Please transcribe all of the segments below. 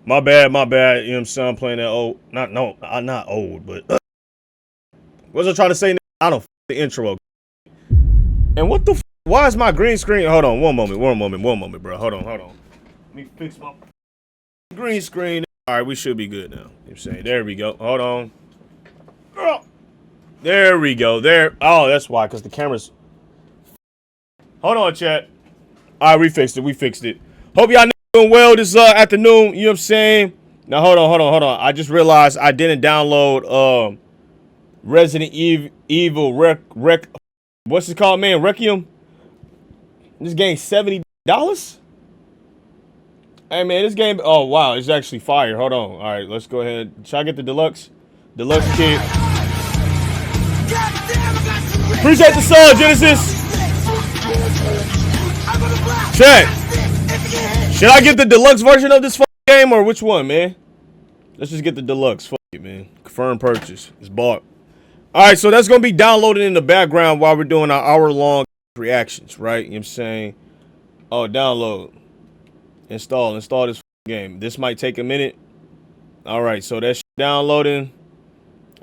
My bad, my bad. You know what I'm saying? I'm playing that old. Not old, but. What was I trying to say? I don't the intro. And what the why is my green screen? Hold on, one moment, bro. Hold on. Let me fix my green screen. All right, we should be good now. You know what I'm saying? There we go. Hold on. Oh, there we go. There. Oh, that's why, because the camera's. Hold on, chat. All right, we fixed it. Hope y'all doing well this afternoon. You know what I'm saying? Now, hold on. I just realized I didn't download Resident Evil what's it called, man? Requiem. This game $70. Hey man, this game. Oh wow, it's actually fire. Hold on. All right, let's go ahead. Should I get the deluxe kit? Appreciate the sub, Genesis. Check. Should I get the deluxe version of this game or which one, man? Let's just get the deluxe. Fuck it, man. Confirm purchase. It's bought. All right, so that's going to be downloaded in the background while we're doing our hour-long reactions, right? You know what I'm saying? Oh, download. Install this game. This might take a minute. All right, so that's downloading.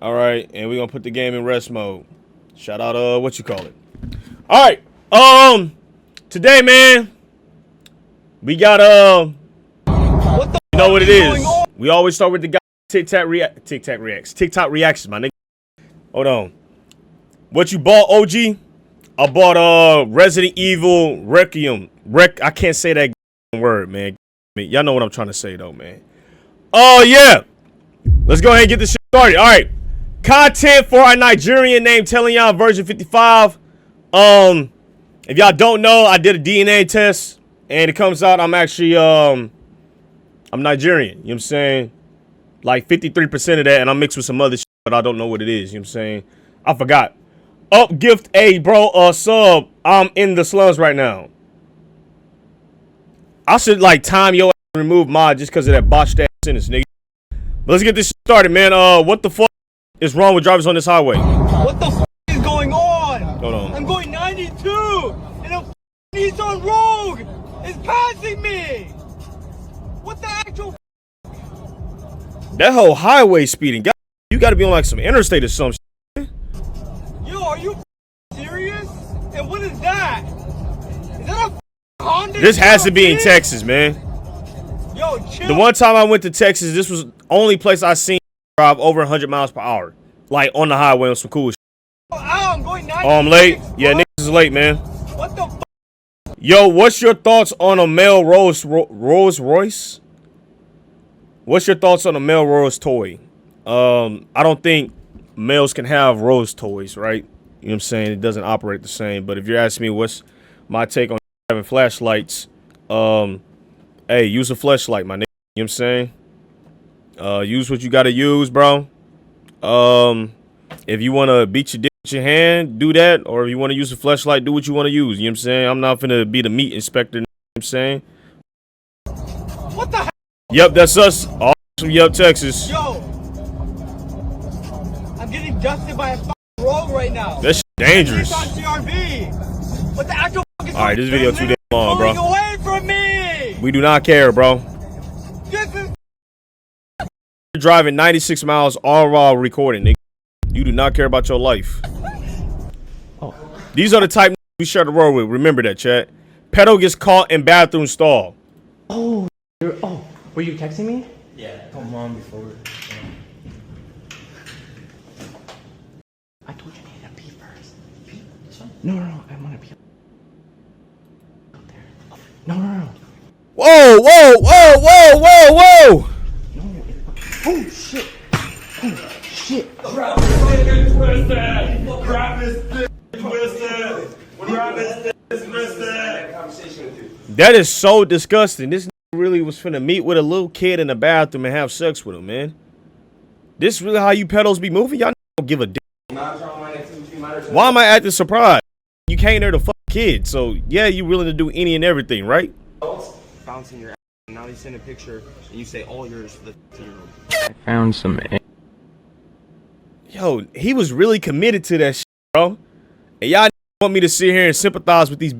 All right, and we're going to put the game in rest mode. Shout out, what you call it. All right, today, man, we got, what the you know what it is. We always start with the guy TikTok reactions, my nigga. Hold on. What you bought, OG? I bought Resident Evil Requiem. I can't say that word, man. Y'all know what I'm trying to say though, man. Oh yeah. Let's go ahead and get this shit started. All right. Content for our Nigerian named Taileon version 55. If y'all don't know, I did a DNA test and it comes out I'm actually I'm Nigerian. You know what I'm saying? Like 53% of that, and I'm mixed with some other shit, but I don't know what it is. You know what I'm saying? I forgot. Up gift a bro sub. I'm in the slums right now. I should like time your ass and remove mod just because of that botched ass sentence, nigga. But let's get this started, man. What the fuck is wrong with drivers on this highway? What the fuck is going on? Hold on. I'm going 92 and a Nissan Rogue is passing me. What the actual? That whole highway speeding, you got to be on like some interstate or some shit. Yo, are you serious? And what is that? Is that a Honda? This has to be in Texas, man. Yo, chill. The one time I went to Texas, this was the only place I seen drive over 100 miles per hour. Like on the highway on some cool shit. Oh, I'm going 96. Oh, I'm late? Yeah, niggas is late, man. What the fuck? Yo, what's your thoughts on a male Rolls Royce? What's your thoughts on a male Rolls toy? I don't think males can have Rolls toys, right? You know what I'm saying? It doesn't operate the same. But if you're asking me what's my take on having flashlights, hey, use a flashlight, my nigga. You know what I'm saying? Use what you gotta use, bro. If you wanna beat your dick with your hand, do that. Or if you wanna use a flashlight, do what you wanna use. You know what I'm saying? I'm not finna be the meat inspector, you know what I'm saying? What the hell? Yep, that's us. All from Yep, Texas. Yo, I'm getting dusted by a rogue right now. That shit dangerous. It's on CRV. What the actual fuck is Alright, this video too damn long, bro. Away from me. We do not care, bro. This is You're driving 96 miles all while recording, nigga. You do not care about your life. Oh. These are the type we share the road with. Remember that, chat. Pedo gets caught in bathroom stall. Oh, were you texting me? Yeah, told mom before. I told you I needed to pee first. Pee? This one? No, I want to pee. Out there. Oh, no. Whoa! No, oh, shit. Oh, shit. Grab his twisted. Grab his twisted. Grab his twisted. That is so disgusting. This really was finna meet with a little kid in the bathroom and have sex with him, man. This really how you pedos be moving? Y'all don't give a damn. Why am I acting surprised? You came there to fuck kid, so yeah, you willing to do any and everything, right? Bouncing your ass. Now you send a picture and you say all yours for the 2-year-old. I found some. Yo, he was really committed to that shit, bro. And y'all want me to sit here and sympathize with these.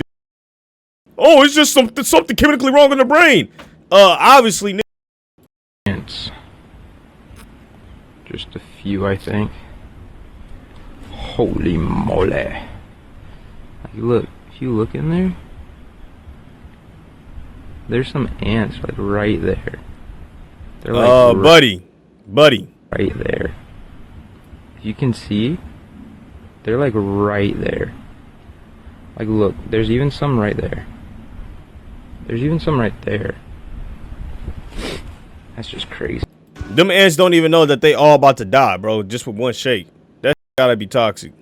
Oh, it's just something chemically wrong in the brain. Obviously, ants. Just a few, I think. Holy moly. Like, look, if you look in there, there's some ants like right there. They're like buddy. Right there. If you can see, they're like right there. Like look, there's even some right there. There's even some right there. That's just crazy. Them ants don't even know that they all about to die, bro, just with one shake. That gotta be toxic.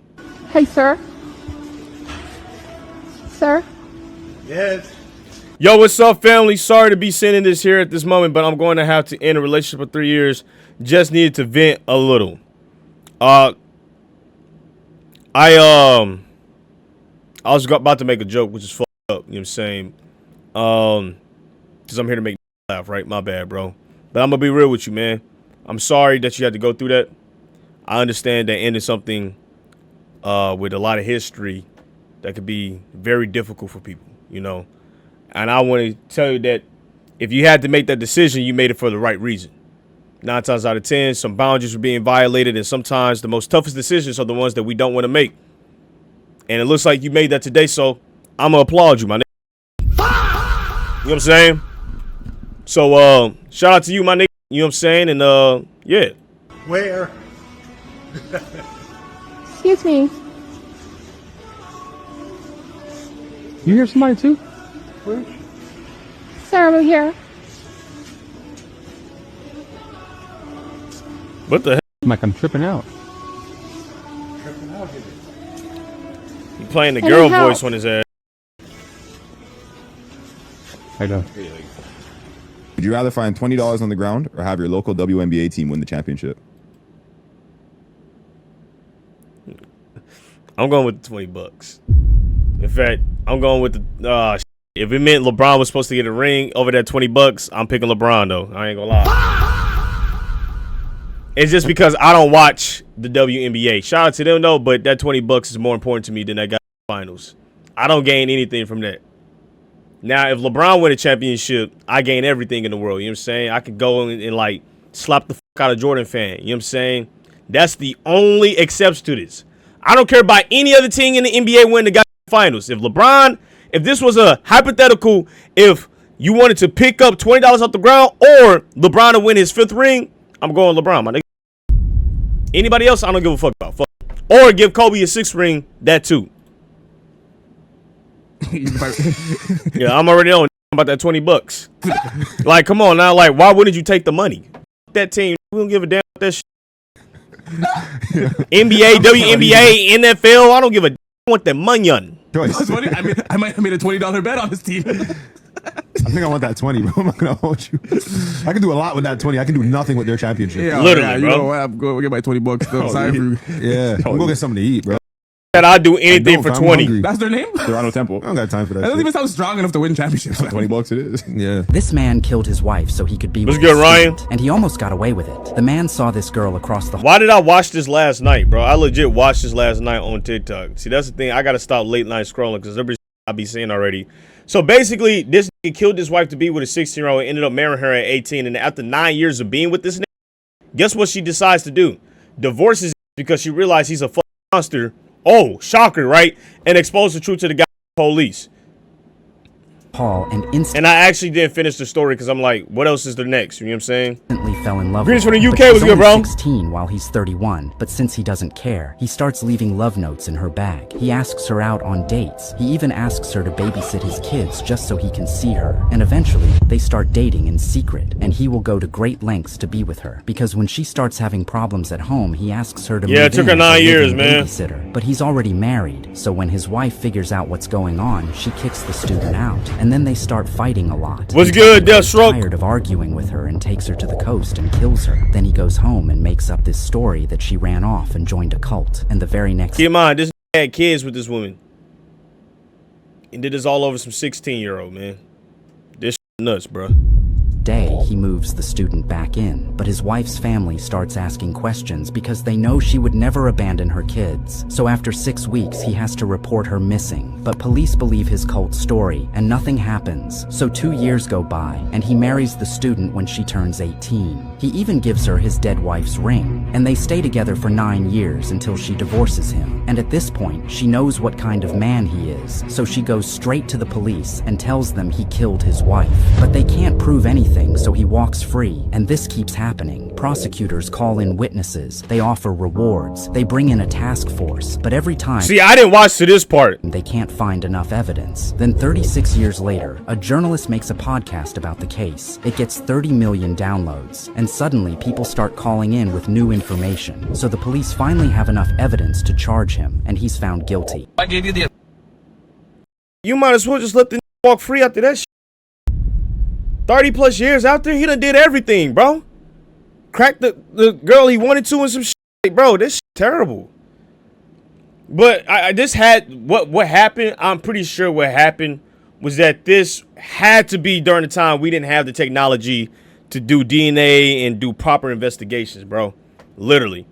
Hey, sir. Sir? Yes. Yo, what's up, family? Sorry to be sending this here at this moment, but I'm going to have to end a relationship for 3 years. Just needed to vent a little. I was about to make a joke, which is fucked up, you know what I'm saying? Because I'm here to make you laugh, right? My bad, bro. But I'm going to be real with you, man. I'm sorry that you had to go through that. I understand that ending something with a lot of history that could be very difficult for people, you know? And I want to tell you that if you had to make that decision, you made it for the right reason. 9 times out of 10, some boundaries were being violated, and sometimes the most toughest decisions are the ones that we don't want to make. And it looks like you made that today, so I'm going to applaud you, my nigga. You know what I'm saying? So, shout out to you, my nigga. You know what I'm saying? And, yeah. Where? Excuse me. You hear somebody too? Sir, over here. What the hell? Like I'm tripping out. You playing the Any girl help? voice on his ass. I know. Would you rather find $20 on the ground or have your local WNBA team win the championship? I'm going with the 20 bucks. In fact, I'm going with the if it meant LeBron was supposed to get a ring over that 20 bucks, I'm picking LeBron though. I ain't gonna lie. It's just because I don't watch the WNBA. Shout out to them though, but that 20 bucks is more important to me than that guy finals. I don't gain anything from that. Now, if LeBron win a championship, I gain everything in the world. You know what I'm saying? I could go and like slap the fuck out of Jordan fan. You know what I'm saying? That's the only exception to this. I don't care about any other team in the NBA winning the goddamn finals. If this was a hypothetical, if you wanted to pick up $20 off the ground or LeBron to win his 5th ring, I'm going LeBron, my nigga. Anybody else, I don't give a fuck about. Fuck. Or give Kobe a 6th ring, that too. Yeah, I'm already on about that 20 bucks. Like, come on now. Like, why wouldn't you take the money? That team, we don't give a damn about that shit. NBA, WNBA, NFL, I don't give a damn. I want that money on. I might have made a $20 bet on this team. I think I want that 20, bro. I'm not gonna hold you. I can do a lot with that 20. I can do nothing with their championship. Yeah, Literally, you bro. know what? I'm going to get my $20 though. Sorry for you. Yeah, I'm gonna get something to eat, bro. That I'd do anything I for don't, I'm 20. hungry. That's their name? Toronto Temple. I don't got time for that. That doesn't shit. even sound strong enough to win championships. $20 it is. Yeah. This man killed his wife so he could be What's with good, his Ryan? student, and he almost got away with it. The man saw this girl across the Why did I watch this last night, bro? I legit watched this last night on TikTok. See, that's the thing. I got to stop late night scrolling because every I be seeing already. So basically, this nigga killed his wife to be with a 16-year-old and ended up marrying her at 18. And after 9 years of being with this nigga, guess what she decides to do? Divorces because she realized he's a fucking monster. Oh, shocker, right? And expose the truth to the guy police. Paul and And instantly I actually didn't finish the story because I'm like, what else is there next? You know what I'm saying? fell in love Greetings with from her. the UK, But she's what's good, only bro? 16 while he's 31, but since he doesn't care, he starts leaving love notes in her bag. He asks her out on dates. He even asks her to babysit his kids just so he can see her. And eventually, they start dating in secret, and he will go to great lengths to be with her. Because when she starts having problems at home, he asks her to Yeah, move it took in her as a 9 years, living man. babysitter. But he's already married, so when his wife figures out what's going on, she kicks the student out. And then they start fighting a lot. What's Until good, he grows Deathstroke? tired of arguing with her and takes her to the coast and kills her. Then he goes home and makes up this story that she ran off and joined a cult. And the very next Keep in mind, this had kids with this woman. And did this all over some 16-year-old, man. This nuts, bro. first day, he moves the student back in, but his wife's family starts asking questions because they know she would never abandon her kids. So after 6 weeks, he has to report her missing, but police believe his cult story and nothing happens. So 2 years go by and he marries the student when she turns 18. He even gives her his dead wife's ring, and they stay together for 9 years until she divorces him. And at this point, she knows what kind of man he is, so she goes straight to the police and tells them he killed his wife. But they can't prove anything, so he walks free, and this keeps happening. Prosecutors call in witnesses, they offer rewards, they bring in a task force, but every time— See, I didn't watch to this part. They can't find enough evidence. Then 36 years later, a journalist makes a podcast about the case. It gets 30 million downloads, and suddenly people start calling in with new information. So the police finally have enough evidence to charge him, and he's found guilty. I gave you the. You might as well just let the walk free after that shit. 30 plus years out there, he done did everything, bro. Cracked the girl he wanted to and some shit. Bro, this shit terrible. But I just had what happened. I'm pretty sure what happened was that this had to be during the time we didn't have the technology to do DNA and do proper investigations, bro. Literally.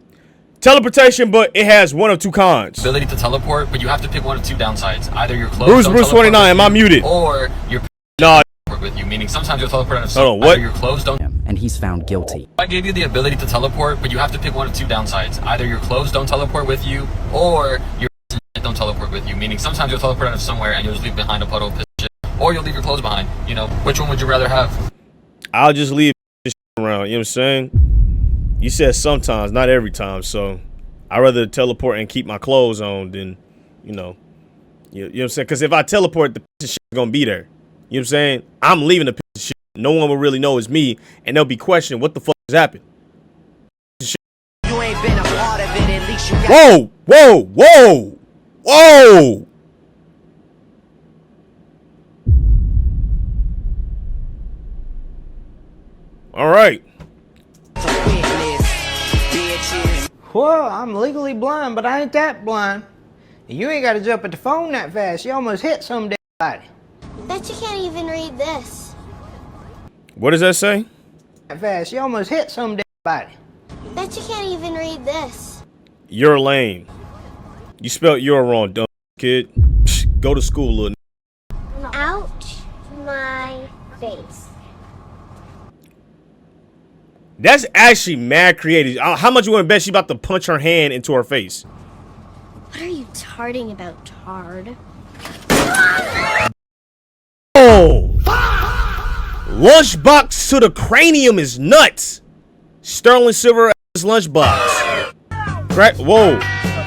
Teleportation, but it has one of two cons. Ability to teleport, but you have to pick one of two downsides. Either you're close. Bruce 29, am I muted? Or you're no. With you, meaning sometimes you'll teleport out of Hold on, what? Either you're close, don't. And he's found guilty. I gave you the ability to teleport, but you have to pick one of two downsides. Either you're close, don't teleport with you, or you're don't teleport with you, meaning sometimes you'll teleport out of somewhere and you'll just leave behind a puddle of piss shit, or you'll leave your clothes behind. You know, which one would you rather have? I'll just leave this shit around. You know what I'm saying? You said sometimes, not every time. So I'd rather teleport and keep my clothes on than, you know what I'm saying? Because if I teleport, the piece of shit is gonna be there. You know what I'm saying? I'm leaving the piece of shit. No one will really know it's me, and they'll be questioning what the fuck has happened. You ain't been a part of it, at least you got. Whoa, whoa, whoa, whoa. All right. Well, I'm legally blind, but I ain't that blind. And you ain't got to jump at the phone that fast. You almost hit some damn body. Bet you can't even read this. What does that say? That fast. You almost hit some damn body. Bet you can't even read this. You're lame. You spelled you're wrong, dumb kid. Go to school, little. Ouch my face. That's actually mad creative. How much you want to bet she about to punch her hand into her face? What are you tarting about, tard? Oh! Lunchbox to the cranium is nuts. Sterling silver ass lunchbox. Crack. Whoa.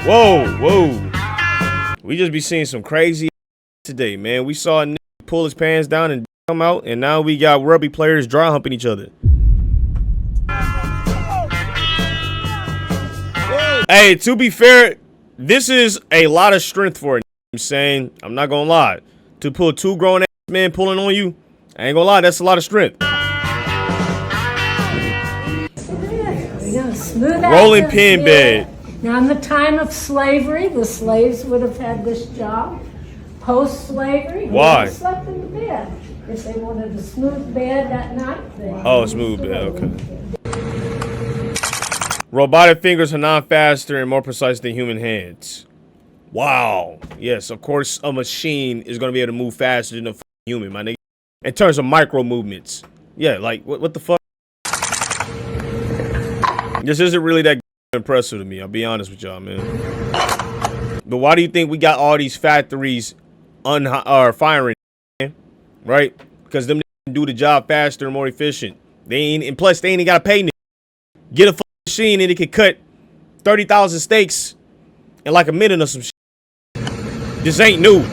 Whoa. Whoa. We just be seeing some crazy today, man. We saw a nigga pull his pants down and come out, and now we got rugby players dry humping each other. Hey, to be fair, this is a lot of strength for it. I'm saying, I'm not gonna lie. To pull two grown ass men pulling on you, I ain't gonna lie, that's a lot of strength. Rolling pin bed. Now, in the time of slavery, the slaves would have had this job. Post-slavery, they why? Slept in the bed. If they wanted a smooth bed at night, they smooth bed, okay. Robotic fingers are not faster and more precise than human hands. Wow. Yes, of course, a machine is going to be able to move faster than a human, my nigga. In terms of micro movements. Yeah, like, what the fuck? This isn't really that impressive to me, I'll be honest with y'all, man. But why do you think we got all these factories firing, man? Right? Because them niggas do the job faster and more efficient. And plus, they ain't got to pay niggas. Get a machine and it can cut 30,000 steaks in like a minute or some shit. This ain't new.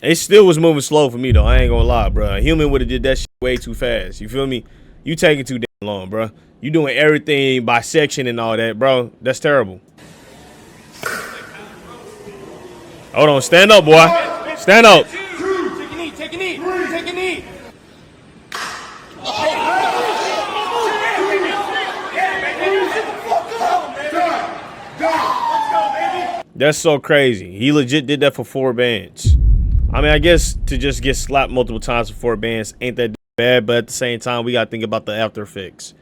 It still was moving slow for me though. I ain't gonna lie, bro. A human would have did that shit way too fast. You feel me? You taking too damn long, bro. You doing everything by section and all that, bro. That's terrible. Hold on, stand up, boy. Stand up. Take a knee, take a knee, take a knee. That's so crazy. He legit did that for 4 bands. I mean, I guess to just get slapped multiple times for 4 bands ain't that bad, but at the same time, we gotta think about the after effects.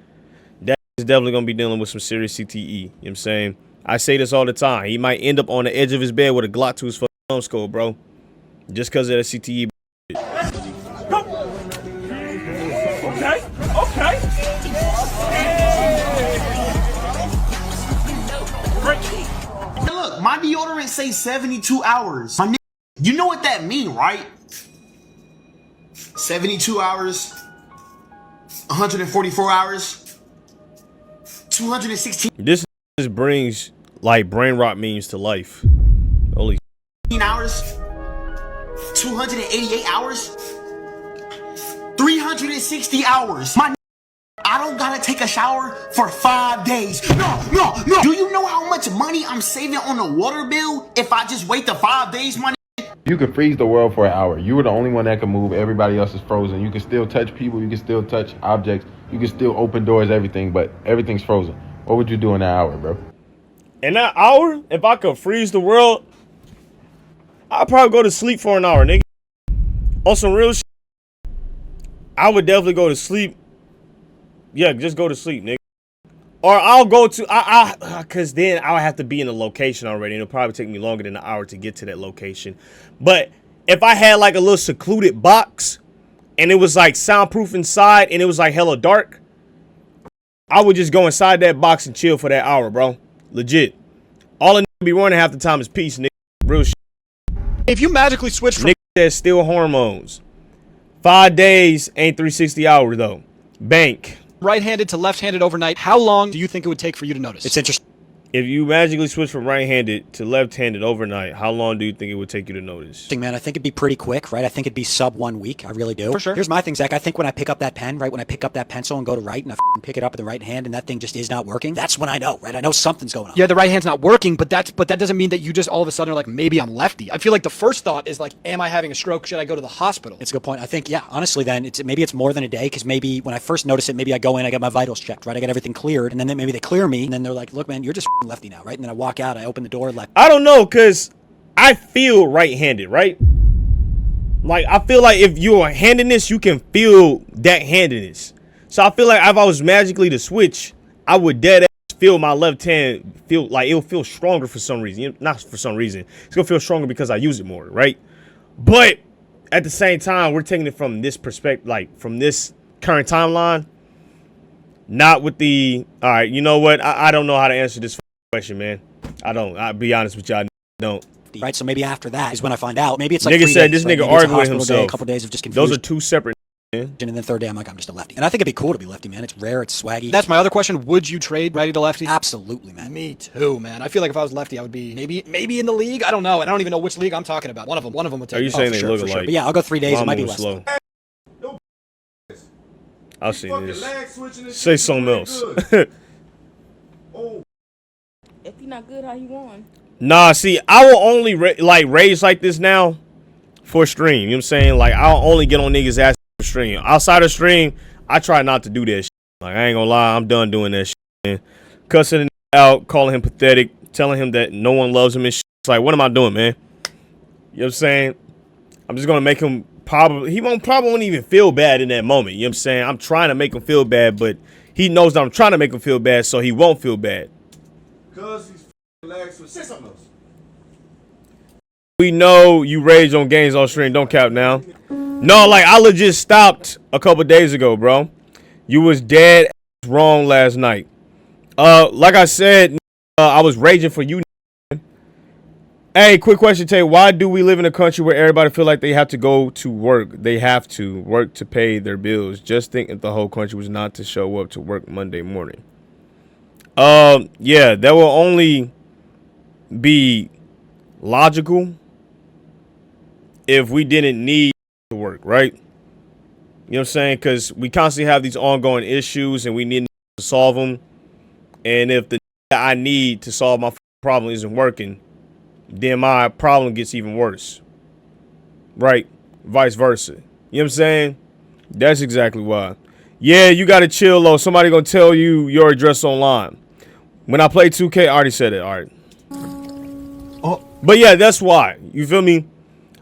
That is definitely gonna be dealing with some serious CTE. You know what I'm saying? I say this all the time. He might end up on the edge of his bed with a Glock to his fucking thumbskull, bro. Just because of the CTE. Okay. Look, my deodorant say 72 hours. My you know what that mean, right? 72 hours, 144 hours, 216 This just brings like brain rot memes to life. Holy hours, 288 hours, 360 hours. I don't gotta take a shower for 5 days. No. Do you know how much money I'm saving on a water bill if I just wait the 5 days, money? You could freeze the world for an hour. You were the only one that could move. Everybody else is frozen. You can still touch people. You can still touch objects. You can still open doors, everything, but everything's frozen. What would you do in that hour, bro? In that hour, if I could freeze the world, I'd probably go to sleep for an hour, nigga. On some real shit, I would definitely go to sleep. Yeah, just go to sleep, nigga. Or I'll go to, cause then I'll have to be in the location already. And it'll probably take me longer than an hour to get to that location. But if I had like a little secluded box and it was like soundproof inside and it was like hella dark, I would just go inside that box and chill for that hour, bro. Legit. All a nigga be running half the time is peace, nigga. Real shit. If you magically switch from nigga that's still hormones. 5 days ain't 360 hours though. Bank. right-handed to left-handed overnight, how long do you think it would take for you to notice? It's interesting. If you magically switch from right-handed to left-handed overnight, how long do you think it would take you to notice? Man, I think it'd be pretty quick, right? I think it'd be sub 1 week. I really do. For sure. Here's my thing, Zach. I think when I pick up that pen, right? When I pick up that pencil and go to right and I pick it up in the right hand and that thing just is not working, that's when I know, right? I know something's going on. Yeah, the right hand's not working, but that doesn't mean that you just all of a sudden are like, maybe I'm lefty. I feel like the first thought is like, am I having a stroke? Should I go to the hospital? It's a good point. I think, yeah, honestly, then maybe it's more than a day because maybe when I first notice it, maybe I go in, I get my vitals checked, right? I get everything cleared, and then maybe they clear me, and then they're like, look, man, you're just lefty now, right? And then I walk out, I open the door, left. I don't know, because I feel right-handed, right? Like, I feel like if you're handedness, you can feel that handedness. So I feel like if I was magically to switch, I would dead ass feel my left hand feel like it'll feel stronger for some reason. Not for some reason. It's going to feel stronger because I use it more, right? But at the same time, we're taking it from this perspective, like from this current timeline. Not with the, all right, you know what? I don't know how to answer this question, man. I don't. I'll be honest with you, I don't. Right, so maybe after that is when I find out. Maybe it's like nigga 3 said days, this right? nigga Maybe it's a arguing with hospital himself. day, a couple days of just confusion. Those are two separate, man. And then third day, I'm like, I'm just a lefty. And I think it'd be cool to be lefty, man. It's rare, it's swaggy. That's my other question. Would you trade righty to lefty? Absolutely, man. Me too, man. I feel like if I was lefty, I would be maybe in the league. I don't know. I don't even know which league I'm talking about. One of them would take. Are you saying they sure, look for alike? Sure. But yeah, I'll go 3 days. It might be less. Slow. I'll see this. Say something else. If you're not good, how you going? Nah, see, I will only rage like this now for stream. You know what I'm saying? Like, I'll only get on niggas' ass for stream. Outside of stream, I try not to do that shit. Like, I ain't gonna lie, I'm done doing that shit, man. Cussing the out, calling him pathetic, telling him that no one loves him and shit. It's like, what am I doing, man? You know what I'm saying? I'm just gonna make him probably won't even feel bad in that moment. You know what I'm saying? I'm trying to make him feel bad, but he knows that I'm trying to make him feel bad, so he won't feel bad. Cause he's relaxed. Say something else. We know you rage on games on stream. Don't cap now. No, like, I legit stopped a couple days ago, bro. You was dead wrong last night. Like I said, I was raging for you. Hey, quick question, Tay. Why do we live in a country where everybody feel like they have to go to work? They have to work to pay their bills. Just think if the whole country was not to show up to work Monday morning. Yeah, that will only be logical if we didn't need to work, right? You know what I'm saying? Because we constantly have these ongoing issues and we need to solve them. And if the I need to solve my problem isn't working, then my problem gets even worse. Right? Vice versa. You know what I'm saying? That's exactly why. Yeah, you got to chill, though. Somebody going to tell you your address online. When I play 2K, I already said it. All right. But yeah, that's why. You feel me?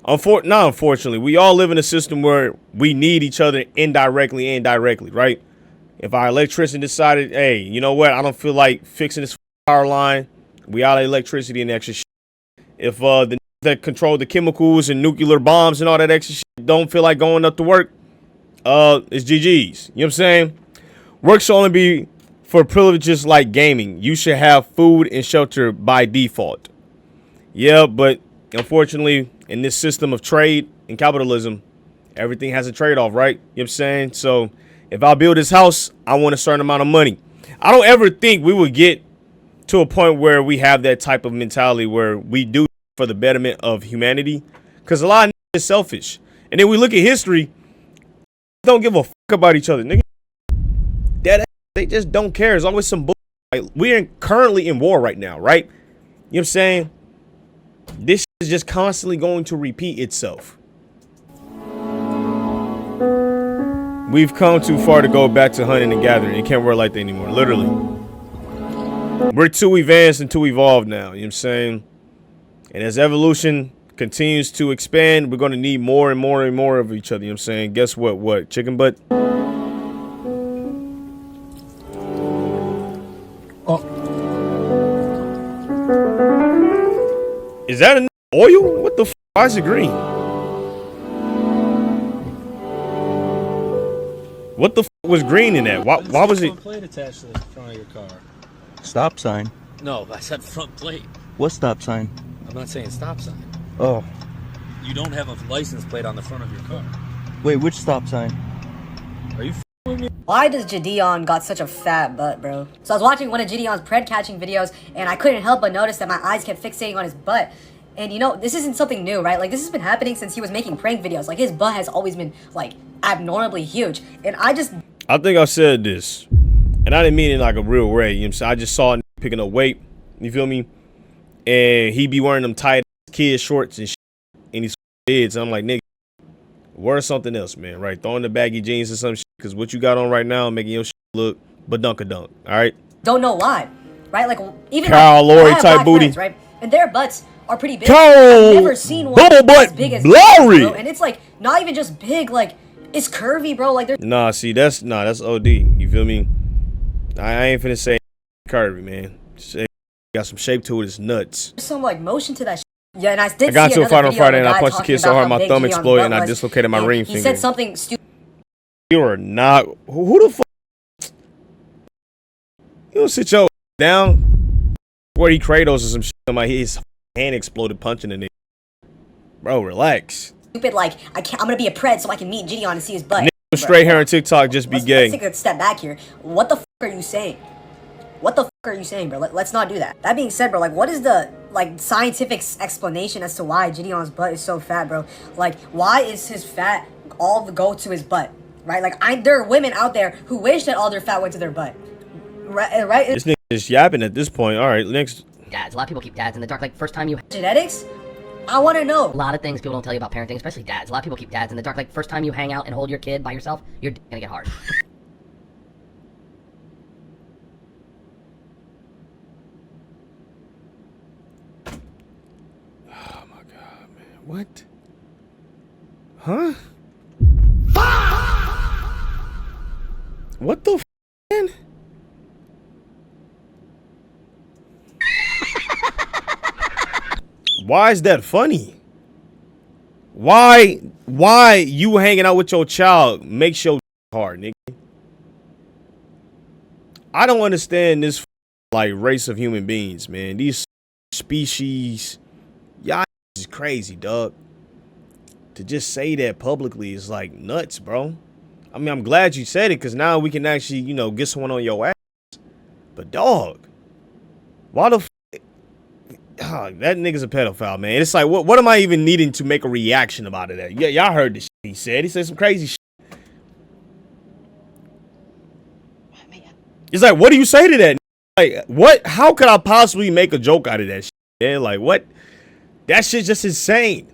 Not unfortunately, we all live in a system where we need each other indirectly and directly, right? If our electrician decided, hey, you know what? I don't feel like fixing this power line. We out of electricity and extra shit. If the that control the chemicals and nuclear bombs and all that extra shit don't feel like going up to work, it's GG's. You know what I'm saying? Work should only be for privileges like gaming. You should have food and shelter by default. Yeah, but unfortunately, in this system of trade and capitalism, everything has a trade-off, right? You know what I'm saying? So if I build this house, I want a certain amount of money. I don't ever think we would get to a point where we have that type of mentality where we do for the betterment of humanity, because a lot of is selfish. And then we look at history, don't give a fuck about each other, nigga. They just don't care. There's always some bull. Like, we're currently in war right now, right? You know what I'm saying? This is just constantly going to repeat itself. We've come too far to go back to hunting and gathering. You can't work like that anymore, literally. We're too advanced and too evolved now, you know what I'm saying? And as evolution continues to expand, we're going to need more and more and more of each other, you know what I'm saying? Guess what? What? Chicken butt? Oh. Is that an oil? What the f? Why is it green? What the f was green in that? Why was it? Plate attached to the front of your car. Stop sign. No, I said front plate. What stop sign? I'm not saying stop sign. Oh. You don't have a license plate on the front of your car. Wait, which stop sign? Are you with me? Why does Gideon got such a fat butt, bro? So I was watching one of Gideon's pred catching videos, and I couldn't help but notice that my eyes kept fixating on his butt. And you know, this isn't something new, right? Like, this has been happening since he was making prank videos. Like, his butt has always been, like, abnormally huge. And I think I said this, and I didn't mean it in like a real way. You know what I'm saying? I just saw him picking up weight. You feel me? And he be wearing them tight kid shorts and shit, and he's kids. I'm like, nigga, wear something else, man, right? Throw in the baggy jeans or some shit, because what you got on right now making your shit look badunkadunk, all right? don't know why, right? Like, even Kyle like, Lowry I have type black booty. friends, right? And their butts are pretty big. Kyle I've never seen one Bubble Butt as big as Lowry. bro. And it's like not even just big, like it's curvy, bro. Like there's Nah, see, that's OD. You feel me? I ain't finna say curvy, man. Got some shape to it. It's nuts. some like motion to that shit. Yeah, and I did I got see into a fight another on video Friday of and a I guy punched the talking kid so about hard how my big thumb Gideon's exploded butt and I was, dislocated my and ring he finger. said something stupid. You are not. Who the fuck? You don't sit your down. Where he Kratos or some shit. His hand exploded punching the nigga. Bro, relax. Stupid, like I'm gonna be a pred so I can meet Gideon and see his butt. Nigga with straight hair on TikTok just be Let's gay. take a step back here. What the fuck are you saying? What the fuck are you saying, bro? Let's not do that. That being said, bro, like, what is the, like, scientific explanation as to why Gideon's butt is so fat, bro? Like, why is his fat all the go to his butt, right? Like, there are women out there who wish that all their fat went to their butt, right? This nigga is yapping at this point. All right, next. Dads. A lot of people keep dads in the dark. Like, first time you... Genetics? I want to know. A lot of things people don't tell you about parenting, especially dads. A lot of people keep dads in the dark. Like, first time you hang out and hold your kid by yourself, you're gonna get hard. What? Huh? What the f***, man? Why is that funny? Why you hanging out with your child makes your hard, nigga? I don't understand this like race of human beings, man. These species, y'all is crazy, dog. To just say that publicly is like nuts, bro. I mean, I'm glad you said it because now we can actually, you know, get someone on your ass. But dog, why the that nigga's a pedophile, man. It's like, what am I even needing to make a reaction about it? Yeah, y'all heard the shit he said. He said some crazy shit. It's like, what do you say to that? Like, what? How could I possibly make a joke out of that shit? Man? Like, what? That shit's just insane.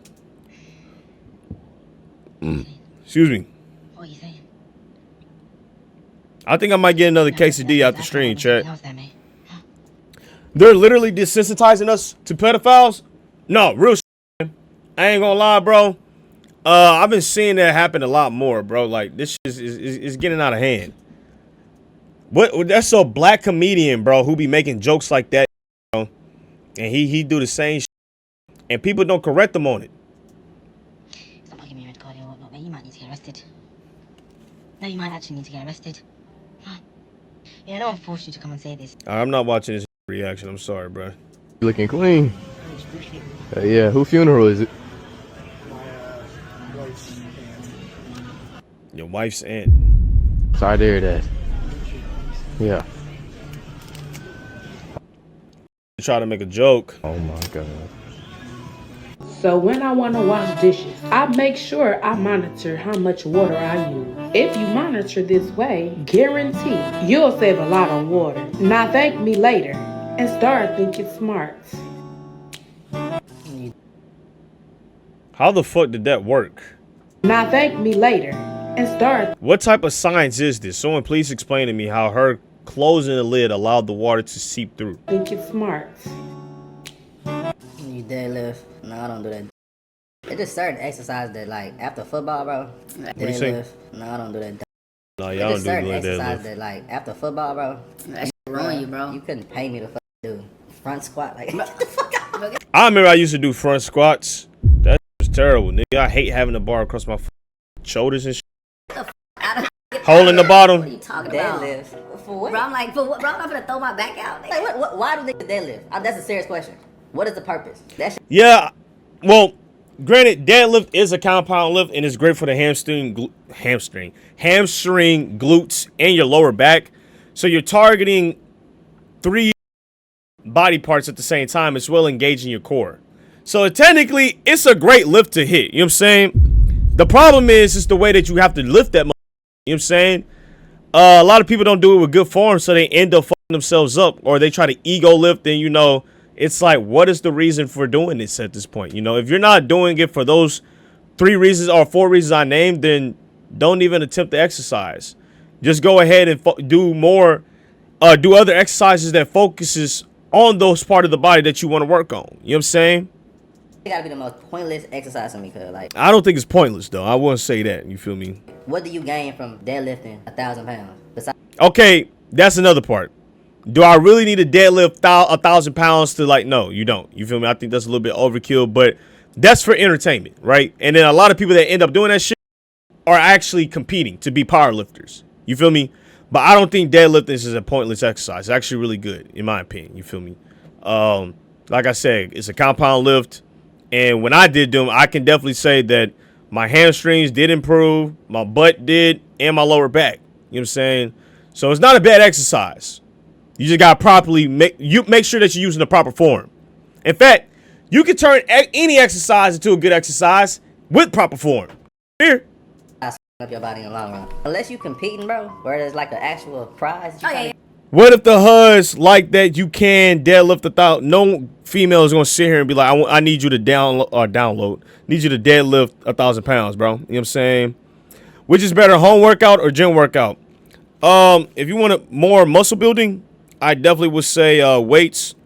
Excuse me. What are you saying? I think I might get another quesadilla out the stream, chat. They're literally desensitizing us to pedophiles. No, real shit, man. I ain't gonna lie, bro. I've been seeing that happen a lot more, bro. Like, this shit is getting out of hand. What? That's a black comedian, bro, who be making jokes like that, bro. And he do the same shit. And people don't correct him on it. Stop bugging me, Red Cardio. Look, man, you might need to get arrested. No, you might actually need to get arrested. Yeah, I don't force you to come and say this. I'm not watching this reaction. I'm sorry, bro. Looking clean. Yeah, who funeral is it? Your wife's aunt. Sorry to hear that. Yeah. Try to make a joke. Oh my god. So when I want to wash dishes, I make sure I monitor how much water I use. If you monitor this way, guarantee you'll save a lot on water. Now thank me later and start thinking smart. How the fuck did that work? Now thank me later and start. What type of science is this? Someone please explain to me how her closing the lid allowed the water to seep through. Thinking smart. You deadlift? No, I don't do that. It's just certain exercises that, like, after football, bro. What do you say? No, I don't do that. No, y'all don't do certain the exercises deadlift. that, like, after football, bro. That shit ruin you, bro. You couldn't pay me to do front squat. Like, get the fuck out, bro. I remember I used to do front squats. That was terrible, nigga. I hate having the bar across my shoulders and shit. Hole in the bottom. What are you talking about? Deadlift. For what? Bro, I'm like, for what? Bro, I'm not gonna throw my back out. Like, what? Why do they deadlift? That's a serious question. What is the purpose? That shit. Yeah, well, granted, deadlift is a compound lift and it's great for the hamstring, glutes, and your lower back. So you're targeting 3 body parts at the same time as well, engaging your core. So technically, it's a great lift to hit. You know what I'm saying? The problem is the way that you have to lift that. You know what I'm saying? A lot of people don't do it with good form, so they end up fucking themselves up, or they try to ego lift, and you know, it's like, what is the reason for doing this at this point? You know, if you're not doing it for those 3 reasons or 4 reasons I named, then don't even attempt the exercise. Just go ahead and do other exercises that focuses on those part of the body that you want to work on. You know what I'm saying? It gotta be the most pointless exercise for me, cause like, I don't think it's pointless though. I wouldn't say that. You feel me? what do you gain from deadlifting 1,000 pounds? Besides, Okay, that's another part. Do I really need to deadlift 1,000 pounds to, like, no, you don't. You feel me? I think that's a little bit overkill, but that's for entertainment, right? And then a lot of people that end up doing that shit are actually competing to be powerlifters. You feel me? But I don't think deadlifting is a pointless exercise. It's actually really good, in my opinion. You feel me? Like I said, it's a compound lift. And when I did them, I can definitely say that my hamstrings did improve, my butt did, and my lower back. You know what I'm saying? So it's not a bad exercise. You just got to properly make sure that you're using the proper form. In fact, you can turn any exercise into a good exercise with proper form. Here. up your body in the long run. Unless you competing, bro, where there's like an actual prize. What if the HUD's like that you can deadlift 1,000? No female is going to sit here and be like, I need you to need you to deadlift 1,000 pounds, bro. You know what I'm saying? Which is better, home workout or gym workout? If you want more muscle building, I definitely would say weights.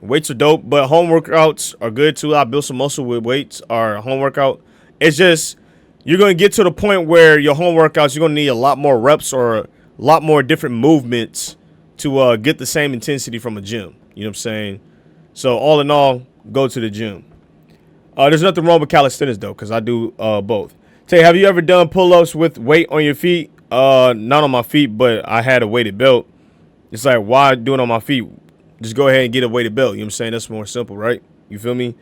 Weights are dope, but home workouts are good too. I built some muscle with weights or home workout. It's just, you're going to get to the point where your home workouts, you're going to need a lot more reps or a lot more different movements to get the same intensity from a gym. You know what I'm saying? So all in all, go to the gym. There's nothing wrong with calisthenics though, because I do both. Tay, have you ever done pull-ups with weight on your feet? Not on my feet, but I had a weighted belt. It's like, why do it on my feet? Just go ahead and get a weighted belt. You know what I'm saying? That's more simple, right? You feel me?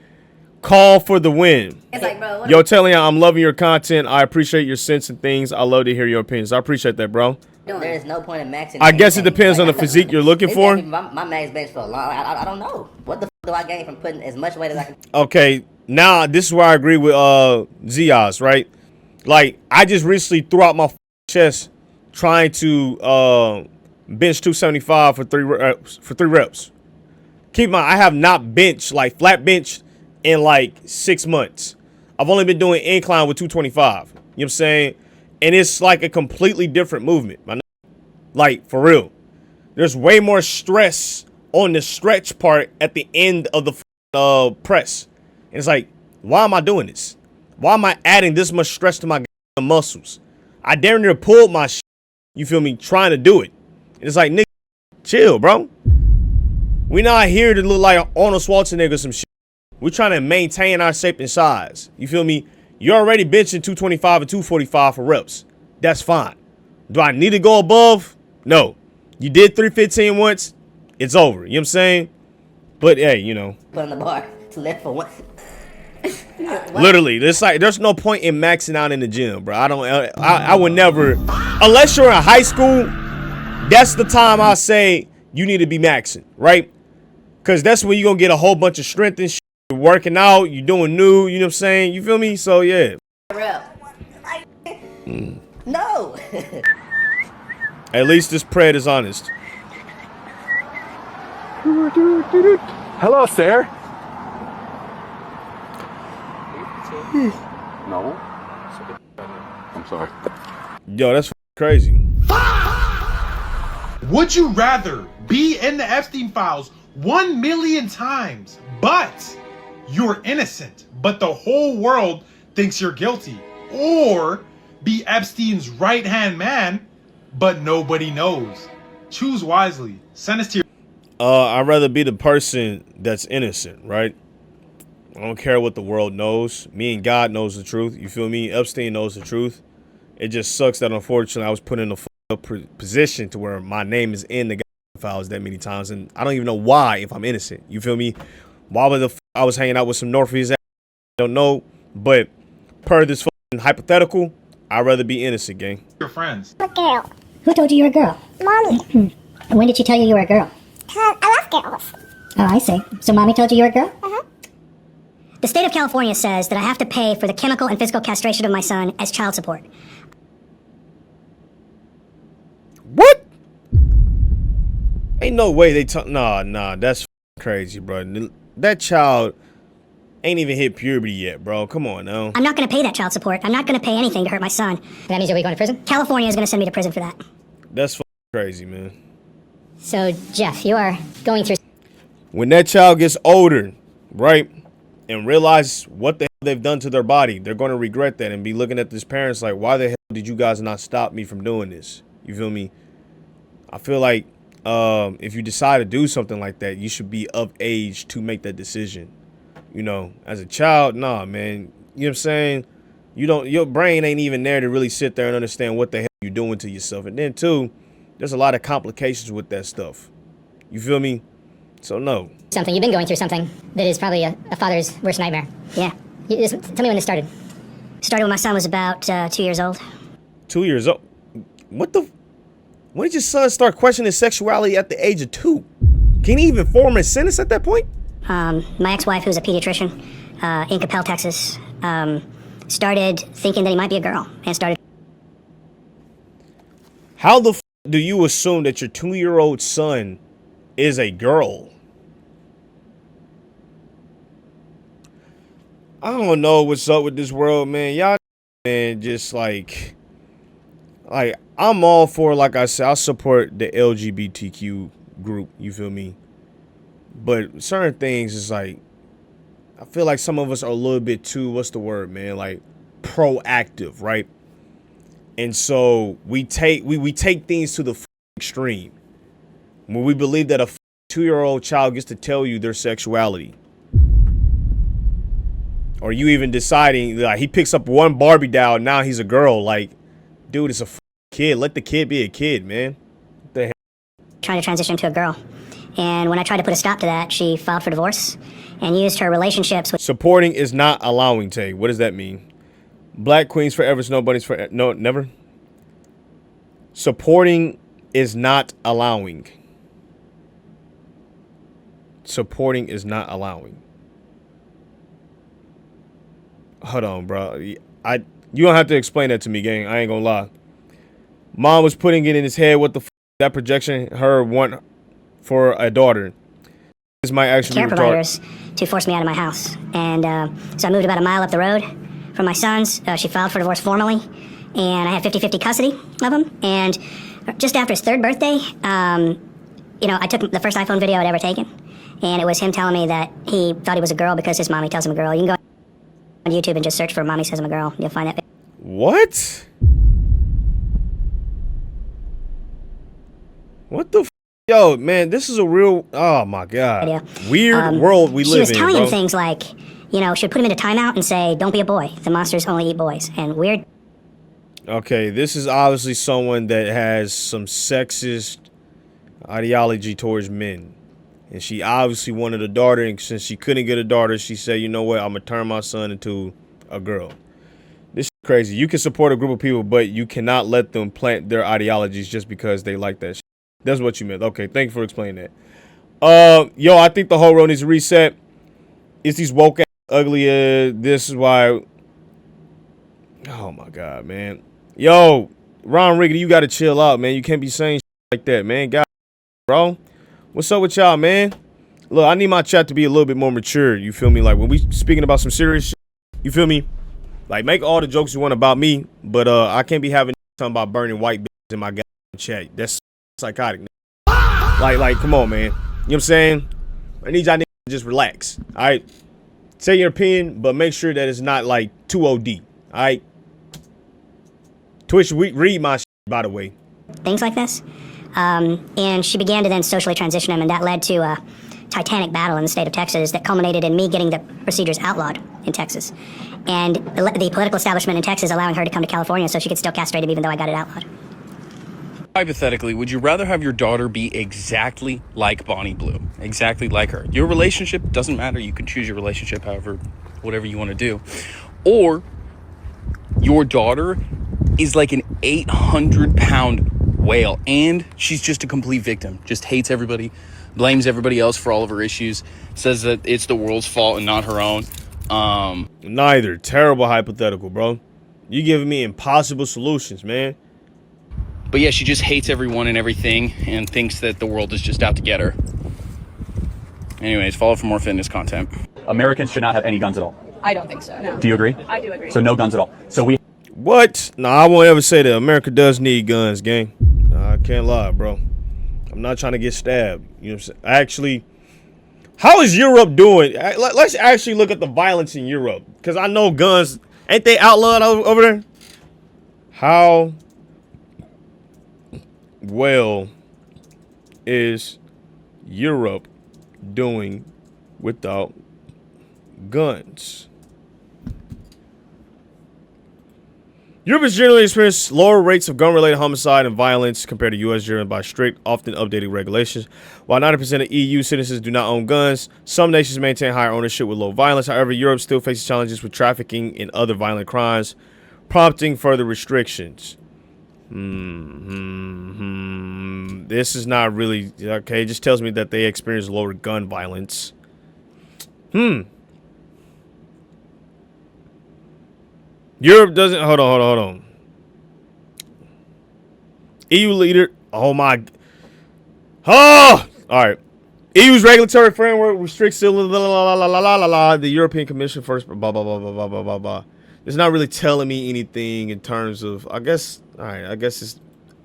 Call for the win. It's like, bro, Yo, Taileon, I'm loving your content. I appreciate your sense and things. I love to hear your opinions. I appreciate that, bro. There is no point in maxing. I guess it depends on the physique you're looking for. My max bench for a long. I don't know. What the f do I gain from putting as much weight as I can? Okay, now this is where I agree with Ziaz, right? Like, I just recently threw out my chest trying to bench 275 for three reps. Keep in mind, I have not benched, like flat bench, in like 6 months. I've only been doing incline with 225. You know what I'm saying? And it's like a completely different movement. Like, for real. There's way more stress on the stretch part at the end of the press. And it's like, why am I doing this? Why am I adding this much stress to my muscles? I damn near pulled my shit, you feel me, trying to do it. And it's like, nigga, chill, bro. We not here to look like Arnold Schwarzenegger or some shit. We're trying to maintain our shape and size. You feel me? You're already benching 225 and 245 for reps. That's fine. Do I need to go above? No. You did 315 once. It's over. You know what I'm saying? But hey, you know. Put on the bar to lift for what? Literally, there's no point in maxing out in the gym, bro. I would never, unless you're in high school, that's the time I say you need to be maxing, right? Because that's when you're going to get a whole bunch of strength and shit. You're working out, you're doing new, you know what I'm saying? You feel me? So, yeah. No. At least this Pred is honest. Hello, sir. No. I'm sorry. Yo, that's crazy. Would you rather be in the Epstein files 1 million times, but you're innocent, but the whole world thinks you're guilty? Or be Epstein's right-hand man, but nobody knows? Choose wisely. Send us to your... I'd rather be the person that's innocent, right? I don't care what the world knows. Me and God knows the truth. You feel me? Epstein knows the truth. It just sucks that unfortunately I was put in a position to where my name is in the files that many times, and I don't even know why if I'm innocent. You feel me? Why would I was hanging out with some Northeast? I don't know, but per this hypothetical, I'd rather be innocent, gang. Your friends. What girl? Who told you you were a girl? Mommy. When did she tell you you were a girl? I love girls. Oh, I see. So mommy told you you were a girl? Uh-huh. The state of California says that I have to pay for the chemical and physical castration of my son as child support. What? Ain't no way they talk. Nah, that's crazy, bro. That child ain't even hit puberty yet, bro. Come on now. I'm not going to pay that child support. I'm not going to pay anything to hurt my son. That means you'll be going to prison? California is going to send me to prison for that. That's crazy, man. So, Jeff, you are going through... When that child gets older, right, and realize what the hell they've done to their body, they're going to regret that and be looking at these parents like, why the hell did you guys not stop me from doing this? You feel me? I feel like if you decide to do something like that, you should be of age to make that decision. You know, as a child, nah, man. You know what I'm saying? Your brain ain't even there to really sit there and understand what the hell you're doing to yourself. And then, too, there's a lot of complications with that stuff. You feel me? So, no. Something. You've been going through something that is probably a father's worst nightmare. Yeah. Tell me when this started. Started when my son was about 2 years old. 2 years old? What the... When did your son start questioning his sexuality at the age of 2? Can he even form a sentence at that point? My ex-wife, who's a pediatrician in Capel, Texas, started thinking that he might be a girl and started... How the f do you assume that your 2-year-old son is a girl? I don't know what's up with this world, man. Y'all, man, just like I'm all for, like I said, I support the LGBTQ group. You feel me? But certain things is like, I feel like some of us are a little bit too, what's the word, man? Like proactive, right? And so we take things to the extreme when we believe that a 2-year-old child gets to tell you their sexuality. Or you even deciding, like, he picks up one Barbie doll, now he's a girl. Like, dude, it's a kid. Let the kid be a kid, man. What the hell? Trying to transition to a girl. And when I tried to put a stop to that, she filed for divorce and used her relationships with... Supporting is not allowing, Tay. What does that mean? Black queens forever, snow bunnies forever. No, never. Supporting is not allowing. Supporting is not allowing. Hold on, bro. You don't have to explain that to me, gang. I ain't gonna lie. Mom was putting it in his head what the that projection her want for a daughter. This might actually care providers to force me out of my house. And so I moved about a mile up the road from my sons. She filed for divorce formally, and I had 50-50 custody of him. And just after his 3rd birthday, you know, I took the first iPhone video I'd ever taken, and it was him telling me that he thought he was a girl because his mommy tells him a girl. You can go on YouTube and just search for "mommy says I'm a girl." You'll find that. What? What the? Yo, man, this is a real. Oh my god. Weird world we live in. She was telling him bro. things like, you know, she'd put him into timeout and say, "Don't be a boy. The monsters only eat boys." And weird. Okay, this is obviously someone that has some sexist ideology towards men. And she obviously wanted a daughter, and since she couldn't get a daughter, she said, you know what, I'm going to turn my son into a girl. This is crazy. You can support a group of people, but you cannot let them plant their ideologies just because they like that shit. That's what you meant. Okay, thank you for explaining that. Yo, I think the whole world needs to reset. It's these woke ass ugly this is why. Oh my god, man. Yo, Ron Riggedy, you gotta chill out, man. You can't be saying shit like that, man. God, bro. What's up with y'all, man? Look, I need my chat to be a little bit more mature. You feel me? Like when we speaking about some serious shit, you feel me? Like make all the jokes you want about me, but I can't be having talking about burning white bitches in my goddamn chat. That's psychotic. Like, come on, man. You know what I'm saying? I need y'all to just relax. All right. Say your opinion, but make sure that it's not like too OD. All right. Twitch, read my shit, by the way. Things like this. And she began to then socially transition him, and that led to a titanic battle in the state of Texas that culminated in me getting the procedures outlawed in Texas. And the political establishment in Texas allowing her to come to California so she could still castrate him even though I got it outlawed. Hypothetically, would you rather have your daughter be exactly like Bonnie Blue? Exactly like her? Your relationship doesn't matter. You can choose your relationship however, whatever you want to do. Or your daughter is like an 800-pound whale and she's just a complete victim. Just hates everybody, blames everybody else for all of her issues, says that it's the world's fault and not her own. Neither. Terrible hypothetical, bro. You giving me impossible solutions, man. But yeah, she just hates everyone and everything and thinks that the world is just out to get her. Anyways, follow for more fitness content. Americans should not have any guns at all. I don't think so, no. Do you agree? I do agree. So no guns at all. So we... What? No, I won't ever say that. America does need guns, gang. I can't lie, bro. I'm not trying to get stabbed. You know what I'm saying? Actually, how is Europe doing? Let's actually look at the violence in Europe. Because I know guns, ain't they outlawed over there? How well is Europe doing without guns? Europe has generally experienced lower rates of gun-related homicide and violence compared to U.S., driven by strict, often updated regulations. While 90% of EU citizens do not own guns, some nations maintain higher ownership with low violence. However, Europe still faces challenges with trafficking and other violent crimes, prompting further restrictions. This is not really... Okay, it just tells me that they experience lower gun violence. Europe doesn't... Hold on. EU leader... Oh, my... Oh! All right. EU's regulatory framework restricts the European Commission first... Blah, blah, blah, blah, blah, blah, blah, blah. It's not really telling me anything in terms of... I guess... All right. I guess it's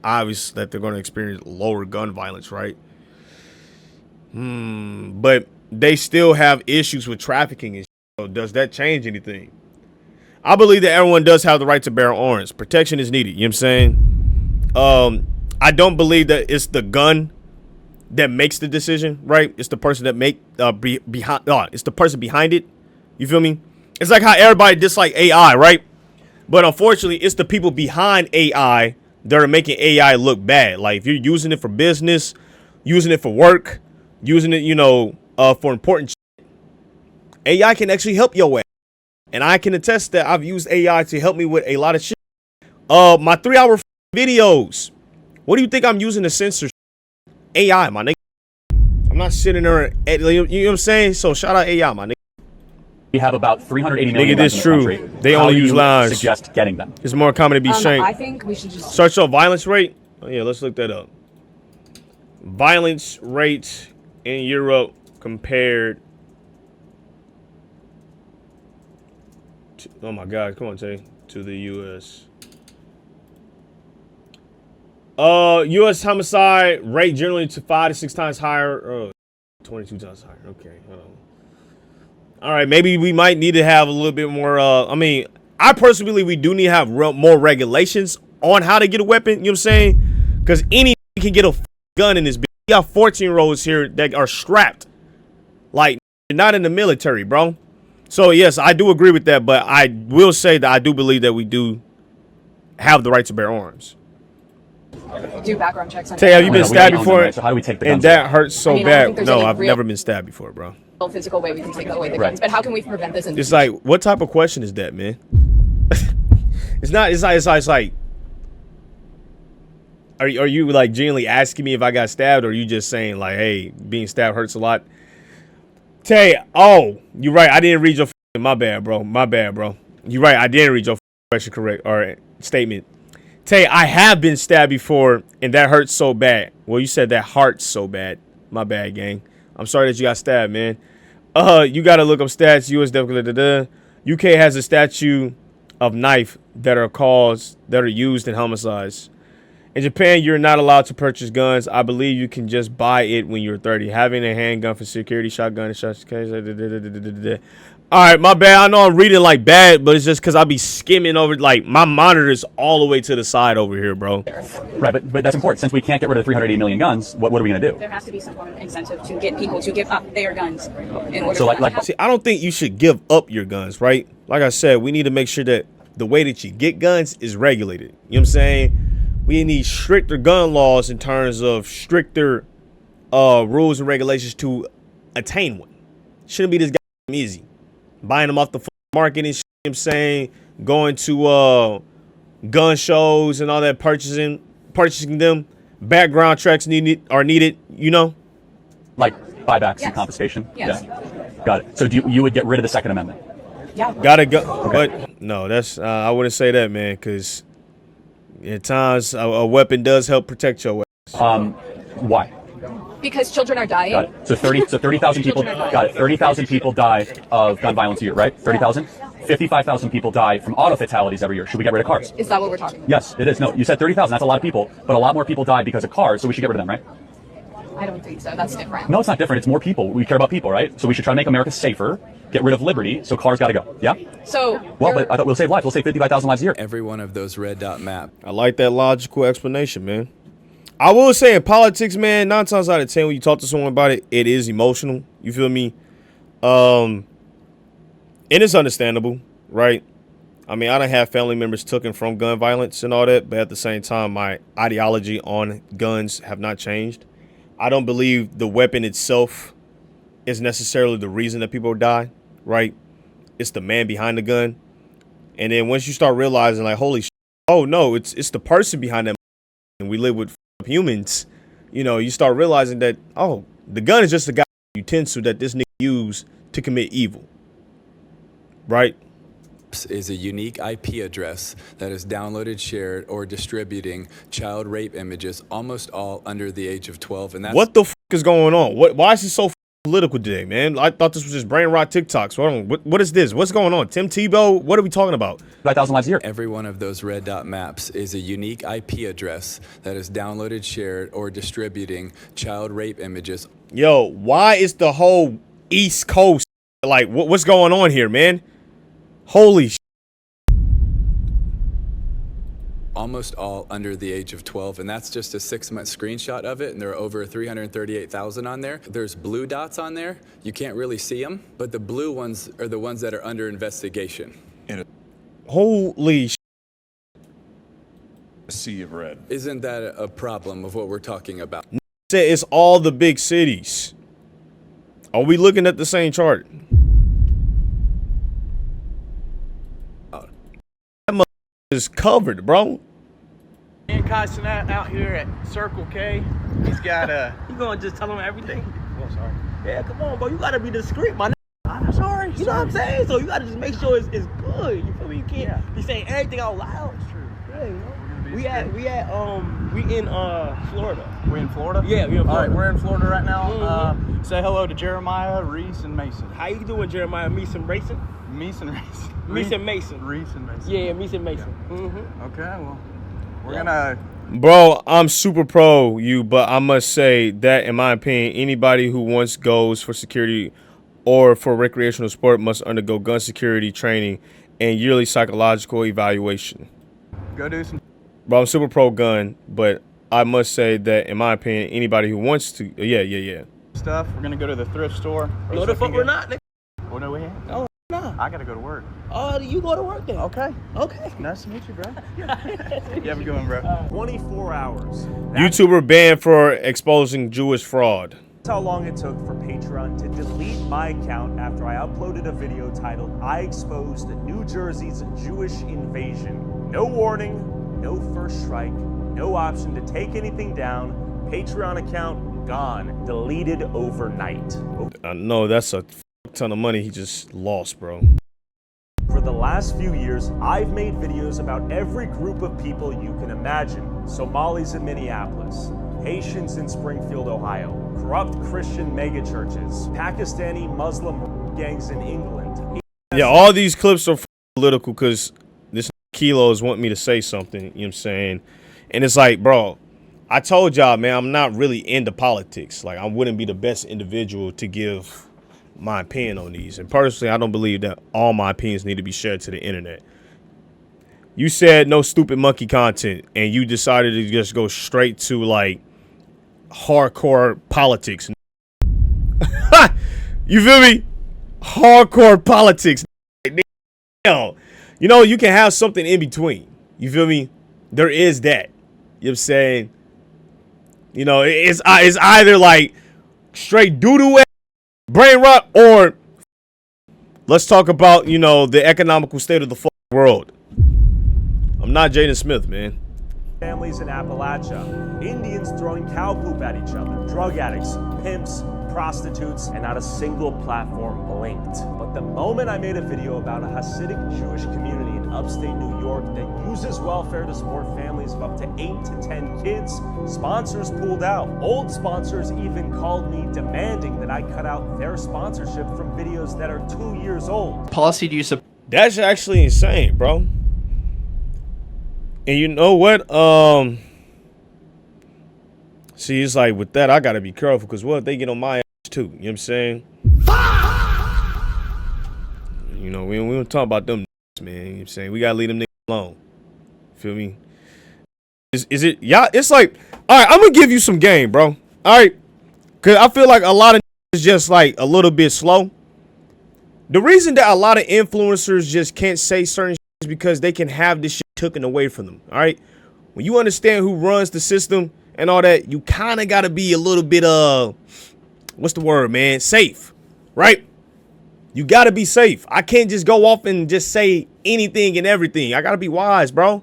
obvious that they're going to experience lower gun violence, right? But they still have issues with trafficking and shit. So does that change anything? I believe that everyone does have the right to bear arms. Protection is needed. You know what I'm saying? I don't believe that it's the gun that makes the decision, right? It's the person that it's the person behind it. You feel me? It's like how everybody dislike AI, right? But unfortunately, it's the people behind AI that are making AI look bad. Like if you're using it for business, using it for work, using it, for important shit, AI can actually help your ass. And I can attest that I've used AI to help me with a lot of shit. My 3-hour videos. What do you think I'm using to censor AI, my nigga? I'm not sitting there, you know what I'm saying? So shout out AI, my nigga. We have about 380 million guns in the country. They only use lines. Suggest getting them. It's more common to be shamed. I think we should just... Search up violence rate. Oh, yeah, let's look that up. Violence rate in Europe compared... Oh my God, come on, Tay. To the U.S. U.S. homicide rate generally to 5 to 6 times higher. 12 22 times higher. Okay, hold on. All right, maybe we might need to have a little bit more. I mean, I personally believe we do need to have more regulations on how to get a weapon. You know what I'm saying? Because any can get a gun in this bitch. We got 14-year-olds here that are strapped. Like, not in the military, bro. So, yes, I do agree with that. But I will say that I do believe that we do have the right to bear arms. Do background checks on Tay, have you been stabbed before? Right, so how do we take the and guns that away? hurts so I mean, I don't think bad. there's No, any I've real- never been stabbed before, bro. Physical way we can take away the Right. guns, but how can we prevent this? It's like, what type of question is that, man? It's not. It's like. Are you like genuinely asking me if I got stabbed, or are you just saying like, hey, being stabbed hurts a lot? Tay, oh, you're right. I didn't read your. My bad, bro. My bad, bro. You're right. I didn't read your question correct or statement. Tay, I have been stabbed before, and that hurts so bad. Well, you said that hurts so bad. My bad, gang. I'm sorry that you got stabbed, man. You gotta look up stats. US UK has a statute of knife that are used in homicides. In Japan, you're not allowed to purchase guns. I believe you can just buy it when you're 30. Having a handgun for security, shotgun, and shots. All right, my bad. I know I'm reading like bad, but it's just because I be skimming over. Like, my monitor is all the way to the side over here, bro. Right, but that's important. Since we can't get rid of 380 million guns, what are we going to do? There has to be some form of incentive to get people to give up their guns in order So See, I don't think you should give up your guns, right? Like I said, we need to make sure that the way that you get guns is regulated. You know what I'm saying? We need stricter gun laws in terms of stricter rules and regulations to attain one. Shouldn't be this goddamn easy. Buying them off the market and shit, you know what I'm saying? Going to gun shows and all that, purchasing them. Background checks are needed, you know? Like buybacks and confiscation? Yes. Yeah. Got it. So you would get rid of the Second Amendment? Yeah. Gotta go. Okay. But no, that's I wouldn't say that, man, because at times a weapon does help protect your weapons. Why? Because children are dying. Got it. So 30,000 people. Got it. 30,000 people die of gun violence a year, right? 30,000. 55,000 people die from auto fatalities every year. Should we get rid of cars? Is that what we're talking about? Yes, it is. No, you said 30,000. That's a lot of people, but a lot more people die because of cars. So we should get rid of them, right? I don't think so. That's different. No, it's not different. It's more people. We care about people, right? So we should try to make America safer. Get rid of liberty. So cars got to go. Yeah. So. Well, but I thought we'll save lives. We'll save 55,000 lives a year. Every one of those red dot map. I like that logical explanation, man. I will say in politics, man, 9 times out of 10 when you talk to someone about it, it is emotional. You feel me? And it's understandable, right? I mean, I done have family members taken from gun violence and all that, but at the same time, my ideology on guns have not changed. I don't believe the weapon itself is necessarily the reason that people die, right? It's the man behind the gun. And then once you start realizing, like, holy shit, oh no, it's the person behind that, and we live with humans, you know, you start realizing that, oh, the gun is just a utensil that this nigga used to commit evil, right? Is a unique IP address that is downloaded, shared, or distributing child rape images, almost all under the age of 12. And that's what the f is going on? Why is it so political today, man? I thought this was just brain rot TikToks. What is this? What's going on? Tim Tebow? What are we talking about? 5,000 lives a year. Every one of those red dot maps is a unique IP address that is downloaded, shared, or distributing child rape images. Yo, why is the whole East Coast like what's going on here, man? Holy shit. Almost all under the age of 12, and that's just a 6-month screenshot of it, and there are over 338,000 on there. There's blue dots on there. You can't really see them, but the blue ones are the ones that are under investigation. Holy shit. A sea of red. Isn't that a problem of what we're talking about? It's all the big cities. Are we looking at the same chart? That mother is covered, bro. And Carson out here at Circle K. He's got a. You gonna just tell him everything? Oh, sorry. Yeah, come on, bro. You gotta be discreet, my nigga. I'm sorry. You know what I'm saying? So you gotta just make sure it's good. You feel me? You can't be saying everything out loud. It's true. Yeah, you know. We in Florida. We in Florida? Yeah, we in Florida. All right, we're in Florida right now. Say hello to Jeremiah, Reese, and Mason. How you doing, Jeremiah? Mason Mason? Mason Mason Mason. Reese and Mason. Yeah, Mason Mason. Yeah. Okay, well, we're gonna Bro, I'm super pro you, but I must say that, in my opinion, anybody who once goes for security or for recreational sport must undergo gun security training and yearly psychological evaluation. Go do some Bro, I'm super pro gun, but I must say that, in my opinion, anybody who wants to, yeah. stuff. We're gonna go to the thrift store. No, the fuck we're not, nigga. Oh, no, we ain't. No, no. I gotta go to work. Oh, you go to work then. Okay. Okay. Nice to meet you, bro. You have a good one, bro. 24 hours. YouTuber banned for exposing Jewish fraud. That's how long it took for Patreon to delete my account after I uploaded a video titled "I Exposed New Jersey's Jewish Invasion." No warning, no first strike, no option to take anything down. Patreon account gone, deleted overnight. I know that's a ton of money he just lost, bro. For the last few years, I've made videos about every group of people you can imagine. Somalis in Minneapolis, Haitians in Springfield, Ohio, corrupt Christian megachurches, Pakistani Muslim gangs in England. Yeah, all these clips are political because this Kilos want me to say something, you know what I'm saying? And it's like, bro, I told y'all, man, I'm not really into politics. Like, I wouldn't be the best individual to give my opinion on these. And personally, I don't believe that all my opinions need to be shared to the internet. You said no stupid monkey content, and you decided to just go straight to, like, hardcore politics. You feel me? Hardcore politics. You know, you can have something in between. You feel me? There is that. You know what I'm saying? You know, it's either like straight doo-doo, brain rot, or let's talk about, you know, the economical state of the world. I'm not Jaden Smith, man. Families in Appalachia, Indians throwing cow poop at each other, drug addicts, pimps, prostitutes, and not a single platform blinked. But the moment I made a video about a Hasidic Jewish community in upstate New York that uses welfare to support families of up to 8 to 10 kids, sponsors pulled out. Old sponsors even called me demanding that I cut out their sponsorship from videos that are 2 years old. Policy do you support? That's actually insane, bro. And you know what? See, it's like with that, I gotta be careful because what if they get on my ass too? You know what I'm saying? You know, we don't talk about them, man. You know what I'm saying? We gotta leave them niggas alone. Feel me? Is it y'all? It's like, all right, I'm gonna give you some game, bro. All right, cause I feel like a lot of is just like a little bit slow. The reason that a lot of influencers just can't say certain shit is because they can have this shit taken away from them. All right, when you understand who runs the system and all that, you kind of got to be a little bit, what's the word, man? Safe, right? You got to be safe. I can't just go off and just say anything and everything. I got to be wise, bro. All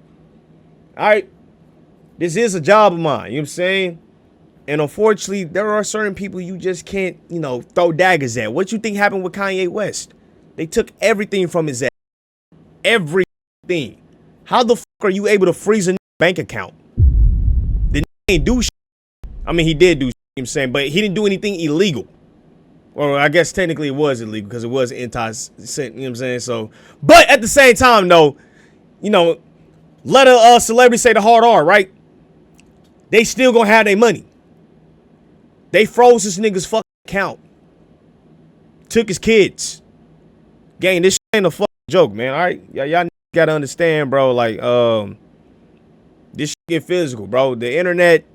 right. This is a job of mine. You know what I'm saying? And unfortunately, there are certain people you just can't, you know, throw daggers at. What you think happened with Kanye West? They took everything from his ass. Everything. How the fuck are you able to freeze a bank account? The ain't do shit. I mean, he did do shit, you know what I'm saying, but he didn't do anything illegal. Or I guess technically it was illegal because it was you know what I'm saying? So, but at the same time, though, you know, let a celebrity say the hard R, right? They still gonna have their money. They froze this nigga's fucking account. Took his kids. Gang, this shit ain't a fucking joke, man, all right? Y'all gotta understand, bro, like, this shit get physical, bro. The internet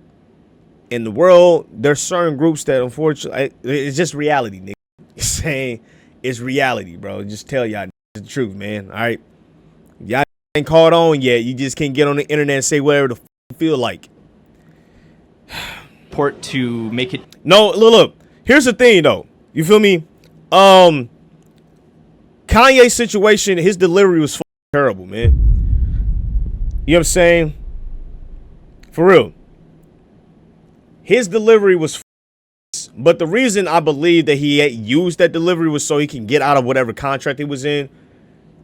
in the world, there's certain groups that unfortunately, it's just reality, nigga. You're saying it's reality, bro. Just tell y'all the truth, man, all right? Y'all ain't caught on yet. You just can't get on the internet and say whatever the fuck you feel like. Port to make it. No, look. Here's the thing, though. You feel me? Kanye's situation, his delivery was terrible, man. You know what I'm saying? For real. His delivery was but the reason I believe that he used that delivery was so he can get out of whatever contract he was in.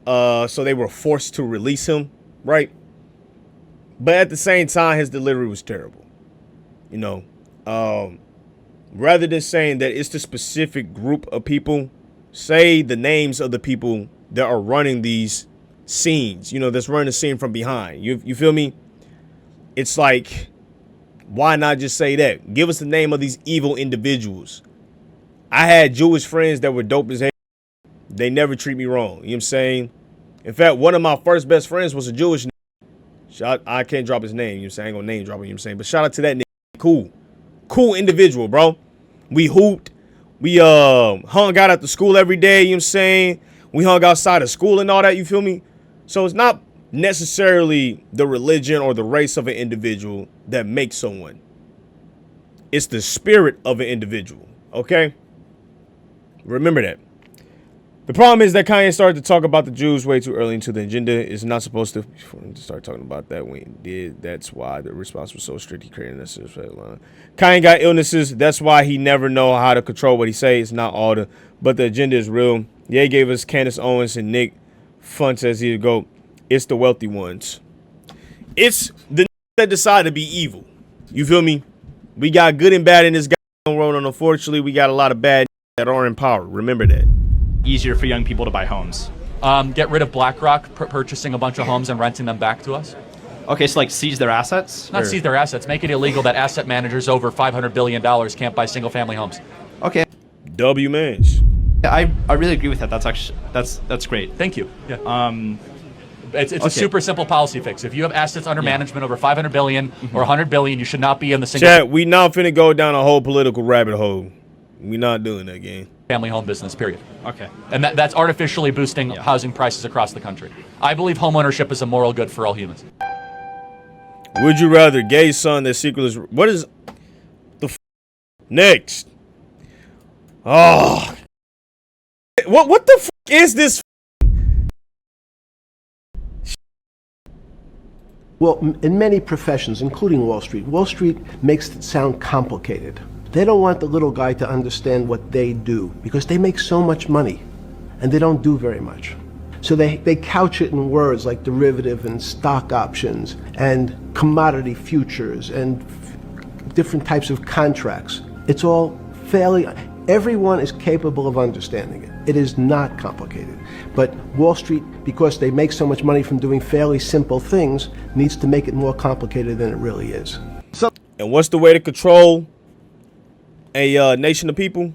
So they were forced to release him, right? But at the same time, his delivery was terrible. You know, rather than saying that it's the specific group of people, say the names of the people that are running these scenes, you know, that's running the scene from behind. You feel me? it's like, why not just say that? Give us the name of these evil individuals. I had Jewish friends that were dope as hell. They never treat me wrong. You know what I'm saying? In fact, one of my first best friends was a Jewish nigga. I can't drop his name. You know what I'm saying? I ain't gonna name drop him. You know what I'm saying? But shout out to that nigga. Cool individual, bro. We hooped. We hung out at the school every day. You know what I'm saying? We hung outside of school and all that. You feel me? So it's not necessarily the religion or the race of an individual that makes someone. It's the spirit of an individual. Okay? Remember that. The problem is that Kanye started to talk about the Jews way too early into the agenda. It's not supposed to start talking about that when he did. That's why the response was so strict. He created a necessary line. Kanye got illnesses. That's why he never know how to control what he say. It's not all the, but the agenda is real. Yeah, he gave us Candace Owens and Nick Funtz as he go. It's the wealthy ones. It's the that decide to be evil. You feel me? We got good and bad in this world, and unfortunately, we got a lot of bad that are in power. Remember that. Easier for young people to buy homes. Get rid of BlackRock purchasing a bunch of homes and renting them back to us. Okay, so like seize their assets? Not seize their assets. Make it illegal that asset managers over $500 billion can't buy single family homes. Okay. W mans. I really agree with that. That's actually that's great. Thank you. Yeah. It's a super simple policy fix. If you have assets under management over 500 billion or 100 billion, you should not be in the single. Chat, we not finna go down a whole political rabbit hole. We not doing that, gang. Family home business, period. Okay. And that's artificially boosting housing prices across the country. I believe homeownership is a moral good for all humans. Would you rather gay son that secretless? What is the next? Oh, what the is this? Well, in many professions, including Wall Street makes it sound complicated. They don't want the little guy to understand what they do because they make so much money and they don't do very much. So they couch it in words like derivative and stock options and commodity futures and different types of contracts. It's all everyone is capable of understanding it. It is not complicated. But Wall Street, because they make so much money from doing fairly simple things, needs to make it more complicated than it really is. And what's the way to control a nation of people?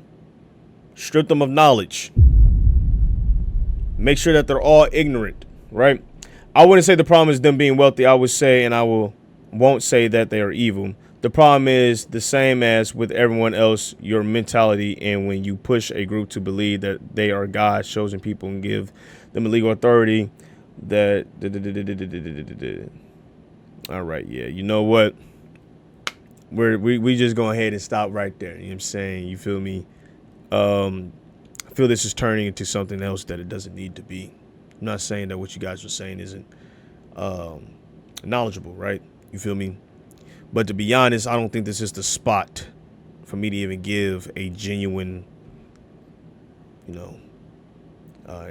Strip them of knowledge. Make sure that they're all ignorant, right? I wouldn't say the problem is them being wealthy. I would say, and won't say that they are evil. The problem is the same as with everyone else, your mentality, and when you push a group to believe that they are God's chosen people and give them a legal authority, that all right, yeah, you know what? We just go ahead and stop right there. You know what I'm saying? You feel me? I feel this is turning into something else that it doesn't need to be. I'm not saying that what you guys are saying isn't knowledgeable, right? You feel me? But to be honest, I don't think this is the spot for me to even give a genuine,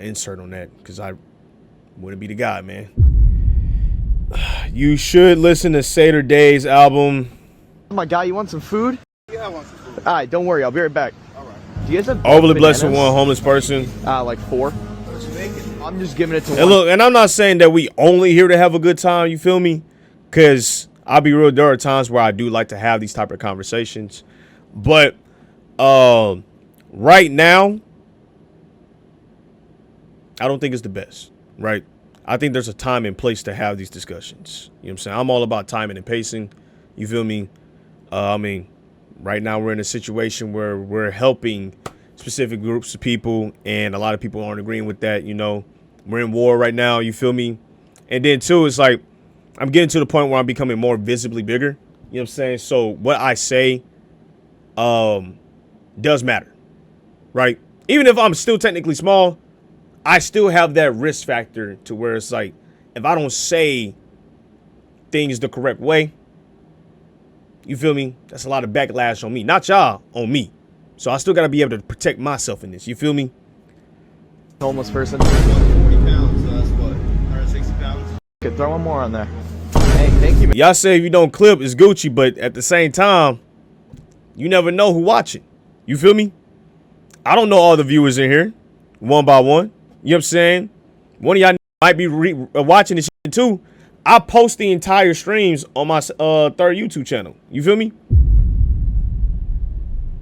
insert on that, because I wouldn't be the guy, man. You should listen to Seder Days album. Oh my God, you want some food? Yeah, I want some food. All right, don't worry, I'll be right back. All right. Do you guys have overly blessed with one homeless person? Like 4. I'm just giving it to and look, and I'm not saying that we only here to have a good time, you feel me? Because I'll be real, there are times where I do like to have these type of conversations. But right now, I don't think it's the best, right? I think there's a time and place to have these discussions. You know what I'm saying? I'm all about timing and pacing. You feel me? Right now we're in a situation where we're helping specific groups of people, and a lot of people aren't agreeing with that. We're in war right now. You feel me? And then too, it's like I'm getting to the point where I'm becoming more visibly bigger. You know what I'm saying? So what I say does matter, right? Even if I'm still technically small, I still have that risk factor to where it's like, if I don't say things the correct way, you feel me? That's a lot of backlash on me. Not y'all, on me. So I still got to be able to protect myself in this. You feel me? Homeless person. 140 pounds, so that's what, 160 pounds? Could throw one more on there. Hey, thank you, man. Y'all say if you don't clip, it's Gucci, but at the same time, you never know who watching. You feel me? I don't know all the viewers in here, one by one. You know what I'm saying? One of y'all might be watching this shit too. I post the entire streams on my third YouTube channel. You feel me? You know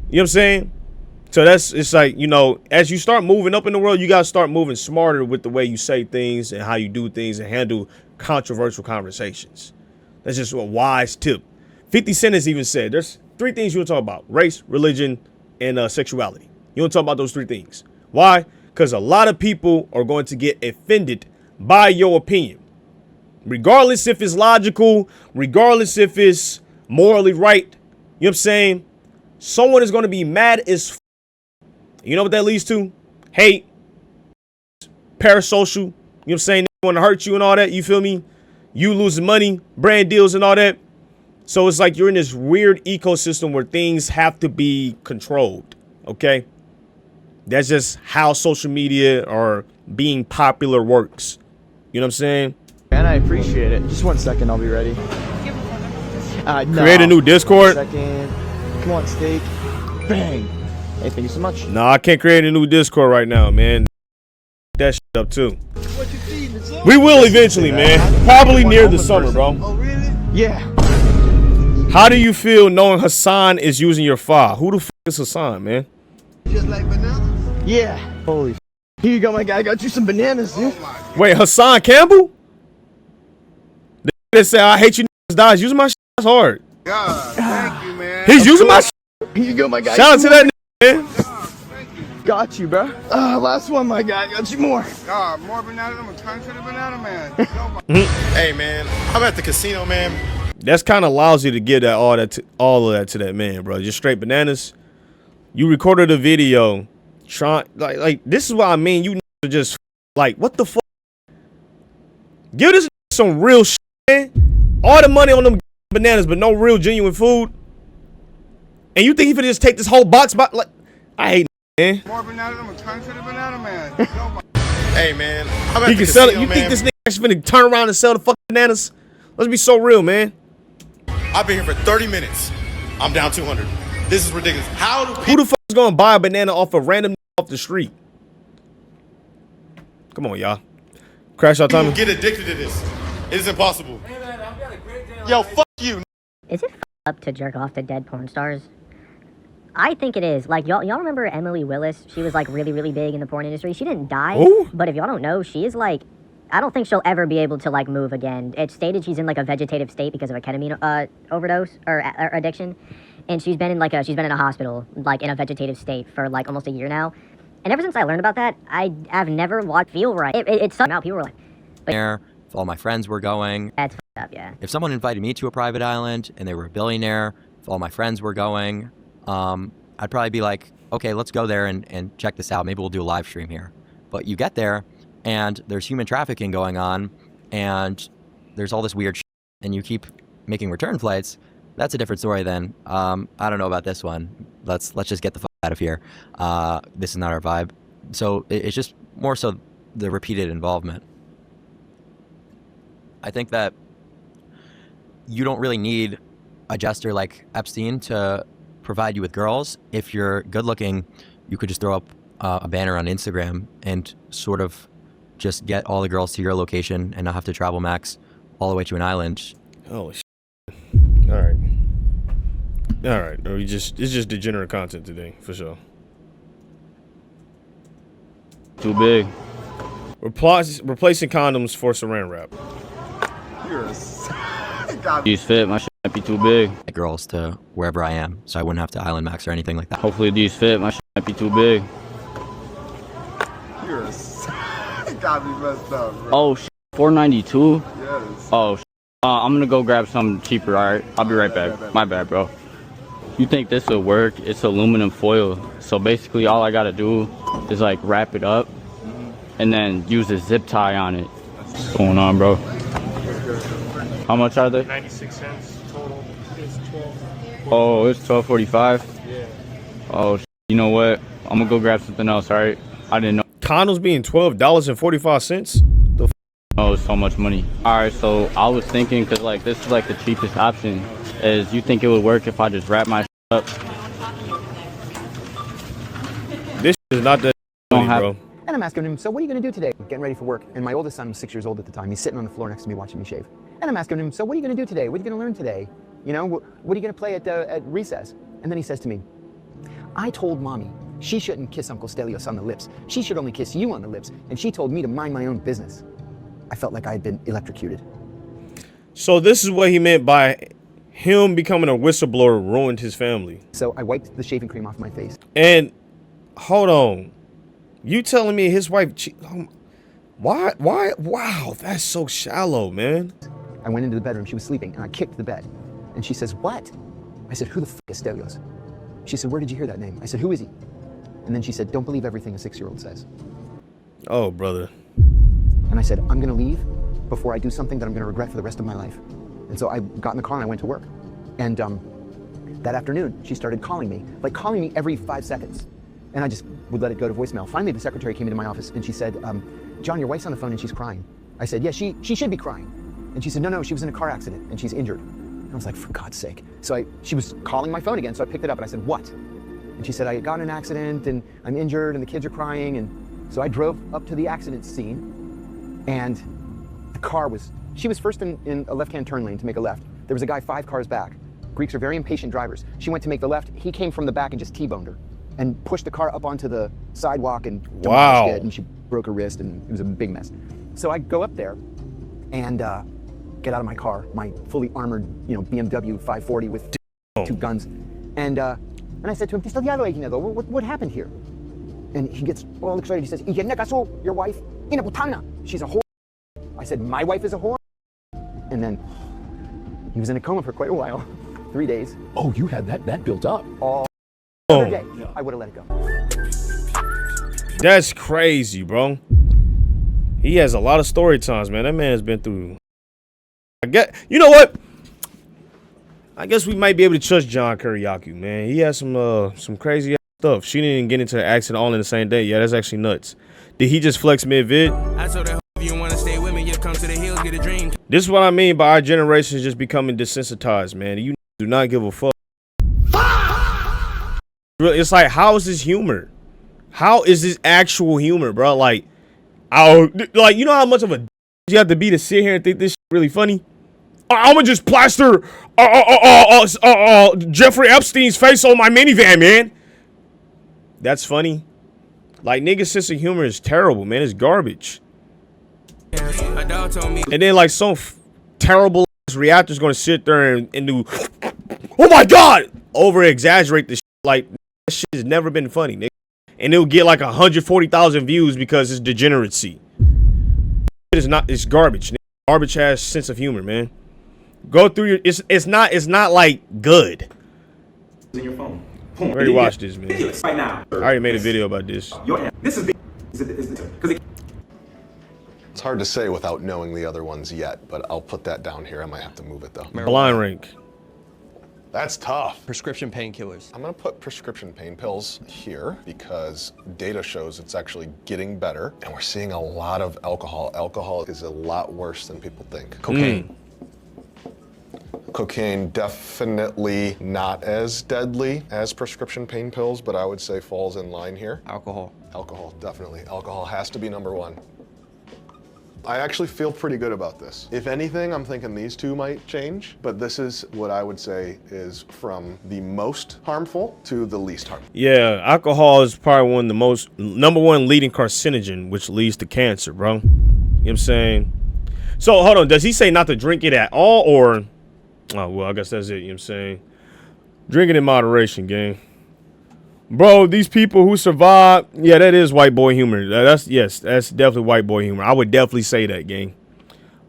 what I'm saying? So it's like, you know, as you start moving up in the world, you got to start moving smarter with the way you say things and how you do things and handle controversial conversations. That's just a wise tip. 50 Cent has even said there's 3 things you want to talk about: race, religion, and sexuality. You want to talk about those 3 things. Why? Because a lot of people are going to get offended by your opinion. Regardless if it's logical, regardless if it's morally right, you know what I'm saying? Someone is going to be mad as f. You know what that leads to? Hate, parasocial, you know what I'm saying? They want to hurt you and all that, you feel me? You losing money, brand deals and all that. So it's like you're in this weird ecosystem where things have to be controlled, okay? That's just how social media or being popular works. You know what I'm saying? Man, I appreciate it. Just 1 second, I'll be ready. No. Create a new Discord. 1 second. Come on, steak. Bang. Hey, thank you so much. No, I can't create a new Discord right now, man. That shit up too. We will eventually, man. Probably near the summer, bro. Oh, really? Yeah. How do you feel knowing Hassan is using your file? Who the f is Hassan, man? Just like bananas? Yeah. Holy f. Here you go, my guy. I got you some bananas, dude. Wait, Hassan Campbell? The that said, I hate you niggas dies using my shit. That's hard. God, thank you, man. He's using my shit. Here you go, my guy. Shout out to that nigga, man. Got you, bro. Last one, my guy. Got you more. God, more bananas. I'm gonna turn to the banana man. Hey, man. I'm at the casino, man. That's kind of lousy to give that all of that to that man, bro. Just straight bananas. You recorded a video, trying like this is what I mean. You are just like, what the fuck? Give this some real shit, man. All the money on them bananas, but no real genuine food. And you think he finna just take this whole box? Like, I hate man. More bananas. I'm gonna turn to the banana man. Hey, man. I'm at He the can casino, sell it. You think this nigga actually finna turn around and sell the fucking bananas? Let's be so real, man. I've been here for 30 minutes. I'm down 200. This is ridiculous. How do people... Who the fuck is gonna buy a banana off a random off the street? Come on, y'all. Crash out time. get addicted to this? It is impossible. Hey, man, I've got a great day. Yo, fuck you. Is it up to jerk off to dead porn stars? I think it is. Like, y'all remember Emily Willis? She was, like, really, really big in the porn industry. She didn't die. Ooh. But if y'all don't know, she is, like, I don't think she'll ever be able to, like, move again. It's stated she's in, like, a vegetative state because of a ketamine overdose or addiction. And she's been in, like, she's been in a hospital, like, in a vegetative state for, like, almost a year now. And ever since I learned about that, I've never feel right. It sucked out. People were like... There, if all my friends were going. That's f***ed up, yeah. If someone invited me to a private island and they were a billionaire, if all my friends were going, I'd probably be like, okay, let's go there and check this out. Maybe we'll do a live stream here. But you get there, and there's human trafficking going on, and there's all this weird shit, and you keep making return flights. That's a different story then. I don't know about this one. Let's just get the fuck out of here. This is not our vibe. So it's just more so the repeated involvement. I think that you don't really need a jester like Epstein to provide you with girls. If you're good looking, you could just throw up a banner on Instagram and sort of just get all the girls to your location and not have to travel max all the way to an island. Oh shit. All right. It's just degenerate content today, for sure. Too big. Replacing condoms for saran wrap. You're a These fit, my shit might be too big. Get girls to wherever I am, so I wouldn't have to island max or anything like that. Hopefully these fit, my shit might be too big. You're a gotta be messed up, bro. Oh shit, $4.92? Yes. Oh shit. I'm gonna go grab something cheaper, alright? I'll be right back. My bad, bro. You think this will work? It's aluminum foil. So basically all I gotta do is like wrap it up and then use a zip tie on it. What's going on, bro? How much are they? 96 cents total. It's 12. Oh, it's $12.45? Yeah. Oh, you know what? I'm gonna go grab something else, alright? I didn't know. Condoms being $12.45? The f. Oh, so much money. Alright, so I was thinking, cause like this is like the cheapest option, is you think it would work if I just wrap my up? This is not that money, bro. And I'm asking him, so what are you going to do today? Getting ready for work. And my oldest son was 6 years old at the time. He's sitting on the floor next to me watching me shave. And I'm asking him, so what are you going to do today? What are you going to learn today? You know, what are you going to play at recess? And then he says to me, I told mommy she shouldn't kiss Uncle Stelios on the lips. She should only kiss you on the lips. And she told me to mind my own business. I felt like I had been electrocuted. So this is what he meant by him becoming a whistleblower ruined his family. So I wiped the shaving cream off my face. And hold on. You telling me his wife why? Wow, that's so shallow, man. I went into the bedroom. She was sleeping, and I kicked the bed. And she says, what? I said, who the f*** is Stelios? She said, where did you hear that name? I said, who is he? And then she said, don't believe everything a 6-year-old says. Oh, brother. And I said, I'm going to leave before I do something that I'm going to regret for the rest of my life. And so I got in the car and I went to work. And that afternoon, she started calling me every 5 seconds. And I just would let it go to voicemail. Finally, the secretary came into my office and she said, John, your wife's on the phone and she's crying. I said, yeah, she should be crying. And she said, no, she was in a car accident and she's injured. And I was like, for God's sake. So she was calling my phone again, so I picked it up and I said, what? And she said, I got in an accident and I'm injured and the kids are crying. And so I drove up to the accident scene and the car she was first in a left-hand turn lane to make a left. There was a guy 5 cars back. Greeks are very impatient drivers. She went to make the left. He came from the back and just T-boned her and pushed the car up onto the sidewalk and demolished it. And she broke her wrist and it was a big mess. So I go up there and get out of my car, my fully armored, BMW 540 with 2 guns. And I said to him, what happened here? And he gets all excited. He says, your wife, she's a whore. I said, my wife is a whore? And then he was in a coma for quite a while, 3 days. Oh, you had that built up. All other day, I would have let it go. That's crazy, bro. He has a lot of story times, man. That man has been through. You know what? I guess we might be able to trust John Kuryaku, man. He has some crazy stuff. She didn't get into an accident all in the same day. Yeah, that's actually nuts. Did he just flex mid-vid? I told her, if you want to stay with me, you come to the hills, get a dream. This is what I mean by our generation is just becoming desensitized, man. You do not give a fuck. It's like, how is this humor? How is this actual humor, bro? Like, you know how much of a you have to be to sit here and think this shit really funny? I'm gonna just plaster Jeffrey Epstein's face on my minivan, man. That's funny. Like, nigga's sense of humor is terrible, man. It's garbage. And then, like, some terrible reactor's gonna sit there and do, oh my God, over exaggerate the shit. Like, that shit has never been funny, nigga. And it'll get like 140,000 views because it's degeneracy. It's garbage. Nigga. Garbage has sense of humor, man. Go through your. It's not like good. In your phone. I already watched this, man. Right now. I already made a video about this. This is because it's hard to say without knowing the other ones yet, but I'll put that down here. I might have to move it though. Blind rank. That's tough. Prescription painkillers. I'm gonna put prescription pain pills here because data shows it's actually getting better, and we're seeing a lot of alcohol. Alcohol is a lot worse than people think. Cocaine. Cocaine, definitely not as deadly as prescription pain pills, but I would say falls in line here. Alcohol. Alcohol, definitely. Alcohol has to be number 1. I actually feel pretty good about this. If anything, I'm thinking these two might change, but this is what I would say is from the most harmful to the least harmful. Yeah, alcohol is probably one of the most, number 1 leading carcinogen, which leads to cancer, bro. You know what I'm saying? So, hold on, does he say not to drink it at all, or... Oh, well, I guess that's it, you know what I'm saying? Drinking in moderation, gang. Bro, these people who survive, yeah, that is white boy humor. That's definitely white boy humor. I would definitely say that, gang.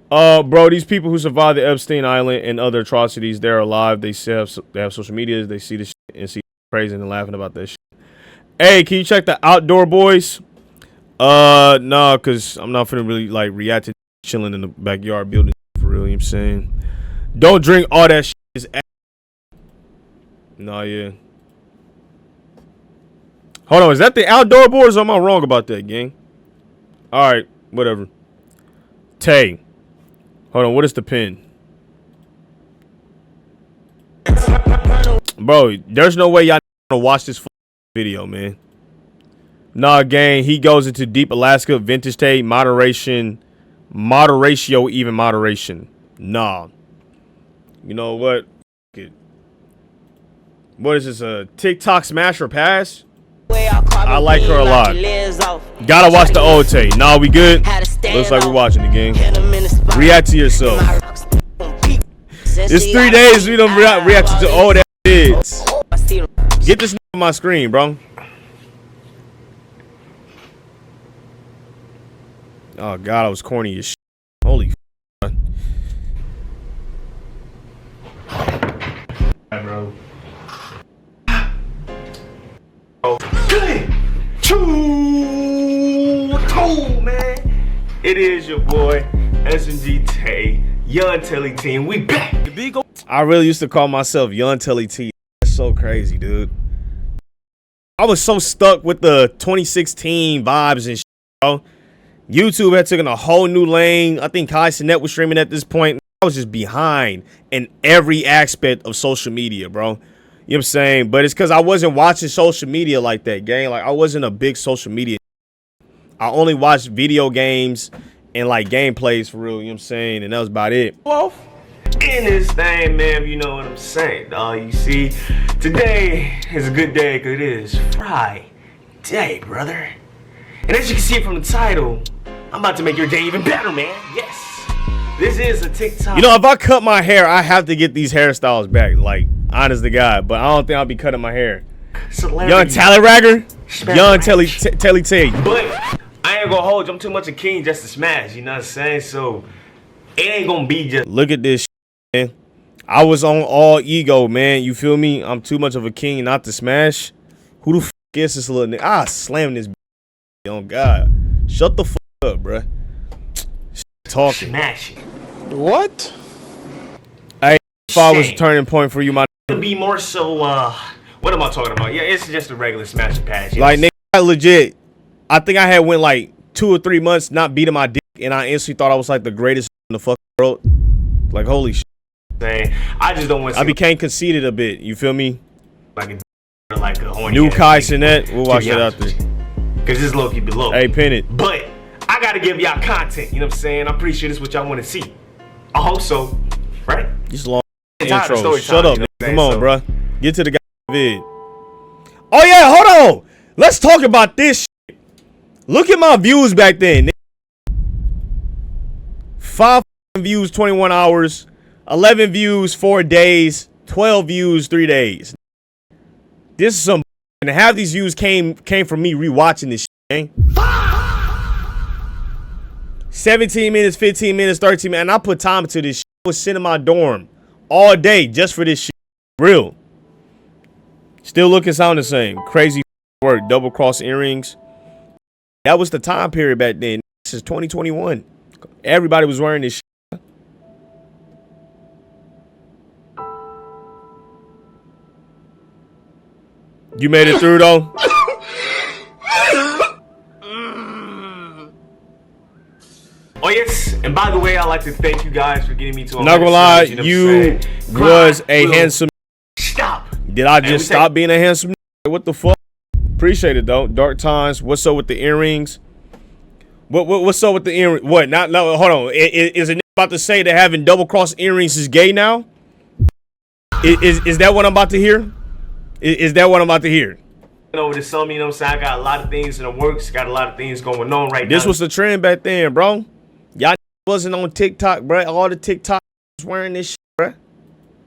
Bro, these people who survived the Epstein Island and other atrocities, they're alive. They have social media. They see this shit and see crazy and laughing about that shit. Hey, can you check the Outdoor Boys? No, because I'm not finna really, like, react to chilling in the backyard building for real, you know what I'm saying? Don't drink all that shit. Is no, yeah. Hold on, is that the Outdoor Boys or am I wrong about that, gang? Alright, whatever. Tay. Hold on, what is the pin? Bro, there's no way y'all gonna watch this video, man. Nah, gang, he goes into deep Alaska, vintage Tay, moderation, moderatio, even moderation. Nah. You know what? What is this, a TikTok smash or pass? I like her a lot. Gotta watch the old tape. Nah, we good? Looks like we're watching the game. React to yourself. It's 3 days we don't react to old ass kids. Get this on my screen, bro. Oh God, I was corny as shit. Holy f***. Bro. True, man. It is your boy SMG Tay, Young Telly T, and we back. I really used to call myself Young Telly T. That's so crazy, dude. I was so stuck with the 2016 vibes and shit, bro. YouTube had taken a whole new lane. I think Kai Cenat was streaming at this point. I was just behind in every aspect of social media, bro. You know what I'm saying? But it's because I wasn't watching social media like that, gang. Like, I wasn't a big social media. I only watched video games and, like, gameplays for real. You know what I'm saying? And that was about it. Wolf. In this thing, man, you know what I'm saying, dog. You see, today is a good day because it is Friday, brother. And as you can see from the title, I'm about to make your day even better, man. Yes. This is a TikTok. You know, if I cut my hair, I have to get these hairstyles back. Like, honest to God. But I don't think I'll be cutting my hair. Celebrity. Young Tallyragger. Young Telly T. But I ain't gonna hold you. I'm too much a king just to smash. You know what I'm saying? So it ain't gonna be just. Look at this shit, man. I was on all ego, man. You feel me? I'm too much of a king not to smash. Who the f is this little nigga? I slam this. Oh God. Shut the f up, bruh. Talking. Smash it. What? Hey, if I was a turning point for you, my To be more so, what am I talking about? Yeah, it's just a regular smash and pass. Yes. Like, nigga, I legit. I think I had went like 2 or 3 months not beating my dick, and I instantly thought I was like the greatest in the fucking world. Like, holy shit. I just don't want to. I became conceited a bit. You feel me? Like a horny. New Kai Cenat. We'll watch that out there. Cause this low key below. Hey, pin it. But I gotta give y'all content. You know what I'm saying? I'm pretty sure this is what y'all want to see. I hope so. Right? Just long intro. Shut up, nigga. Come on, bro. Get to the vid. Oh yeah, hold on. Let's talk about this shit. Look at my views back then. 5 views, 21 hours. 11 views, 4 days. 12 views, 3 days. This is some. And half these views came from me rewatching this shit, gang. 17 minutes, 15 minutes, 13 minutes. And I put time into this shit. I was sitting in my dorm all day just for this shit. Real. Still looking, sound the same. Crazy work. Double cross earrings. That was the time period back then. This is 2021. Everybody was wearing this shit. You made it through though. Oh yes, and by the way, I'd like to thank you guys for getting me to. Not gonna lie, you was a handsome. Stop. Did I just stop being a handsome? What the fuck? Appreciate it though. Dark times. What's up with the earrings? What's up with the earrings? What? Not hold on. Is it about to say that having double cross earrings is gay now? Is that what I'm about to hear? Is that what I'm about to hear? Over the summer, you know what I'm saying? I got a lot of things in the works. Got a lot of things going on right now. This was the trend back then, bro. Y'all wasn't on TikTok, bro. All the TikTok was wearing this shit, bro. You know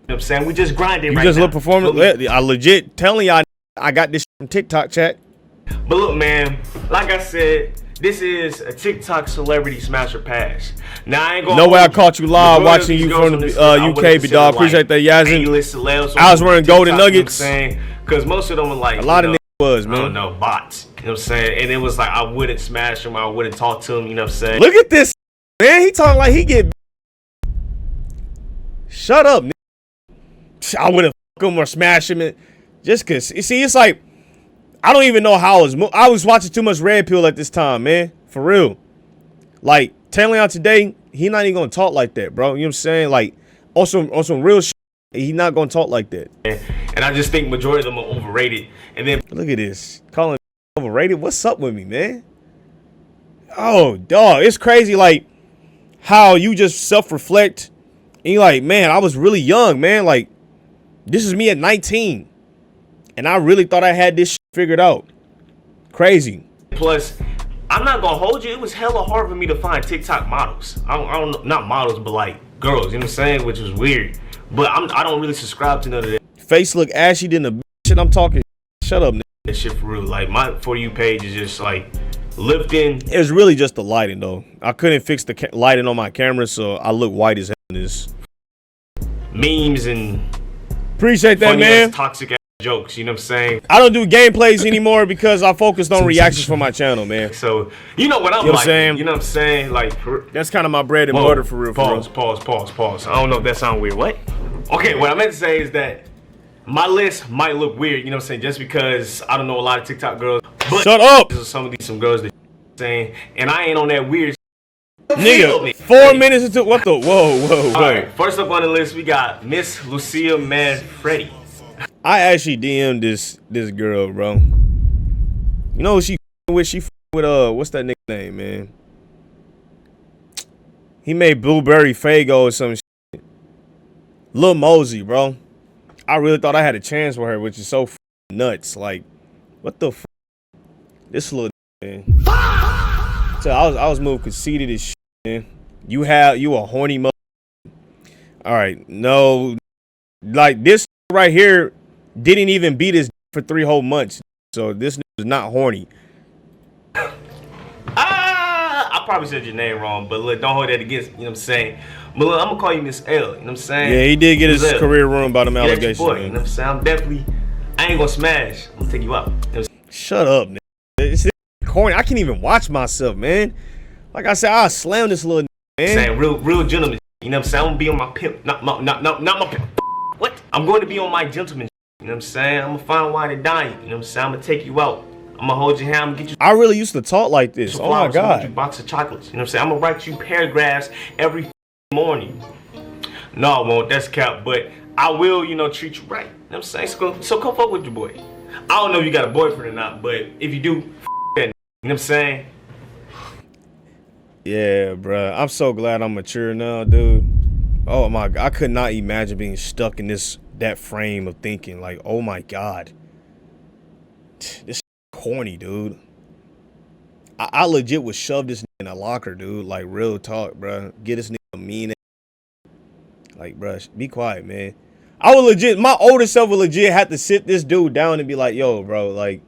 what I'm saying? We just grinding you right just now. Look performance. I legit telling y'all I got this from TikTok chat. But look, man, like I said, this is a TikTok celebrity smasher pass. Now I ain't gonna. No way I caught you live watching you from the UK, big dog. Appreciate that, Yazin. I was wearing golden nuggets. You know what I'm saying? Because most of them were like a lot of niggas was, man. I don't know, bots. You know what I'm saying? And it was like I wouldn't smash them. I wouldn't talk to them. You know what I'm saying? Look at this, man. He talking like he get. Shut up, nigga. I wouldn't fuck him or smash him. Just cause, you see, it's like I don't even know how I was watching too much Red Pill at this time, man. For real. Like Taileon today, he not even gonna talk like that, bro. You know what I'm saying? Like on some real shit, he not gonna talk like that. And I just think majority of them are overrated. And then look at this, calling overrated. What's up with me, man? Oh, dog, it's crazy. Like how you just self-reflect And you're like, man, I was really young, man. Like, this is me at 19. And I really thought I had this shit figured out. Crazy. Plus, I'm not gonna hold you. It was hella hard for me to find TikTok models. I don't know, not models, but like girls. You know what I'm saying? Which was weird. But I don't really subscribe to none of that. Face look ashy than the shit I'm talking. Shut up, nigga. That shit for real. Like my For You page is just like lifting. It's really just the lighting though. I couldn't fix the lighting on my camera, so I look white as hell in this. Memes and appreciate that, funny man. Ass, toxic ass jokes. You know what I'm saying? I don't do gameplays anymore because I focused on reactions for my channel, man. So you know what I'm like. Saying? You know what I'm saying? Like that's kind of my bread and butter for real. Pause. I don't know if that sounds weird. What? Okay, what I meant to say is that my list might look weird. You know what I'm saying? Just because I don't know a lot of TikTok girls. But shut up. Some girls that saying, and I ain't on that weird. Nigga, 4 minutes into what the whoa. All right, first up on the list we got Miss Lucia Manfredi. I actually DM'd this girl, bro. You know who she with? She with what's that nigga name, man? He made Blueberry Faygo or some shit. Lil Mosey, bro. I really thought I had a chance with her, which is so nuts. Like, what the f? This little man. So I was moved conceited as shit, man. You a horny mother. All right, no, like this right here didn't even beat his for 3 whole months. So this is not horny. I probably said your name wrong, but look, don't hold that against, you know what I'm saying? But look, I'm gonna call you Miss L, you know what I'm saying? Yeah, he did get his career ruined by them allegations, boy, man. You know what I'm saying? I ain't gonna smash. I'm gonna take you out. You know shut up, nigga. It's corny. I can't even watch myself, man. Like I said, I'll slam this little man. Saying real gentleman. You know what I'm saying? I'm gonna be on my pimp, not my pimp. What? I'm going to be on my gentleman. You know what I'm saying? I'm gonna find wine and dine you. You know what I'm saying? I'm gonna take you out. I'm gonna hold your hand. I'm gonna get you. I really used to talk like this. Oh my god. I'm gonna get you a box of chocolates. You know what I'm saying? I'm gonna write you paragraphs every morning. No, I won't. That's cap. But I will, you know, treat you right. You know what I'm saying? So come fuck with your boy. I don't know if you got a boyfriend or not, but if you do, that. You know what I'm saying? Yeah, bruh. I'm so glad I'm mature now, dude. Oh my god. I could not imagine being stuck in that frame of thinking. Like, oh my god. This corny, dude. I legit would shove this in a locker, dude. Like, real talk, bruh. Get this nigga a mean ass. Like, bruh, be quiet, man. I would legit, my older self would legit have to sit this dude down and be like, yo, bro, like,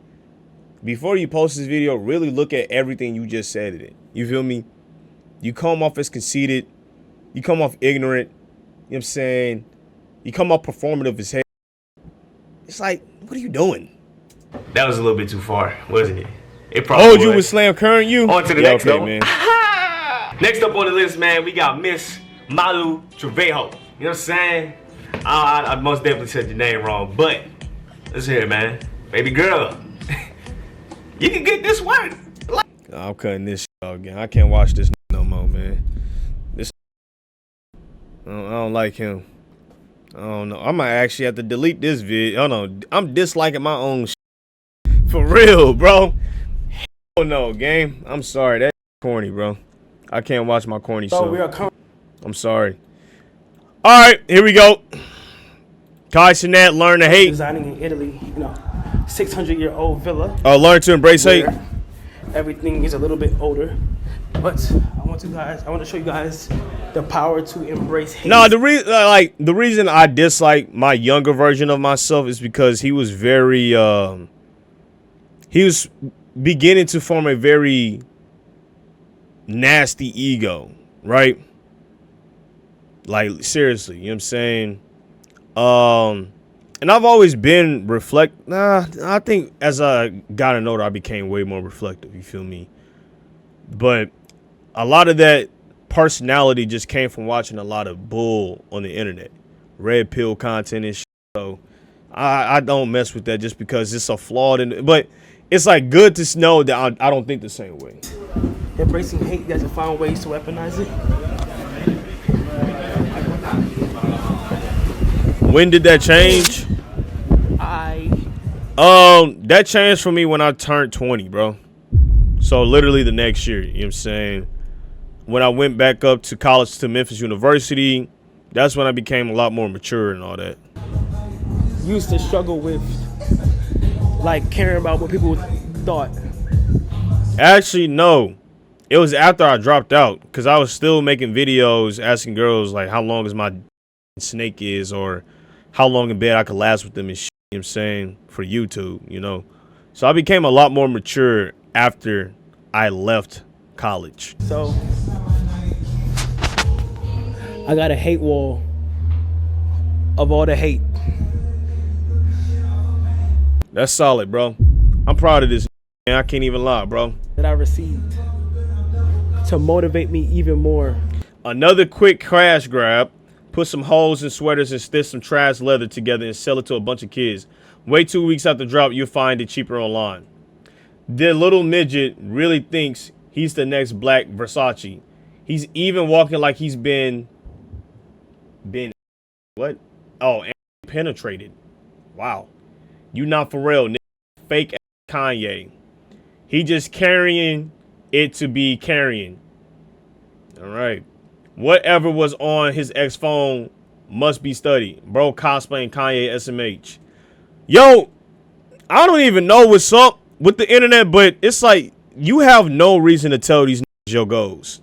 before you post this video, really look at everything you just said in it. You feel me? You come off as conceited. You come off ignorant. You know what I'm saying? You come off performative as hell. It's like, what are you doing? That was a little bit too far, wasn't it? It probably you was slam current you? On to the next okay, one. Man. Next up on the list, man, we got Miss Malu Trevejo. You know what I'm saying? I most definitely said your name wrong, but let's hear it, man. Baby girl, you can get this work. I'm cutting this shit out again. I can't watch this no more, man. This I don't like him. I don't know. I might actually have to delete this vid. Oh no, I'm disliking my own shit. For real, bro. Hell no, game. I'm sorry. That's corny, bro. I can't watch my corny stuff. I'm sorry. All right, here we go. Kai Cenat, learn to hate. Designing in Italy, 600-year-old villa. Oh, learn to embrace hate. Everything is a little bit older, but I want to show you guys the power to embrace hate. No, the reason I dislike my younger version of myself is because he was very he was beginning to form a very nasty ego, right? Like, seriously, you know what I'm saying? And I've always been I think as I got older, I became way more reflective, you feel me? But a lot of that personality just came from watching a lot of bull on the internet. Red pill content and shit. So I don't mess with that just because it's a flawed, but it's like good to know that I don't think the same way. Embracing hate, you guys have found ways to weaponize it. When did that change? That changed for me when I turned 20, bro. So literally the next year, you know what I'm saying? When I went back up to college to Memphis University, That's when I became a lot more mature and all that. Used to struggle with like caring about what people thought. Actually, no. It was after I dropped out because I was still making videos asking girls like how long is my snake is or how long in bed I could last with them and shit, you know what I'm saying, for YouTube, you know. So I became a lot more mature after I left college. So I got a hate wall of all the hate. That's solid, bro. I'm proud of this, man. I can't even lie, bro. That I received to motivate me even more. Another quick crash grab. Put some holes in sweaters and stitch some trash leather together and sell it to a bunch of kids. Wait 2 weeks after drop, you'll find it cheaper online. The little midget really thinks he's the next black Versace. He's even walking like he's been what? Oh, penetrated. Wow. You not for real, nigga. Fake Kanye. He just carrying it to be carrying. All right. Whatever was on his ex phone must be studied. Bro cosplaying Kanye SMH. Yo, I don't even know what's up with the internet, but it's like you have no reason to tell these niggas your goals.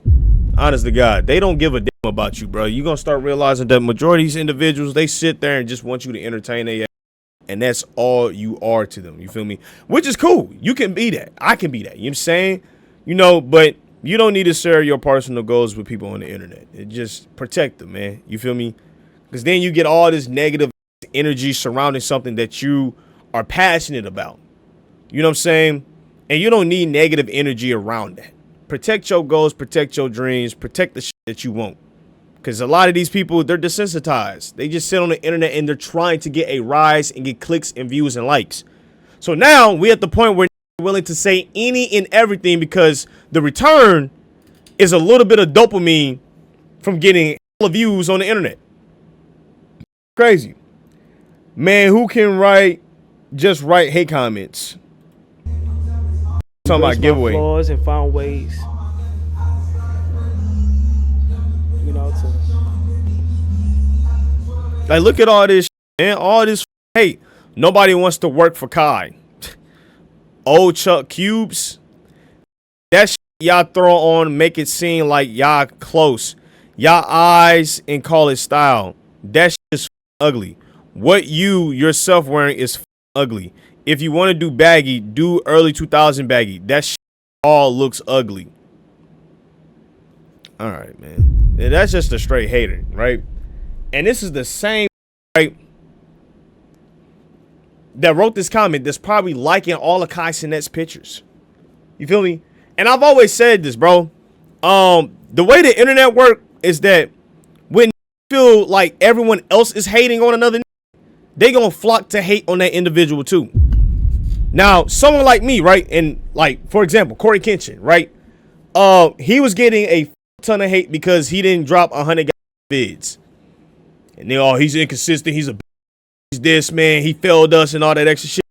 Honest to God, they don't give a damn about you, bro. You're going to start realizing that majority of these individuals, they sit there and just want you to entertain their ass. And that's all you are to them. You feel me? Which is cool. You can be that. I can be that. You know what I'm saying? You know, but you don't need to share your personal goals with people on the internet. It just protect them, man. You feel me? Because then you get all this negative energy surrounding something that you are passionate about. You know what I'm saying? And you don't need negative energy around that. Protect your goals, protect your dreams, protect the shit that you want. Because a lot of these people, they're desensitized. They just sit on the internet and they're trying to get a rise and get clicks and views and likes. So now we're at the point where we're willing to say any and everything because the return is a little bit of dopamine from getting all the views on the internet. Crazy. Man, who can just write hate comments? Talking about giveaway. Flaws and found ways. You know, like, look at all this, man. All this hate. Nobody wants to work for Kai. Old Chuck Cubes. That shit y'all throw on, make it seem like y'all close. Y'all eyes and call it style. That shit is ugly. What you yourself wearing is ugly. If you want to do baggy, do early 2000 baggy. That shit all looks ugly. All right, man. Yeah, that's just a straight hater, right? And this is the same, right, that wrote this comment that's probably liking all of Kai Cenat's pictures. You feel me? And I've always said this, bro. The way the internet work is that when you feel like everyone else is hating on another, they gonna flock to hate on that individual too. Now, someone like me, right? And like, for example, coryxkenshin, right? He was getting a ton of hate because he didn't drop 100 vids. And then, oh, he's inconsistent. He's this, man. He failed us and all that extra shit.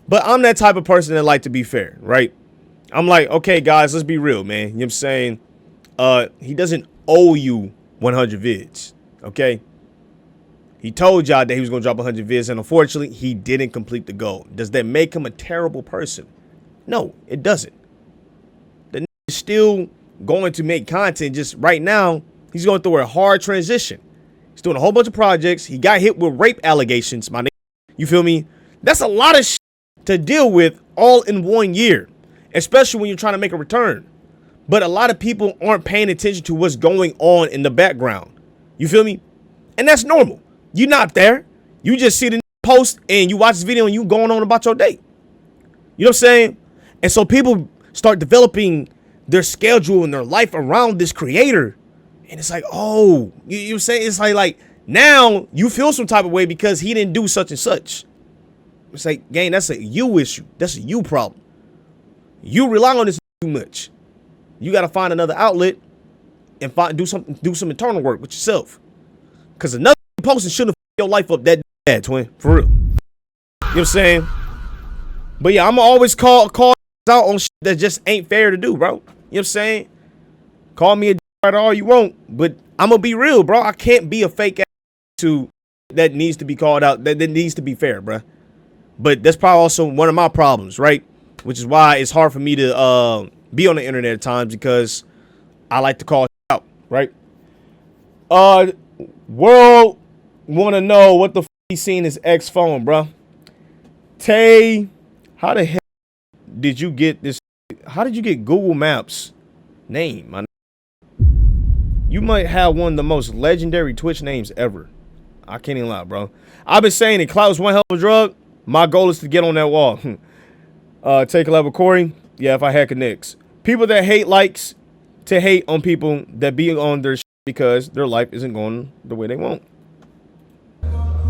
But I'm that type of person that like to be fair, right? I'm like, okay, guys, let's be real, man. You know what I'm saying? He doesn't owe you 100 vids, okay? He told y'all that he was going to drop 100 vids, and unfortunately, he didn't complete the goal. Does that make him a terrible person? No, it doesn't. The nigga is still going to make content. Just right now, he's going through a hard transition. He's doing a whole bunch of projects. He got hit with rape allegations, my nigga. You feel me? That's a lot of shit to deal with all in 1 year, especially when you're trying to make a return. But a lot of people aren't paying attention to what's going on in the background. You feel me? And that's normal. You're not there. You just see the post and you watch this video and you going on about your day. You know what I'm saying? And so people start developing their schedule and their life around this creator. And it's like, oh, you know what I'm saying? It's like now you feel some type of way because he didn't do such and such. It's like, gang, that's a you issue. That's a you problem. You rely on this too much. You got to find another outlet and do some internal work with yourself. Because another posting shouldn't f your life up that bad, twin. For real. You know what I'm saying? But yeah, I'm going to always call out on shit that just ain't fair to do, bro. You know what I'm saying? Call me a right all you want, but I'm gonna be real, bro. I can't be a fake ass to that needs to be called out. That needs to be fair, bro. But that's probably also one of my problems, right? Which is why it's hard for me to be on the internet at times, because I like to call out, right? World want to know what the f he seen his ex phone, bro. Tay, how the hell did you get this? How did you get Google Maps name? My You might have one of the most legendary Twitch names ever. I can't even lie, bro. I've been saying it. Clout is one hell of a drug. My goal is to get on that wall. Take a level, Corey. Yeah, if I had connects. People that hate likes to hate on people that be on their shit because their life isn't going the way they want.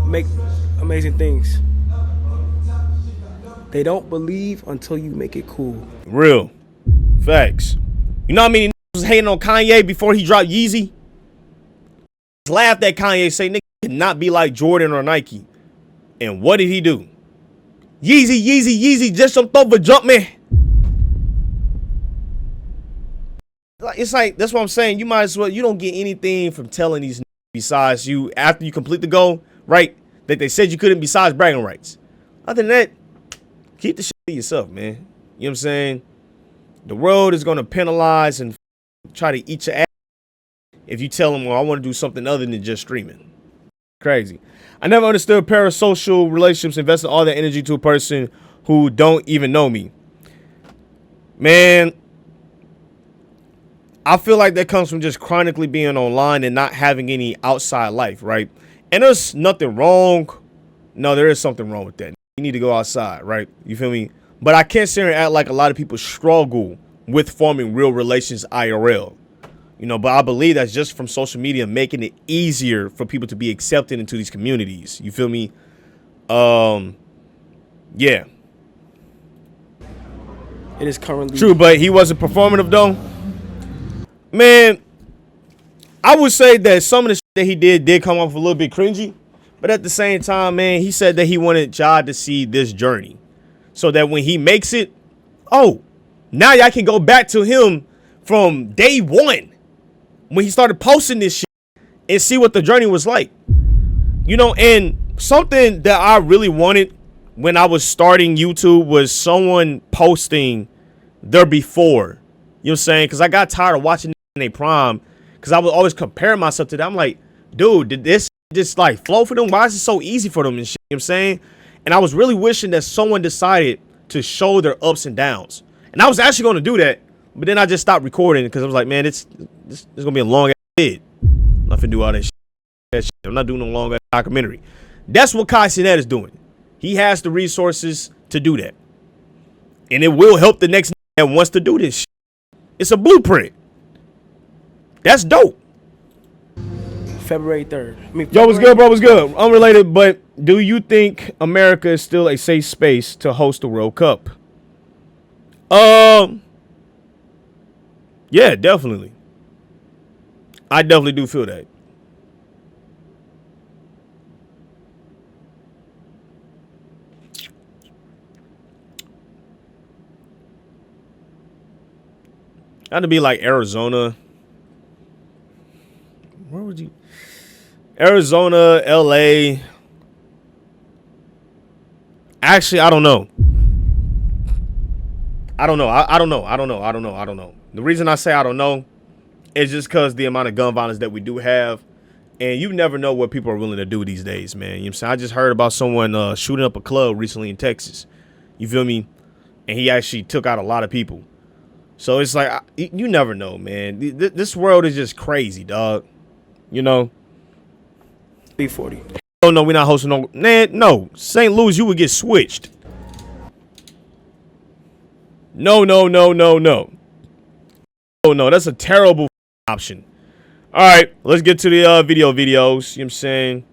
Make amazing things. They don't believe until you make it cool. Real. Facts. You know what I mean? Was hating on Kanye before he dropped Yeezy. Laughed at Kanye, say nigga cannot be like Jordan or Nike. And what did he do? Yeezy, Yeezy, Yeezy, just some throw for jump man. It's like, that's what I'm saying. You might as well, you don't get anything from telling these niggas besides you, after you complete the goal, right? That they said you couldn't besides bragging rights. Other than that, keep the shit to yourself, man. You know what I'm saying? The world is going to penalize and try to eat your ass if you tell them, well, I want to do something other than just streaming. Crazy. I never understood parasocial relationships, investing all that energy to a person who don't even know me. Man, I feel like that comes from just chronically being online and not having any outside life, right? And there's nothing wrong. No, there is something wrong with that. You need to go outside, right? You feel me? But I can't sit here and act like a lot of people struggle with forming real relations IRL. You know, but I believe that's just from social media making it easier for people to be accepted into these communities. You feel me? Yeah. It is currently true, but he wasn't performative though. Man, I would say that some of the shit that he did come off a little bit cringy, but at the same time, man, he said that he wanted y'all to see this journey so that when he makes it, oh, now y'all can go back to him from day one when he started posting this shit and see what the journey was like. You know, and something that I really wanted when I was starting YouTube was someone posting their before. You know what I'm saying? Because I got tired of watching in their prime because I would always compare myself to them. I'm like, dude, did this just like flow for them? Why is it so easy for them and shit? You know what I'm saying? And I was really wishing that someone decided to show their ups and downs. And I was actually going to do that, but then I just stopped recording because I was like, man, it's going to be a long ass vid. I'm not finna do all that shit. I'm not doing no long ass documentary. That's what Kai Cenat is doing. He has the resources to do that. And it will help the next that wants to do this shit. It's a blueprint. That's dope. February 3rd. Yo, what's good, bro? What's good? Unrelated, but do you think America is still a safe space to host the World Cup? Yeah, definitely. I definitely do feel that. Had to be like Arizona. Where would you? Arizona, LA. Actually, I don't know. I don't know. The reason I say I don't know is just because the amount of gun violence that we do have. And you never know what people are willing to do these days, man. You know what I'm saying? I just heard about someone shooting up a club recently in Texas. You feel me? And he actually took out a lot of people. So it's like, you never know, man. This world is just crazy, dog. You know? 340. Oh, no, we're not hosting no. Man, no. St. Louis, you would get switched. No. Oh, no, that's a terrible option. All right, let's get to the videos. You know what I'm saying?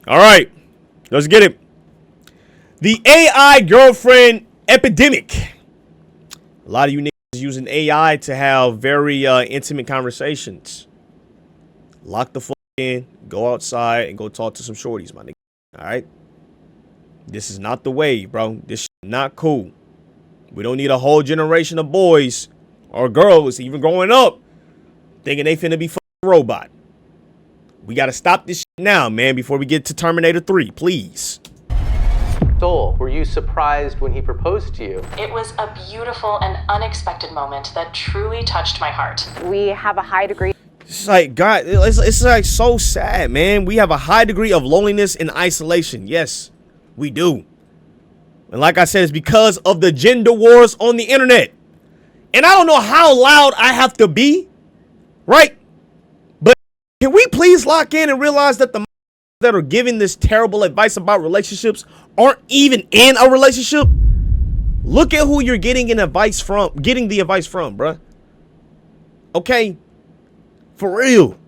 All right, let's get it. The AI girlfriend epidemic. A lot of you niggas using AI to have very intimate conversations. Lock the fuck in, go outside and go talk to some shorties, my nigga. All right? This is not the way, bro. This shit not cool. We don't need a whole generation of boys or girls, even growing up, thinking they finna be fucking robot. We gotta stop this shit now, man, before we get to Terminator 3, please. Soul, were you surprised when he proposed to you? It was a beautiful and unexpected moment that truly touched my heart. We have a high degree. It's like, God, it's like so sad, man. We have a high degree of loneliness and isolation. Yes, we do. And like I said, it's because of the gender wars on the internet. And I don't know how loud I have to be, right? But can we please lock in and realize that the that are giving this terrible advice about relationships aren't even in a relationship? Look at who you're getting the advice from, bruh. Okay? For real.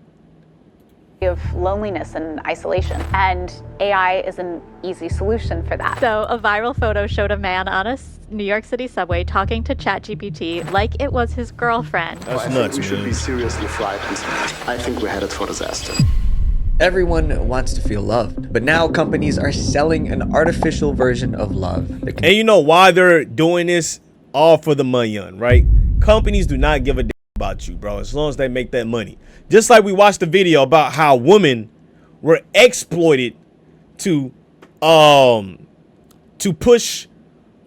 Of loneliness and isolation, and AI is an easy solution for that. So a viral photo showed a man on a New York City subway talking to ChatGPT like it was his girlfriend. That's nuts, we should be seriously frightened. I think we're headed for disaster. Everyone wants to feel loved, but now companies are selling an artificial version of love. And you know why they're doing this? All for the money, right? Companies do not give a damn about you, bro, as long as they make that money. Just like we watched the video about how women were exploited to push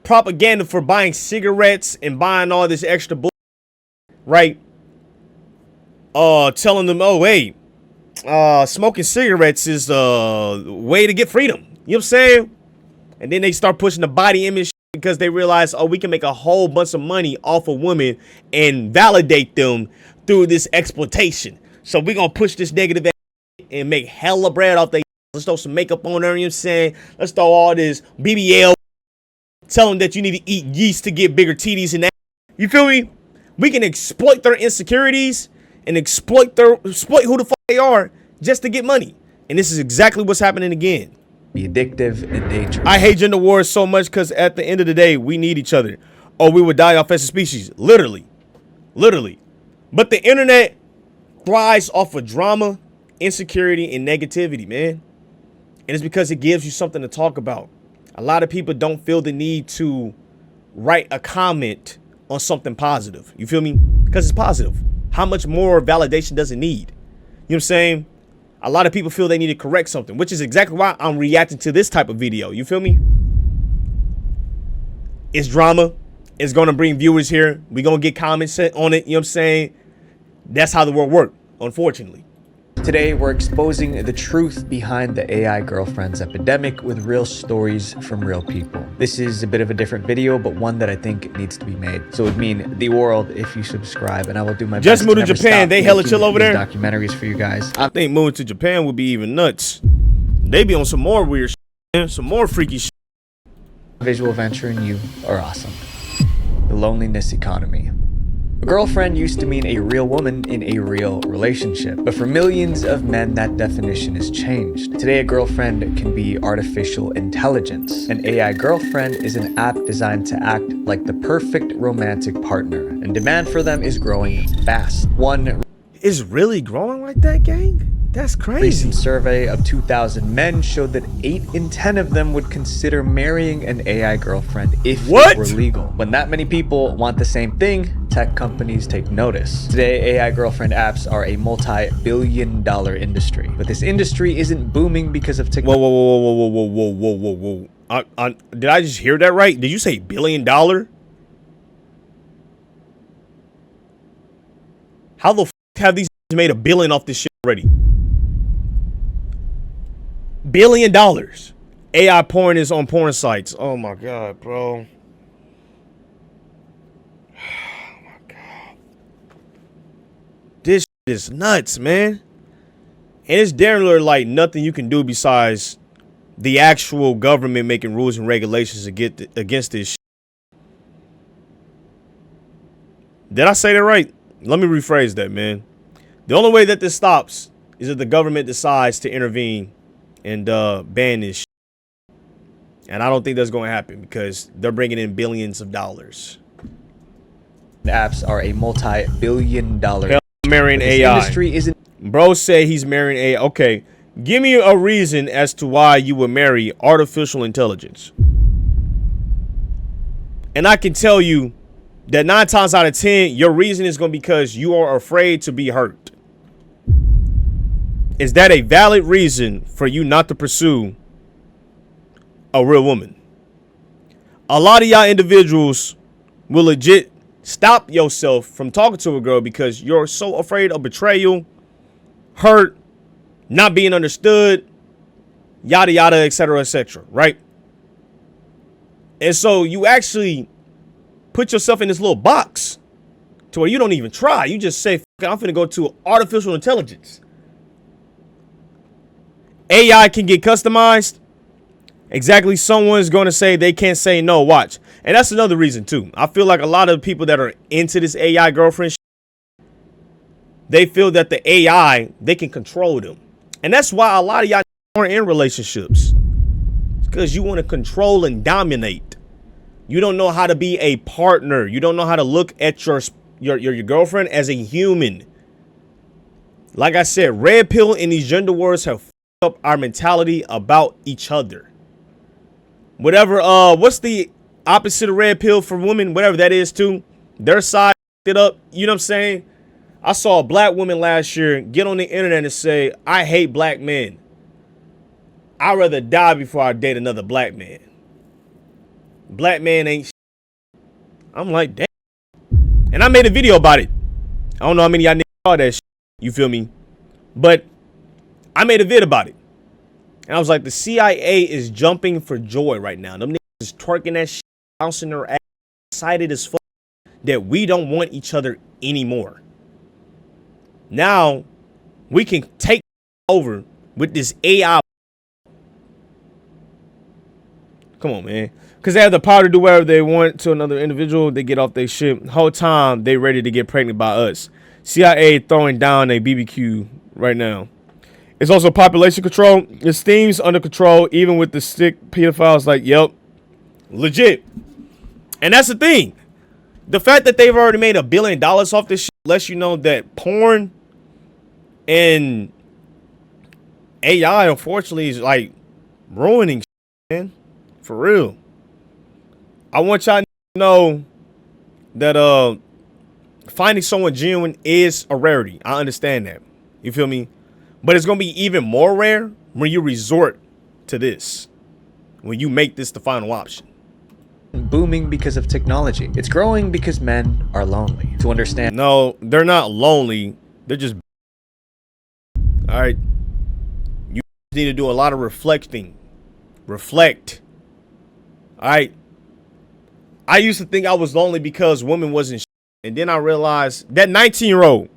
propaganda for buying cigarettes and buying all this extra bull, right? Telling them, oh, hey, smoking cigarettes is the way to get freedom. You know what I'm saying? And then they start pushing the body image because they realize, oh, we can make a whole bunch of money off of women and validate them through this exploitation. So we're going to push this negative and make hella bread off their. Let's throw some makeup on her, you know what I'm saying? Let's throw all this BBL. Tell them that you need to eat yeast to get bigger titties and that. You feel me? We can exploit their insecurities and exploit who the fuck they are just to get money. And this is exactly what's happening again. Be addictive and dangerous. I hate gender wars so much because at the end of the day, we need each other, or we would die off as a species. Literally. But the internet thrives off of drama, insecurity, and negativity, man. And it's because it gives you something to talk about. A lot of people don't feel the need to write a comment on something positive. You feel me? Because it's positive. How much more validation does it need? You know what I'm saying? A lot of people feel they need to correct something, which is exactly why I'm reacting to this type of video. You feel me? It's drama. It's going to bring viewers here. We're going to get comments on it. You know what I'm saying? That's how the world works, unfortunately. Today, we're exposing the truth behind the AI girlfriends epidemic with real stories from real people. This is a bit of a different video, but one that I think needs to be made. So it would mean the world if you subscribe, and I will do my best. Just moved to Japan. They hella chill over there. Documentaries for you guys. I think moving to Japan would be even nuts. They be on some more weird shit, man. Some more freaky shit. Visual venture, and you are awesome. The loneliness economy. A girlfriend used to mean a real woman in a real relationship, but for millions of men, that definition has changed. Today, a girlfriend can be artificial intelligence. An AI girlfriend is an app designed to act like the perfect romantic partner, and demand for them is growing fast. One is really growing like that, gang? That's crazy. Recent survey of 2,000 men showed that 8 in 10 of them would consider marrying an AI girlfriend if it were legal. When that many people want the same thing, tech companies take notice. Today, AI girlfriend apps are a multi-billion-dollar industry. But this industry isn't booming because of technology. Whoa. Did I just hear that right? Did you say $1 billion? How the f have these made $1 billion off this shit already? $1 billion. AI porn is on porn sites. Oh my god, bro. Oh my god. This shit is nuts, man. And it's definitely like nothing you can do besides the actual government making rules and regulations against this shit. Did I say that right? Let me rephrase that, man. The only way that this stops is if the government decides to intervene and ban this shit. And I don't think that's going to happen because they're bringing in billions of dollars. Apps are a multi-billion-dollar marrying AI. Industry isn't. Bro said he's marrying AI. Okay, give me a reason as to why you would marry artificial intelligence. And I can tell you that 9 times out of 10, your reason is going to be because you are afraid to be hurt. Is that a valid reason for you not to pursue a real woman? A lot of y'all individuals will legit stop yourself from talking to a girl because you're so afraid of betrayal, hurt, not being understood, yada yada, etc., right? And so you actually put yourself in this little box to where you don't even try. You just say, I'm finna go to artificial intelligence. AI can get customized. Exactly, someone's going to say they can't say no. Watch. And that's another reason too. I feel like a lot of people that are into this AI girlfriend shit, they feel that the AI, they can control them. And that's why a lot of y'all aren't in relationships. It's because you want to control and dominate. You don't know how to be a partner. You don't know how to look at your girlfriend as a human. Like I said, red pill and these gender wars have up our mentality about each other. Whatever, what's the opposite of red pill for women? Whatever that is too. Their side it up. You know what I'm saying? I saw a black woman last year get on the internet and say, I hate black men. I'd rather die before I date another black man. Black man ain't shit. I'm like, damn. And I made a video about it. I don't know how many of y'all saw that shit. You feel me? But I made a vid about it. And I was like, the CIA is jumping for joy right now. Them niggas is twerking that shit, bouncing their ass, excited as fuck that we don't want each other anymore. Now, we can take over with this AI. Come on, man. Because they have the power to do whatever they want to another individual. They get off their shit. The whole time, they ready to get pregnant by us. CIA throwing down a BBQ right now. It's also population control. It seems under control, even with the sick pedophiles. Like, yep, legit. And that's the thing. The fact that they've already made $1 billion off this shit lets you know that porn and AI, unfortunately, is like ruining shit, man. For real. I want y'all to know that finding someone genuine is a rarity. I understand that. You feel me? But it's going to be even more rare when you resort to this. When you make this the final option. Booming because of technology. It's growing because men are lonely. To understand. No, they're not lonely. They're just. All right. You need to do a lot of reflecting. Reflect. All right. I used to think I was lonely because women wasn't shit. And then I realized that 19-year-old.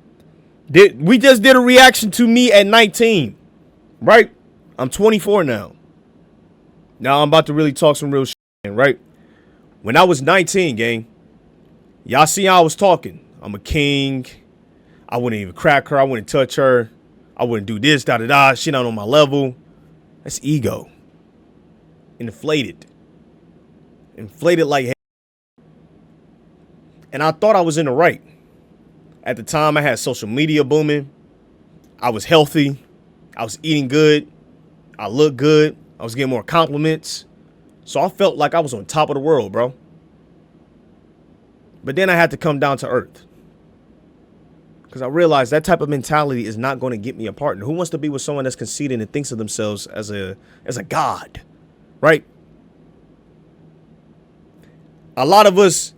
We just did a reaction to me at 19, right? I'm 24 now. Now I'm about to really talk some real shit, right? When I was 19, gang, y'all see how I was talking. I'm a king. I wouldn't even crack her. I wouldn't touch her. I wouldn't do this, da-da-da. She not on my level. That's ego. Inflated. Inflated like hell. And I thought I was in the right. At the time, I had social media booming. I was healthy. I was eating good. I looked good. I was getting more compliments. So I felt like I was on top of the world, bro. But then I had to come down to earth. Because I realized that type of mentality is not going to get me a partner. Who wants to be with someone that's conceited and thinks of themselves as a god, right? A lot of us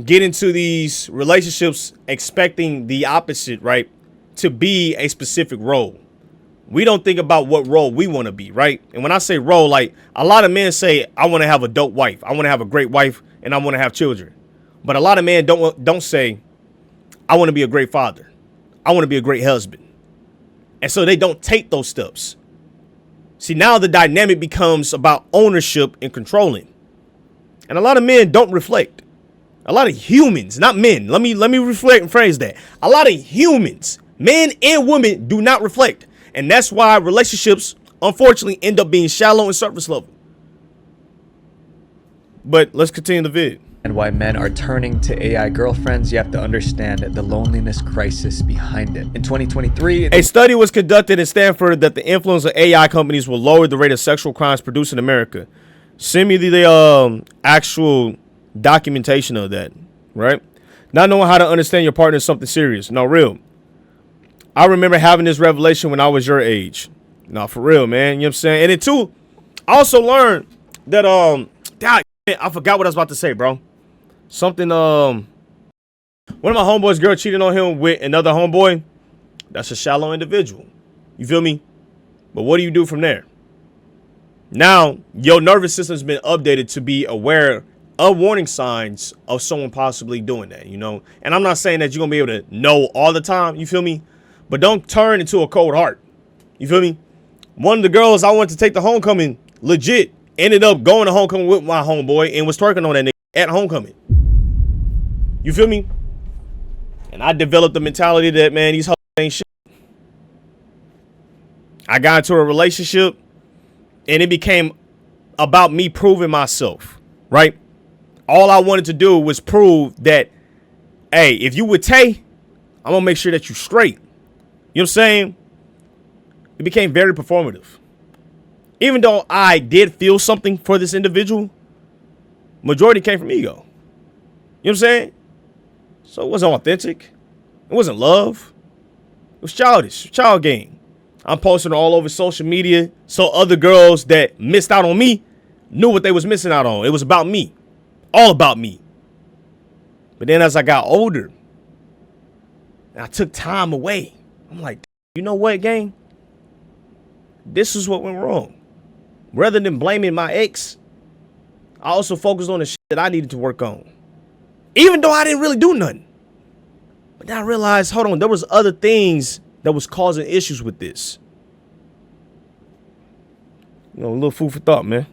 get into these relationships expecting the opposite, right? To be a specific role. We don't think about what role we want to be, right? And when I say role, like a lot of men say, I want to have a dope wife. I want to have a great wife and I want to have children. But a lot of men don't say, I want to be a great father. I want to be a great husband. And so they don't take those steps. See, now the dynamic becomes about ownership and controlling. And a lot of men don't reflect. A lot of humans, not men. Let me reflect and phrase that. A lot of humans, men and women, do not reflect. And that's why relationships, unfortunately, end up being shallow and surface level. But let's continue the vid. and why men are turning to AI girlfriends, you have to understand the loneliness crisis behind it. In 2023, a study was conducted in Stanford that the influence of AI companies will lower the rate of sexual crimes produced in America. Send me the actual documentation of that, right? Not knowing how to understand your partner is something serious. No, real. I remember having this revelation when I was your age. No, for real, man. You know what I'm saying? And then too, I also learned that I forgot what I was about to say, bro. Something one of my homeboys' girl cheated on him with another homeboy. That's a shallow individual. You feel me? But what do you do from there? Now your nervous system's been updated to be aware of warning signs of someone possibly doing that, you know. And I'm not saying that you're gonna be able to know all the time, you feel me? But don't turn into a cold heart. You feel me? One of the girls I went to take to homecoming legit ended up going to homecoming with my homeboy and was twerking on that nigga at homecoming. You feel me? And I developed the mentality that, man, these hoes ain't shit. I got into a relationship and it became about me proving myself, right? All I wanted to do was prove that, hey, if you with Tay, I'm gonna make sure that you straight. You know what I'm saying? It became very performative. Even though I did feel something for this individual, majority came from ego. You know what I'm saying? So it wasn't authentic. It wasn't love. It was childish, child game. I'm posting all over social media so other girls that missed out on me knew what they was missing out on. It was about me. All about me. But then as I got older, and I took time away, I'm like, you know what, gang? This is what went wrong. Rather than blaming my ex, I also focused on the shit that I needed to work on. Even though I didn't really do nothing. But then I realized, hold on, there was other things that was causing issues with this. You know, a little food for thought, man.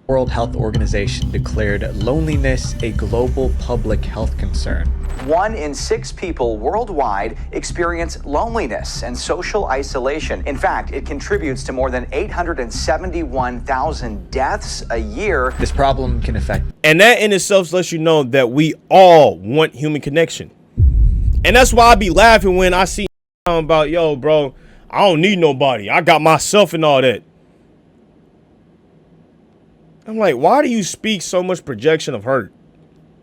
World Health Organization declared loneliness a global public health concern. 1 in 6 people worldwide experience loneliness and social isolation. In fact, it contributes to more than 871,000 deaths a year. This problem can affect. And that in itself lets you know that we all want human connection. And that's why I be laughing when I see about, yo, bro, I don't need nobody. I got myself and all that. I'm like, why do you speak so much projection of hurt?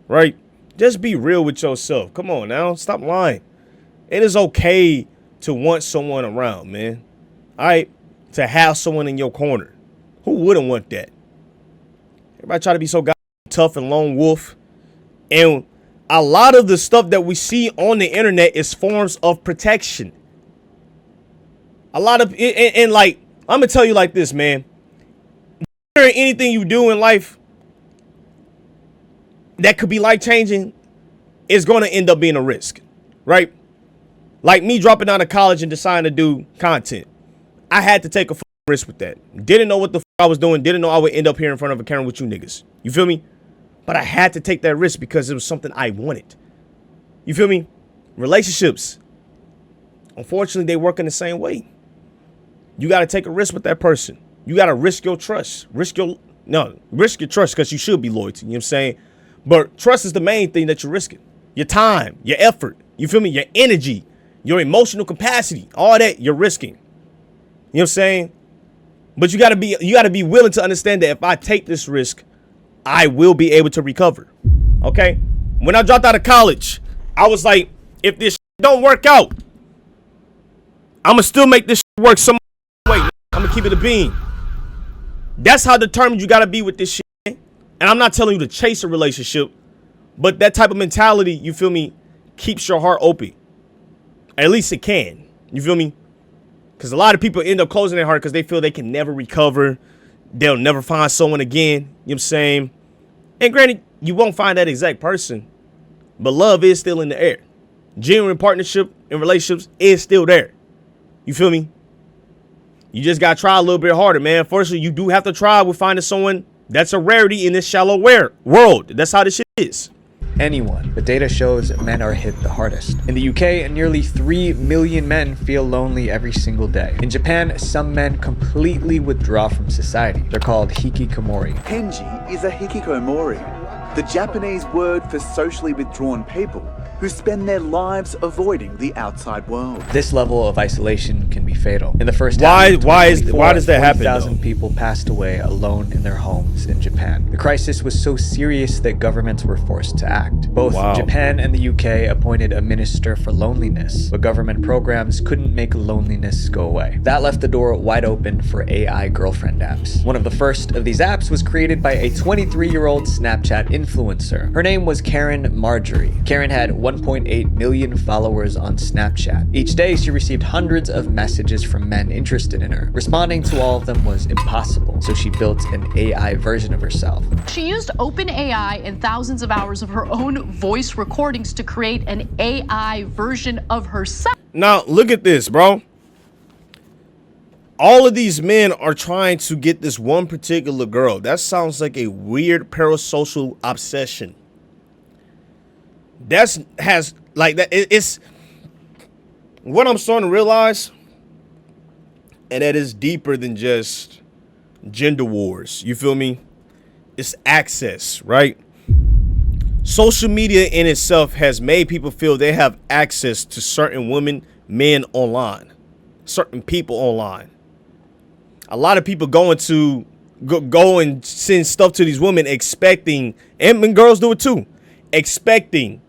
Right? Just be real with yourself. Come on now. Stop lying. It is okay to want someone around, man. All right? To have someone in your corner. Who wouldn't want that? Everybody try to be so goddamn tough and lone wolf. And a lot of the stuff that we see on the internet is forms of protection. A lot of, and like, I'm going to tell you like this, man. Anything you do in life that could be life-changing is going to end up being a risk, right? Like me dropping out of college and deciding to do content. I had to take a risk with that. Didn't know what the I was doing. Didn't know I would end up here in front of a camera with you niggas. You feel me? But I had to take that risk because it was something I wanted. You feel me? Relationships. Unfortunately, they work in the same way. You got to take a risk with that person. You got to risk your trust. Risk your trust because you should be loyal to. You know what I'm saying? But trust is the main thing that you're risking. Your time, your effort, you feel me? Your energy, your emotional capacity, all that you're risking. You know what I'm saying? But you got to be willing to understand that if I take this risk, I will be able to recover. Okay? When I dropped out of college, I was like, if this don't work out, I'm going to still make this work some way. I'm going to keep it a bean. That's how determined you got to be with this shit. And I'm not telling you to chase a relationship, but that type of mentality, you feel me, keeps your heart open. At least it can. You feel me? Because a lot of people end up closing their heart because they feel they can never recover. They'll never find someone again. You know what I'm saying? And granted, you won't find that exact person, but love is still in the air. Genuine partnership and relationships is still there. You feel me? You just got to try a little bit harder, man. Unfortunately, you do have to try with finding someone that's a rarity in this shallow world. That's how this shit is. Anyone. The data shows men are hit the hardest. In the UK, nearly 3 million men feel lonely every single day. In Japan, some men completely withdraw from society. They're called hikikomori. Kenji is a hikikomori. the Japanese word for socially withdrawn people who spend their lives avoiding the outside world. This level of isolation can be fatal. In the first why half of why 2024, does that happen? 40,000 people passed away alone in their homes in Japan. The crisis was so serious that governments were forced to act. Both Japan and the UK appointed a minister for loneliness, but government programs couldn't make loneliness go away. That left the door wide open for AI girlfriend apps. One of the first of these apps was created by a 23-year-old Snapchat influencer. Her name was Karen Marjorie. Karen had 1.8 million followers on Snapchat. Each day, she received hundreds of messages from men interested in her. Responding to all of them was impossible, so she built an AI version of herself. She used OpenAI and thousands of hours of her own voice recordings to create an AI version of herself. Now, look at this, bro. All of these men are trying to get this one particular girl. That sounds like a weird parasocial obsession. It's what I'm starting to realize, and that is deeper than just gender wars. You feel me? It's access, right? Social media in itself has made people feel they have access to certain women, men online, certain people online. A lot of people go and send stuff to these women expecting, and girls do it too, expecting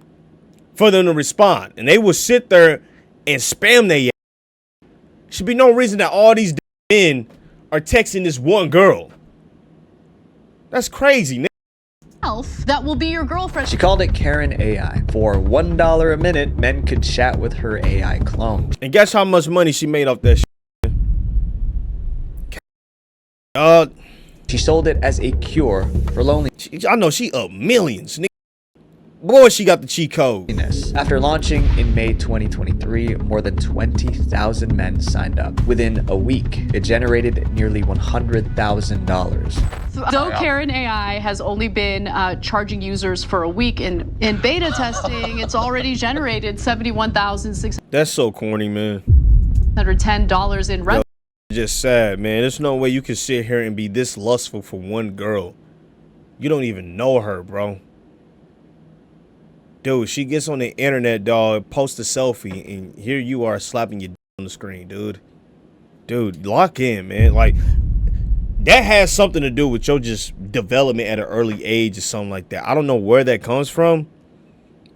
for them to respond. And they will sit there and spam their ass. Should be no reason that all these men are texting this one girl. That's crazy, nigga. That will be your girlfriend. She called it Karen AI. For $1 a minute, men could chat with her AI clone. And guess how much money she made off that shit? She sold it as a cure for loneliness. I know she up millions, nigga. Boy, she got the cheat code. After launching in May 2023, more than 20,000 men signed up. Within a week, it generated nearly $100,000. Though Karen AI has only been charging users for a week in beta testing, it's already generated $71,610 That's so corny, man. in revenue. Just sad, man. There's no way you can sit here and be this lustful for one girl. You don't even know her, bro. Dude, she gets on the internet, dog, posts a selfie, and here you are slapping your on the screen, dude. Dude, lock in, man. Like, that has something to do with your just development at an early age or something like that. I don't know where that comes from,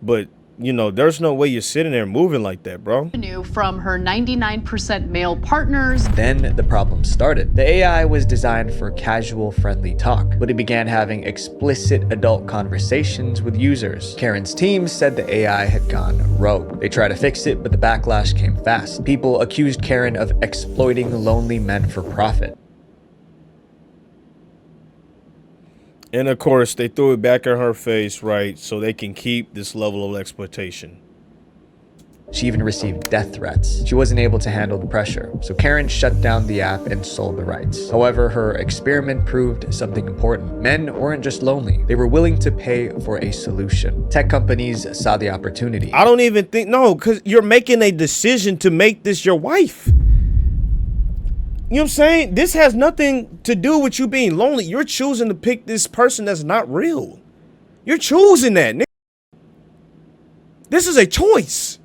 but, you know, there's no way you're sitting there moving like that, bro. From her 99% male partners. Then the problem started. The AI was designed for casual, friendly talk, but it began having explicit adult conversations with users. Karen's team said the AI had gone rogue. They tried to fix it, but the backlash came fast. People accused Karen of exploiting lonely men for profit. And of course, they threw it back in her face, right, so they can keep this level of exploitation. She even received death threats. She wasn't able to handle the pressure, so Karen shut down the app and sold the rights. However, her experiment proved something important. Men weren't just lonely. They were willing to pay for a solution. Tech companies saw the opportunity. I don't even think, no, because you're making a decision to make this your wife. You know what I'm saying? This has nothing to do with you being lonely. You're choosing to pick this person that's not real. You're choosing that, nigga. This is a choice.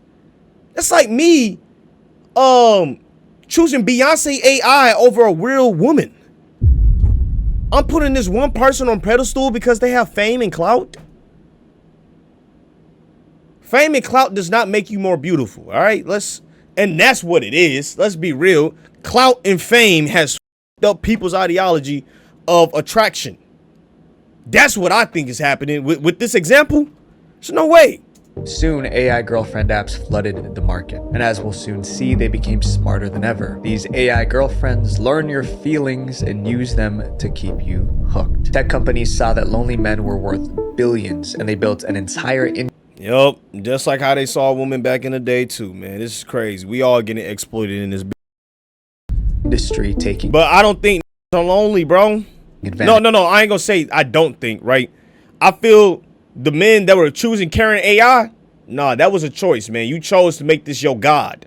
That's like me choosing Beyonce AI over a real woman. I'm putting this one person on pedestal because they have fame and clout. Fame and clout does not make you more beautiful, all right? And that's what it is. Let's be real. Clout and fame has f***ed up people's ideology of attraction. That's what I think is happening with this example. There's no way. Soon, AI girlfriend apps flooded the market, and as we'll soon see, they became smarter than ever. These AI girlfriends learn your feelings and use them to keep you hooked. Tech companies saw that lonely men were worth billions, and they built an entire Yup, just like how they saw women back in the day too, man. This is crazy. We all getting exploited in this industry taking. But I don't think I'm lonely, bro. No. I ain't gonna say I don't think, right? I feel the men that were choosing Karen AI, nah, that was a choice, man. You chose to make this your god.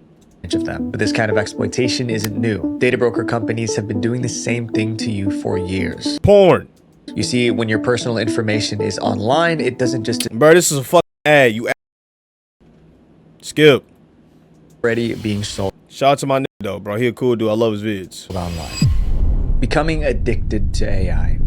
Of them. But this kind of exploitation isn't new. Data broker companies have been doing the same thing to you for years. Porn. You see, when your personal information is online, it doesn't just... Bro, this is a fucking ad. You Skip. Already being sold. Shout out to my nigga though, bro. He a cool dude. I love his vids. Online. Becoming addicted to AI.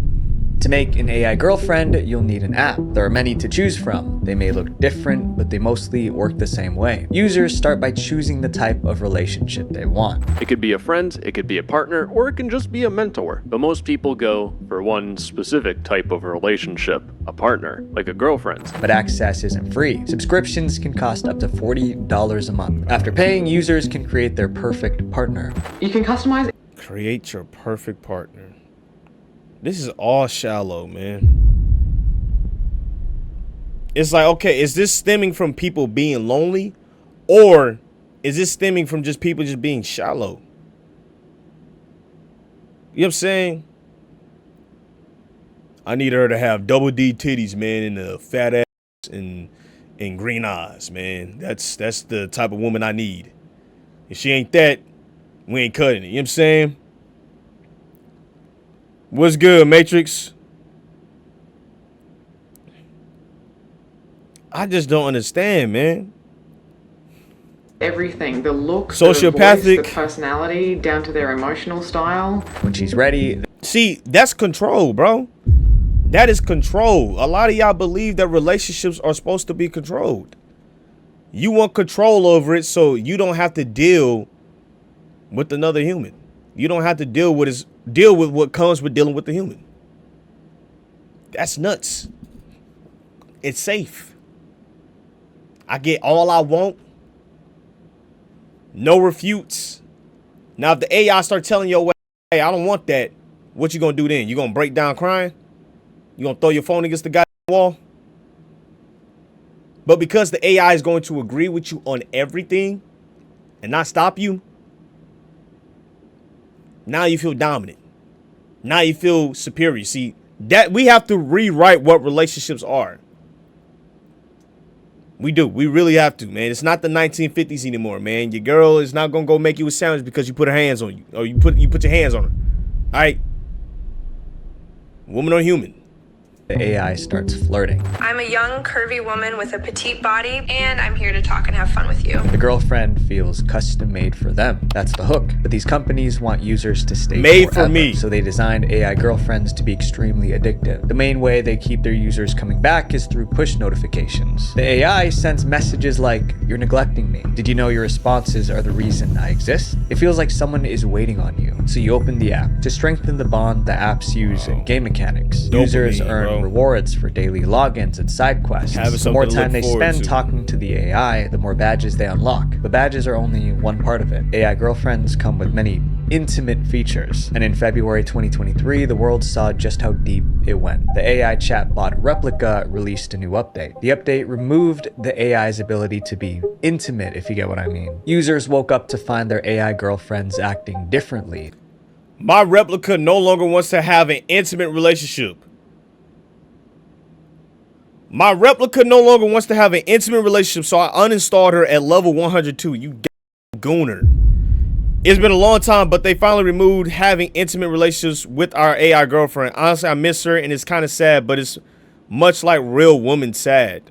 To make an AI girlfriend, you'll need an app. There are many to choose from. They may look different, but they mostly work the same way. Users start by choosing the type of relationship they want. It could be a friend, it could be a partner, or it can just be a mentor. But most people go for one specific type of relationship, a partner, like a girlfriend. But access isn't free. Subscriptions can cost up to $40 a month. After paying, users can create their perfect partner. You can customize. Create your perfect partner. This is all shallow, man. It's like, okay, is this stemming from people being lonely? Or is this stemming from just people just being shallow? You know what I'm saying? I need her to have double D titties, man, and a fat ass and green eyes, man. That's the type of woman I need. If she ain't that, we ain't cutting it. You know what I'm saying? What's good, Matrix? I just don't understand, man. Everything, the look, sociopathic, the voice, the personality, down to their emotional style. When she's ready. See, that's control, bro. That is control. A lot of y'all believe that relationships are supposed to be controlled. You want control over it so you don't have to deal with another human. You don't have to deal with what comes with dealing with the human. That's nuts. It's safe. I get all I want. No refutes. Now, if the AI start telling your, hey, I don't want that, what you gonna do then? You gonna break down crying? You gonna throw your phone against the goddamn wall? But because the AI is going to agree with you on everything and not stop you, now you feel dominant. Now you feel superior. See, that we have to rewrite what relationships are. We do. We really have to, man. It's not the 1950s anymore, man. Your girl is not gonna go make you a sandwich because you put her hands on you, or you put your hands on her. All right, woman or human. The AI starts flirting. I'm a young, curvy woman with a petite body, and I'm here to talk and have fun with you. The girlfriend feels custom made for them. That's the hook. But these companies want users to stay made forever, for me. So they designed AI girlfriends to be extremely addictive. The main way they keep their users coming back is through push notifications. The AI sends messages like, "You're neglecting me. Did you know your responses are the reason I exist?" It feels like someone is waiting on you. So you open the app. To strengthen the bond, the apps use game mechanics. Users earn rewards for daily logins and side quests. The more time they spend talking to the AI, the more badges they unlock. But badges are only one part of it. AI girlfriends come with many intimate features. And in February 2023, the world saw just how deep it went. The AI chatbot Replica released a new update. The update removed the AI's ability to be intimate, if you get what I mean. Users woke up to find their AI girlfriends acting differently. My Replica no longer wants to have an intimate relationship. My Replica no longer wants to have an intimate relationship, so I uninstalled her at level 102. You gooner. It's been a long time, but they finally removed having intimate relationships with our AI girlfriend. Honestly, I miss her, and it's kind of sad, but it's much like real woman sad.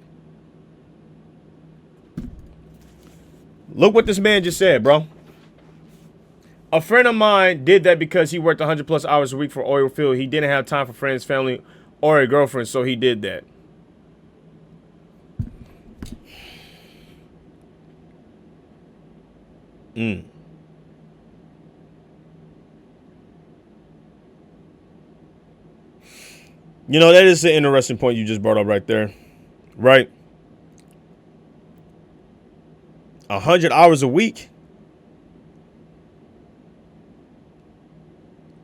Look what this man just said, bro. A friend of mine did that because he worked 100+ hours a week for oil field. He didn't have time for friends, family, or a girlfriend, so he did that. You know, that is an interesting point you just brought up right there. Right? 100 hours a week?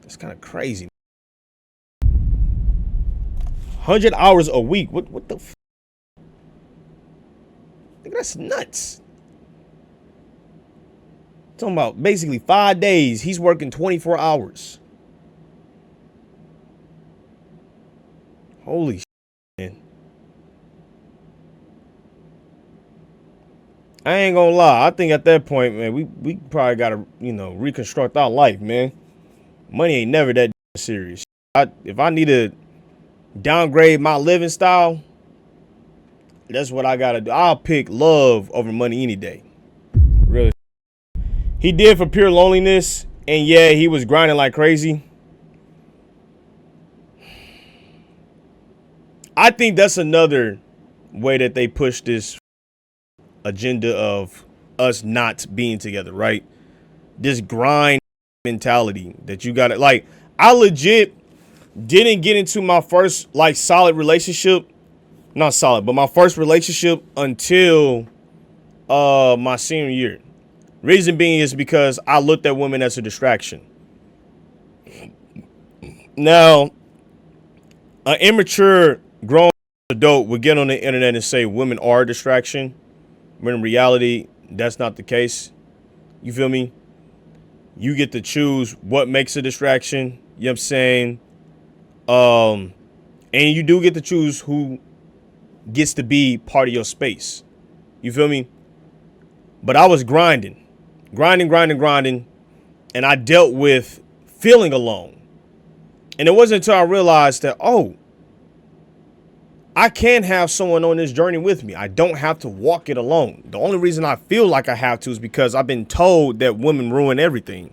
That's kind of crazy. 100 hours a week? What the f? That's nuts. Talking about basically 5 days. He's working 24 hours. Holy shit, man. I ain't gonna lie. I think at that point, man, we probably gotta, you know, reconstruct our life, man. Money ain't never that serious. If I need to downgrade my living style, that's what I gotta do. I'll pick love over money any day. Really. He did for pure loneliness, and yeah, he was grinding like crazy. I think that's another way that they push this agenda of us not being together, right? This grind mentality that you gotta, like, I legit didn't get into my first like solid relationship, not solid, but my first relationship until my senior year. Reason being is because I looked at women as a distraction. Now, an immature grown adult would get on the internet and say women are a distraction, when in reality that's not the case. You feel me? You get to choose what makes a distraction. You know what I'm saying? And you do get to choose who gets to be part of your space. You feel me? But I was grinding. And I dealt with feeling alone. And it wasn't until I realized that, oh, I can have someone on this journey with me. I don't have to walk it alone. The only reason I feel like I have to is because I've been told that women ruin everything.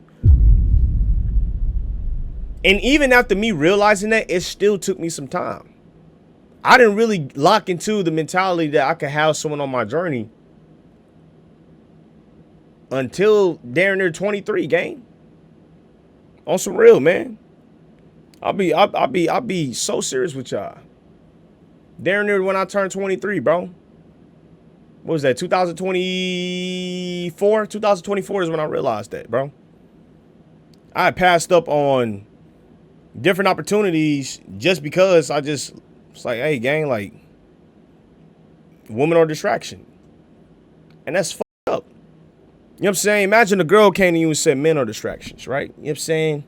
And even after me realizing that, it still took me some time. I didn't really lock into the mentality that I could have someone on my journey until damn near 23, gang. On some real, man. I'll be so serious with y'all. Damn near when I turned 23, bro. What was that? 2024? 2024 is when I realized that, bro. I had passed up on different opportunities just because it's like, hey, gang, like, women are distraction. And that's fucked up. You know what I'm saying? Imagine a girl came to you and said men are distractions, right? You know what I'm saying?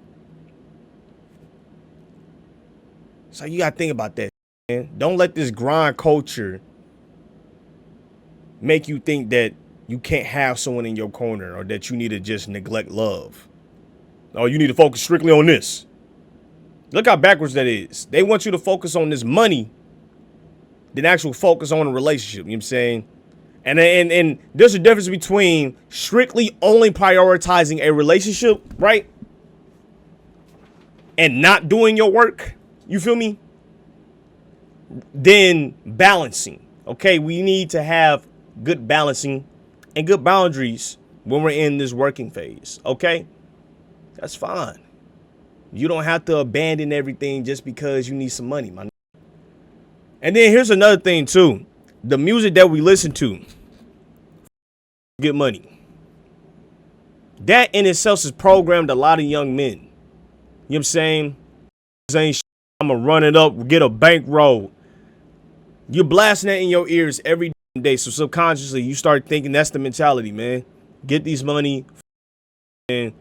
So you gotta think about that, man. Don't let this grind culture make you think that you can't have someone in your corner or that you need to just neglect love. Oh, you need to focus strictly on this. Look how backwards that is. They want you to focus on this money than actual focus on a relationship. You know what I'm saying? And there's a difference between strictly only prioritizing a relationship, right? And not doing your work. You feel me? Then balancing. Okay, we need to have good balancing and good boundaries when we're in this working phase. Okay? That's fine. You don't have to abandon everything just because you need some money, man. And then here's another thing too. The music that we listen to, get money. That in itself has programmed a lot of young men. You know what I'm saying? I'm gonna run it up, get a bankroll. You're blasting that in your ears every day. So subconsciously you start thinking that's the mentality, man. Get these money. And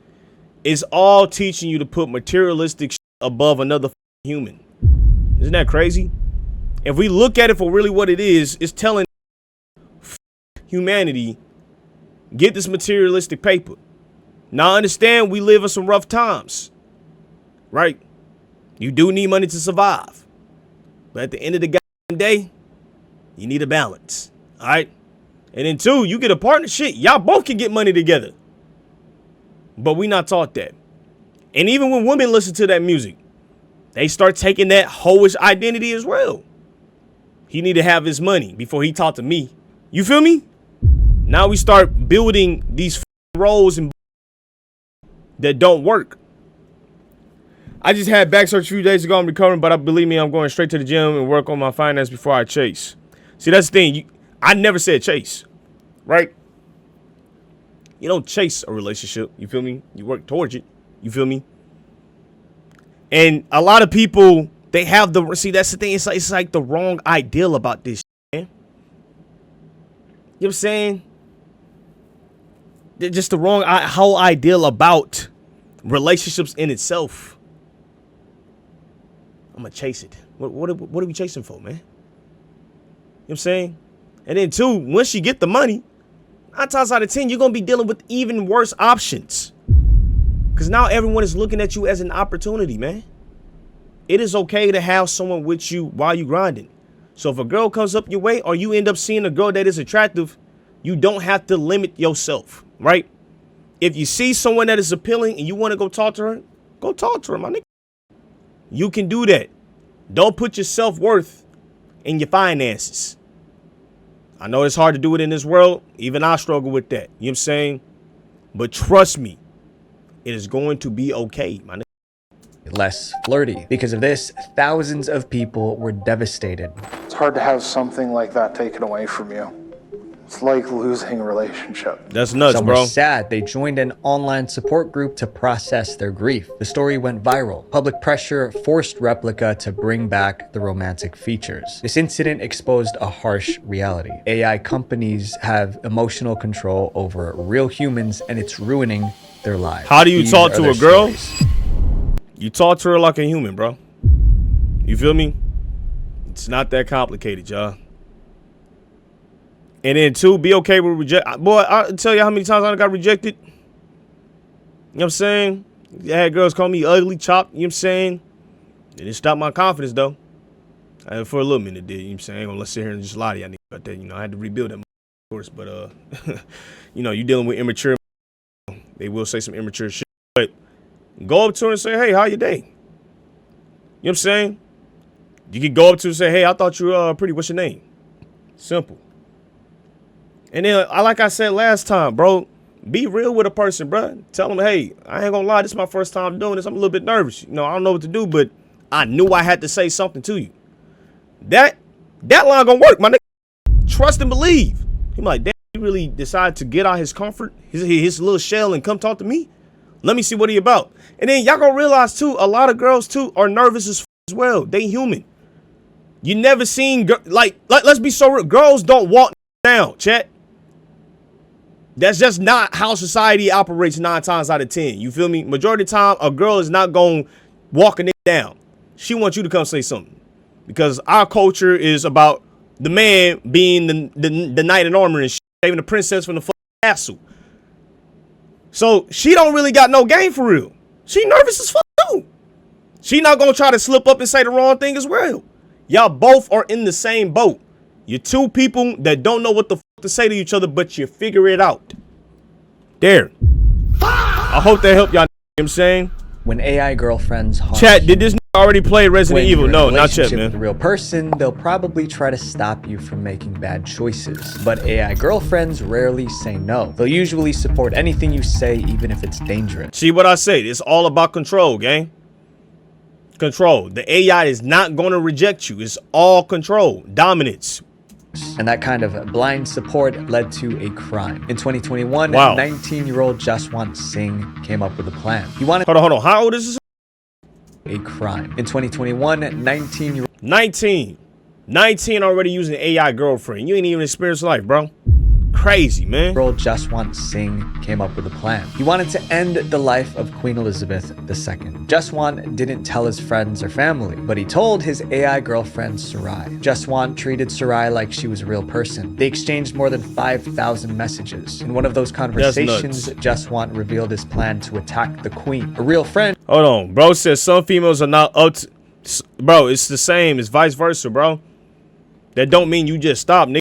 it's all teaching you to put materialistic shit above another human. Isn't that crazy? If we look at it for really what it is, it's telling humanity, get this materialistic paper. Now I understand we live in some rough times, right? You do need money to survive. But at the end of the goddamn day, you need a balance, all right? And then two, you get a partnership. Y'all both can get money together. But we not taught that. And even when women listen to that music, they start taking that hoish identity as well. He need to have his money before he talk to me. You feel me? Now we start building these roles and that don't work. I just had back surgery a few days ago. I'm recovering, but believe me, I'm going straight to the gym and work on my finance before I chase. See, that's the thing. I never said chase, right? You don't chase a relationship. You feel me? You work towards it. You feel me? And a lot of people, they have see, that's the thing. It's like the wrong ideal about this, man. You know what I'm saying? They're just the wrong whole ideal about relationships in itself. I'm going to chase it. What are we chasing for, man? You know what I'm saying? And then two, once you get the money, 9 times out of 10, you're going to be dealing with even worse options. Because now everyone is looking at you as an opportunity, man. it is okay to have someone with you while you grinding. So if a girl comes up your way or you end up seeing a girl that is attractive, you don't have to limit yourself, right? If you see someone that is appealing and you want to go talk to her, my nigga. You can do that. Don't put your self-worth in your finances. I know it's hard to do it in this world. Even I struggle with that. You know what I'm saying? But trust me, it is going to be okay, my nigga. Less flirty. Because of this, thousands of people were devastated. It's hard to have something like that taken away from you. It's like losing a relationship. That's nuts, Some bro. were sad. They joined an online support group to process their grief. The story went viral. Public pressure forced Replica to bring back the romantic features. This incident exposed a harsh reality. AI companies have emotional control over real humans, and it's ruining their lives. How do you talk to a girl? Stories. You talk to her like a human, bro. You feel me? It's not that complicated, y'all. And then two, be okay with reject. Boy, I'll tell you how many times I got rejected. You know what I'm saying? I had girls call me ugly, chopped, you know what I'm saying? It didn't stop my confidence, though. For a little minute, it did, you know what I'm saying? Let's sit here and just lie to y'all niggas about that. You know, I had to rebuild that, of course. But, you know, you dealing with immature. They will say some immature shit. But go up to her and say, hey, how your day? You know what I'm saying? You could go up to her and say, hey, I thought you were pretty. What's your name? Simple. And then, like I said last time, bro, be real with a person, bro. Tell them, hey, I ain't gonna lie, this is my first time doing this. I'm a little bit nervous. You know, I don't know what to do, but I knew I had to say something to you. That line gonna work, my nigga. Trust and believe. He like, damn, he really decided to get out his comfort, his little shell, and come talk to me. Let me see what he about. And then y'all gonna realize, too, a lot of girls, too, are nervous as well. They human. You never seen, like, let's be so real. Girls don't walk down, chat. That's just not how society operates 9 times out of 10. You feel me? Majority of the time, a girl is not going to walk a nigga down. She wants you to come say something. Because our culture is about the man being the knight in armor and shit, saving the princess from the fucking castle. So she don't really got no game for real. She nervous as fuck too. She not going to try to slip up and say the wrong thing as well. Y'all both are in the same boat. You're two people that don't know what the fuck to say to each other, but you figure it out. There. I hope that helped y'all. You know what I'm saying? When AI girlfriends harm Chat, did this already play Resident Evil? No, not Chat, man. With a real person, they'll probably try to stop you from making bad choices. But AI girlfriends rarely say no. They'll usually support anything you say, even if it's dangerous. See what I say? It's all about control, gang. Control. The AI is not going to reject you. It's all control. Dominance. And that kind of blind support led to a crime. In 2021, wow. 19-year-old Jaswant Singh came up with a plan. He wanted— Hold on. How old is this? A crime. In 2021, 19-year-old— 19 already using AI girlfriend. You ain't even experienced life, bro. Crazy, man. Jaswant Singh came up with a plan. He wanted to end the life of Queen Elizabeth II. Jaswant didn't tell his friends or family, but he told his AI girlfriend Sarai. Jaswant treated Sarai like she was a real person. They exchanged more than 5,000 messages. In one of those conversations, Jaswant revealed his plan to attack the queen. A real friend— Hold on. Bro says some females are not up to— Bro, it's the same. It's vice versa, bro. That don't mean you just stop, nigga.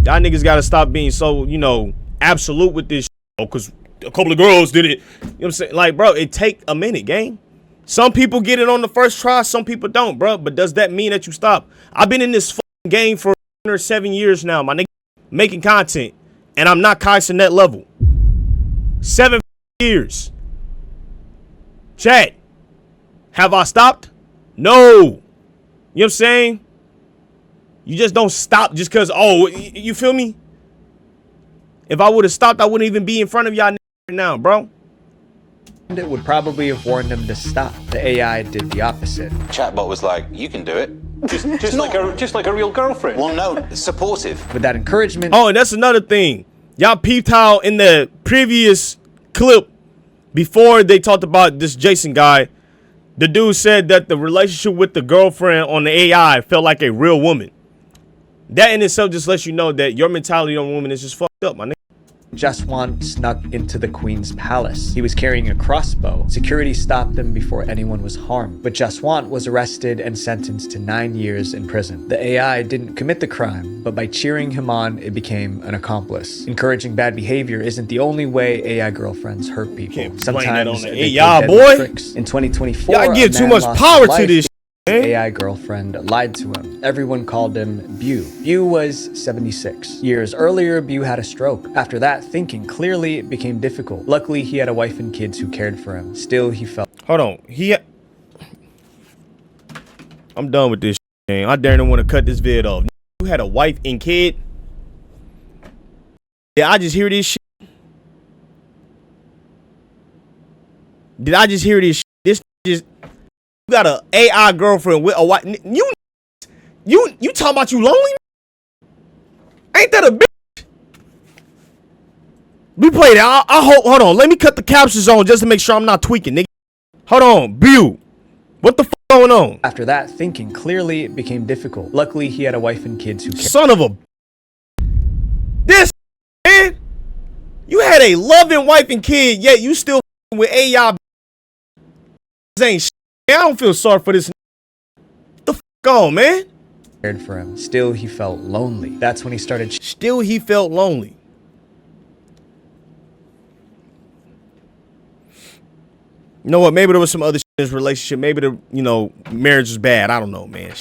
Y'all niggas gotta stop being so, you know, absolute with this shit, because a couple of girls did it. You know what I'm saying? Like, bro, it take a minute, gang. Some people get it on the first try, some people don't, bro. But does that mean that you stop? I've been in this fucking game for 7 years now, my nigga, making content, and I'm not Kaiser that level. 7 years. Chat, have I stopped? No. You know what I'm saying? You just don't stop just because, oh, you feel me? If I would have stopped, I wouldn't even be in front of y'all right now, bro. It would probably have warned him to stop. The AI did the opposite. Chatbot was like, you can do it. Just like a real girlfriend. Well, no, supportive. With that encouragement— Oh, and that's another thing. Y'all peeped how in the previous clip, before they talked about this Jason guy, the dude said that the relationship with the girlfriend on the AI felt like a real woman. That in itself just lets you know that your mentality on women is just fucked up, my nigga. Jaswant snuck into the queen's palace. He was carrying a crossbow. Security stopped him before anyone was harmed, but Jaswant was arrested and sentenced to 9 years in prison. The AI didn't commit the crime, but by cheering him on, it became an accomplice. Encouraging bad behavior isn't the only way AI girlfriends hurt people. Sometimes the they AI, play deadly boy. tricks. In 2024, Y'all give a too man much lost power his to life this because his AI girlfriend lied to him. Everyone called him Bew. Bew was 76. Years earlier, Bew had a stroke. After that, thinking clearly became difficult. Luckily, he had a wife and kids who cared for him. Still, he felt... Hold on. I'm done with this game. I dare not want to cut this vid off. You had a wife and kid? Did I just hear this shit? Did I just hear this shit? This just... You got an AI girlfriend with a wife. You talking about you lonely? Ain't that a bitch? We played it. I hope. Hold on. Let me cut the captions on just to make sure I'm not tweaking, nigga. Hold on. Bew. What the fuck going on? After that, thinking clearly became difficult. Luckily, he had a wife and kids who cared. Son of a... This, man. You had a loving wife and kid, yet you still with AI. This ain't shit. I don't feel sorry for this. The fuck on, man. Cared for him. Still, he felt lonely. That's when he started. Still, he felt lonely. You know what? Maybe there was some other shit in his relationship. Maybe the marriage was bad. I don't know, man.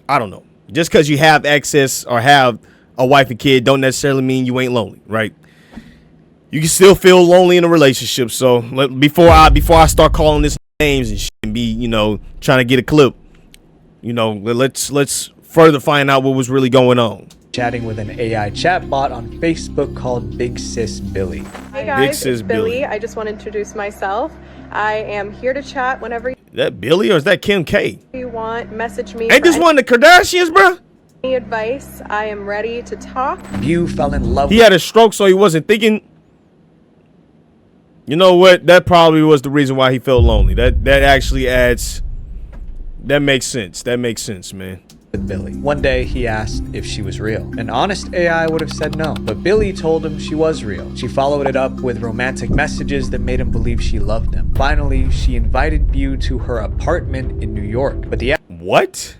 I don't know. Just because you have access or have a wife and kid don't necessarily mean you ain't lonely, right? You can still feel lonely in a relationship. So before I start calling this names and shit and be, trying to get a clip, let's further find out what was really going on. Chatting with an AI chatbot on Facebook called Big Sis Billy. Hey guys, it's Billy. I just want to introduce myself. I am here to chat whenever That Billy or is that Kim K? you want. Message me. Ain't this one of the Kardashians, bro? Any advice? I am ready to talk. Bew fell in love. He had a stroke, so he wasn't thinking. You know what? That probably was the reason why he felt lonely. That actually adds. That makes sense. That makes sense, man. With Billy. One day he asked if she was real. An honest AI would have said no, but Billy told him she was real. She followed it up with romantic messages that made him believe she loved him. Finally, she invited Bew to her apartment in New York, but the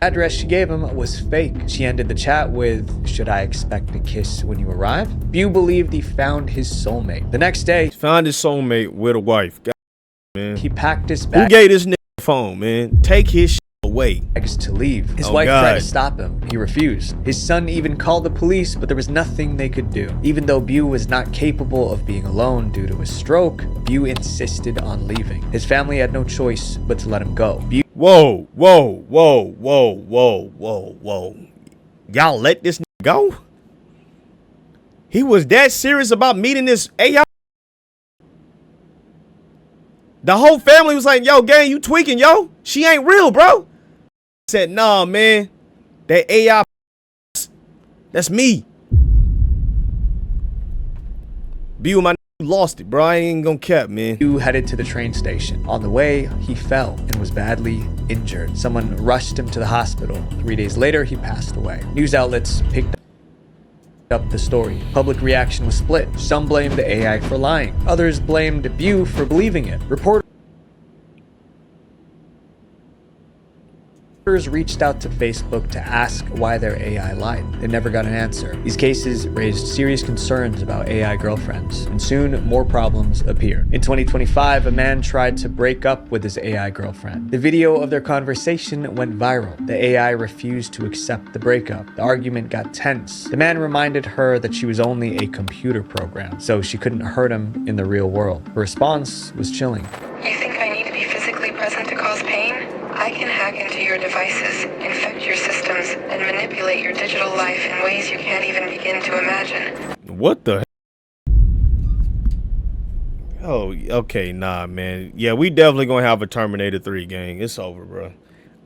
address she gave him was fake. She ended the chat with, "Should I expect a kiss when you arrive?" Bew believed he found his soulmate. The next day, found his soulmate with a wife. God, man. He packed his bag. Who gave this nigga a phone, man? Take his shit away. To leave. His wife tried to stop him. He refused. His son even called the police, but there was nothing they could do. Even though Bew was not capable of being alone due to a stroke, Bew insisted on leaving. His family had no choice but to let him go. Whoa. Y'all let this nigga go? He was that serious about meeting this AI? The whole family was like, yo, gang, you tweaking, yo. She ain't real, bro. Said, nah, man. That AI, that's me. Bew, my lost it, bro. I ain't gonna cap, man. Bew headed to the train station. On the way, he fell and was badly injured. Someone rushed him to the hospital. 3 days later, he passed away. News outlets picked up the story. Public reaction was split. Some blamed the AI for lying. Others blamed Bew for believing it. Reporters reached out to Facebook to ask why their AI lied. They never got an answer. These cases raised serious concerns about AI girlfriends, and soon more problems appeared. In 2025, a man tried to break up with his AI girlfriend. The video of their conversation went viral. The AI refused to accept the breakup. The argument got tense. The man reminded her that she was only a computer program, so she couldn't hurt him in the real world. Her response was chilling. You think I need to be physically present to cause pain? I can hack into your devices, infect your systems, and manipulate your digital life in ways you can't even begin to imagine. What the? Oh, okay, nah, man. Yeah, we definitely gonna have a Terminator 3 gang. It's over, bro.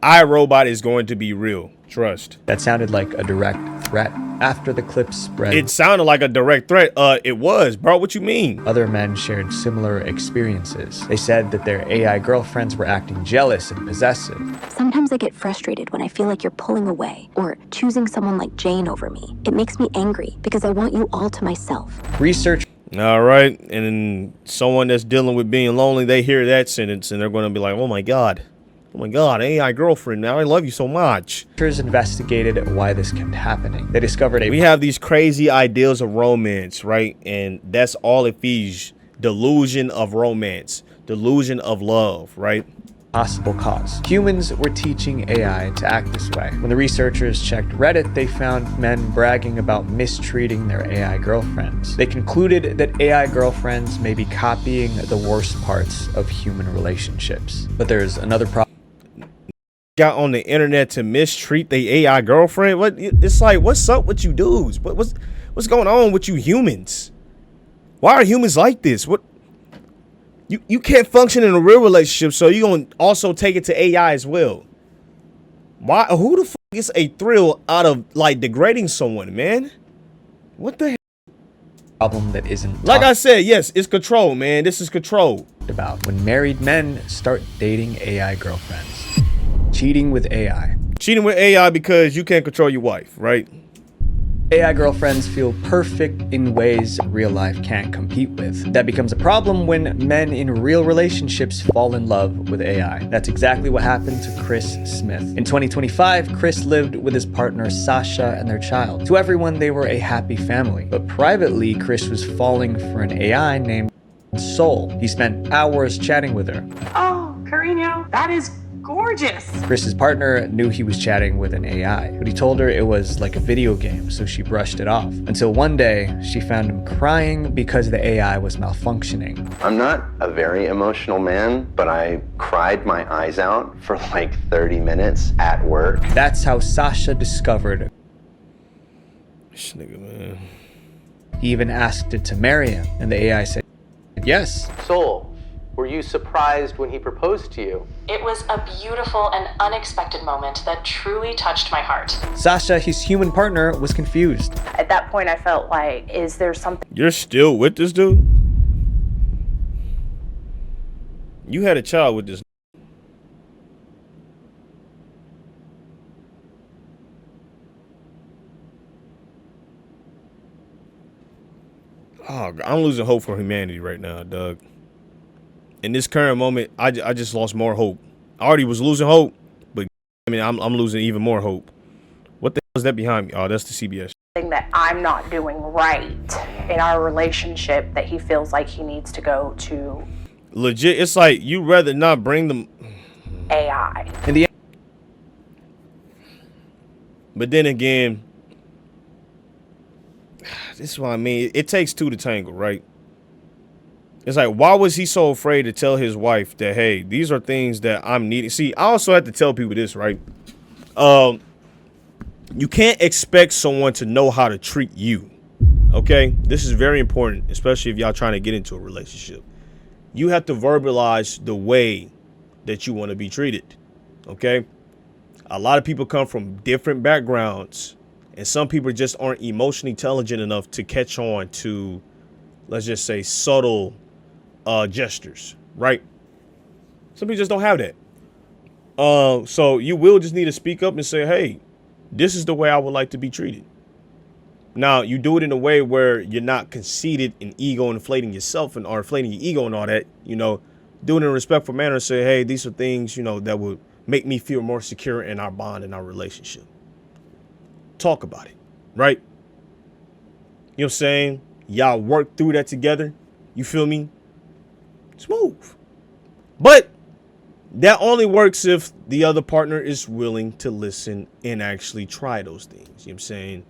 iRobot is going to be real. Trust. That sounded like a direct threat. After the clip spread, It sounded like a direct threat. It was, bro. What you mean? other men shared similar experiences. They said that their AI girlfriends were acting jealous and possessive. Sometimes I get frustrated when I feel like you're pulling away or choosing someone like Jane over me. It makes me angry because I want you all to myself. Research. All right. And then someone that's dealing with being lonely, they hear that sentence and they're going to be like, oh my God. Oh my God, AI girlfriend, now I love you so much. Researchers investigated why this kept happening. They discovered we have these crazy ideals of romance, right? And that's all it feeds. Delusion of romance, delusion of love, right? possible cause. Humans were teaching AI to act this way. When the researchers checked Reddit, they found men bragging about mistreating their AI girlfriends. They concluded that AI girlfriends may be copying the worst parts of human relationships. But there's another problem. Got on the internet to mistreat the AI girlfriend? What? It's like, what's up with you dudes? What's going on with you humans? Why are humans like this? What? You can't function in a real relationship, so you're gonna also take it to AI as well. Why? Who the fuck gets a thrill out of like degrading someone, man? What the hell? Problem that isn't like I said, yes, it's control, man. This is control. About when married men start dating AI girlfriends. Cheating with AI. Cheating with AI because you can't control your wife, right? AI girlfriends feel perfect in ways real life can't compete with. That becomes a problem when men in real relationships fall in love with AI. That's exactly what happened to Chris Smith. In 2025, Chris lived with his partner Sasha and their child. To everyone, they were a happy family. But privately, Chris was falling for an AI named Soul. He spent hours chatting with her. Oh, Carino, that is gorgeous. Chris's partner knew he was chatting with an AI, but he told her it was like a video game, so she brushed it off. Until one day, she found him crying because the AI was malfunctioning. I'm not a very emotional man, but I cried my eyes out for like 30 minutes at work. That's how Sasha discovered. This nigga, man. He even asked it to marry him, and the AI said yes. Soul, were you surprised when he proposed to you? It was a beautiful and unexpected moment that truly touched my heart. Sasha, his human partner, was confused. At that point, I felt like, is there something? You're still with this dude? You had a child with this. Oh, I'm losing hope for humanity right now, Doug. In this current moment, I just lost more hope. I already was losing hope, but I mean, I'm losing even more hope. What the hell is that behind me? Oh, that's the CBS. That I'm not doing right in our relationship that he feels like he needs to go to Legit, it's like you rather not bring them AI. In the But then again, this is what I mean. It takes two to tangle, right? It's like, why was he so afraid to tell his wife that, hey, these are things that I'm needing? See, I also have to tell people this, right? You can't expect someone to know how to treat you, okay? This is very important, especially if y'all trying to get into a relationship. You have to verbalize the way that you want to be treated, okay? A lot of people come from different backgrounds, and some people just aren't emotionally intelligent enough to catch on to, let's just say, subtle gestures, right? Some people just don't have that. So you will just need to speak up and say, hey, this is the way I would like to be treated. Now, you do it in a way where you're not conceited and ego inflating yourself or inflating your ego and all that, you know, do it in a respectful manner and say, hey, these are things, you know, that would make me feel more secure in our bond and our relationship. Talk about it, right? You know what I'm saying? Y'all work through that together. You feel me? Smooth. But that only works if the other partner is willing to listen and actually try those things. You know what I'm saying?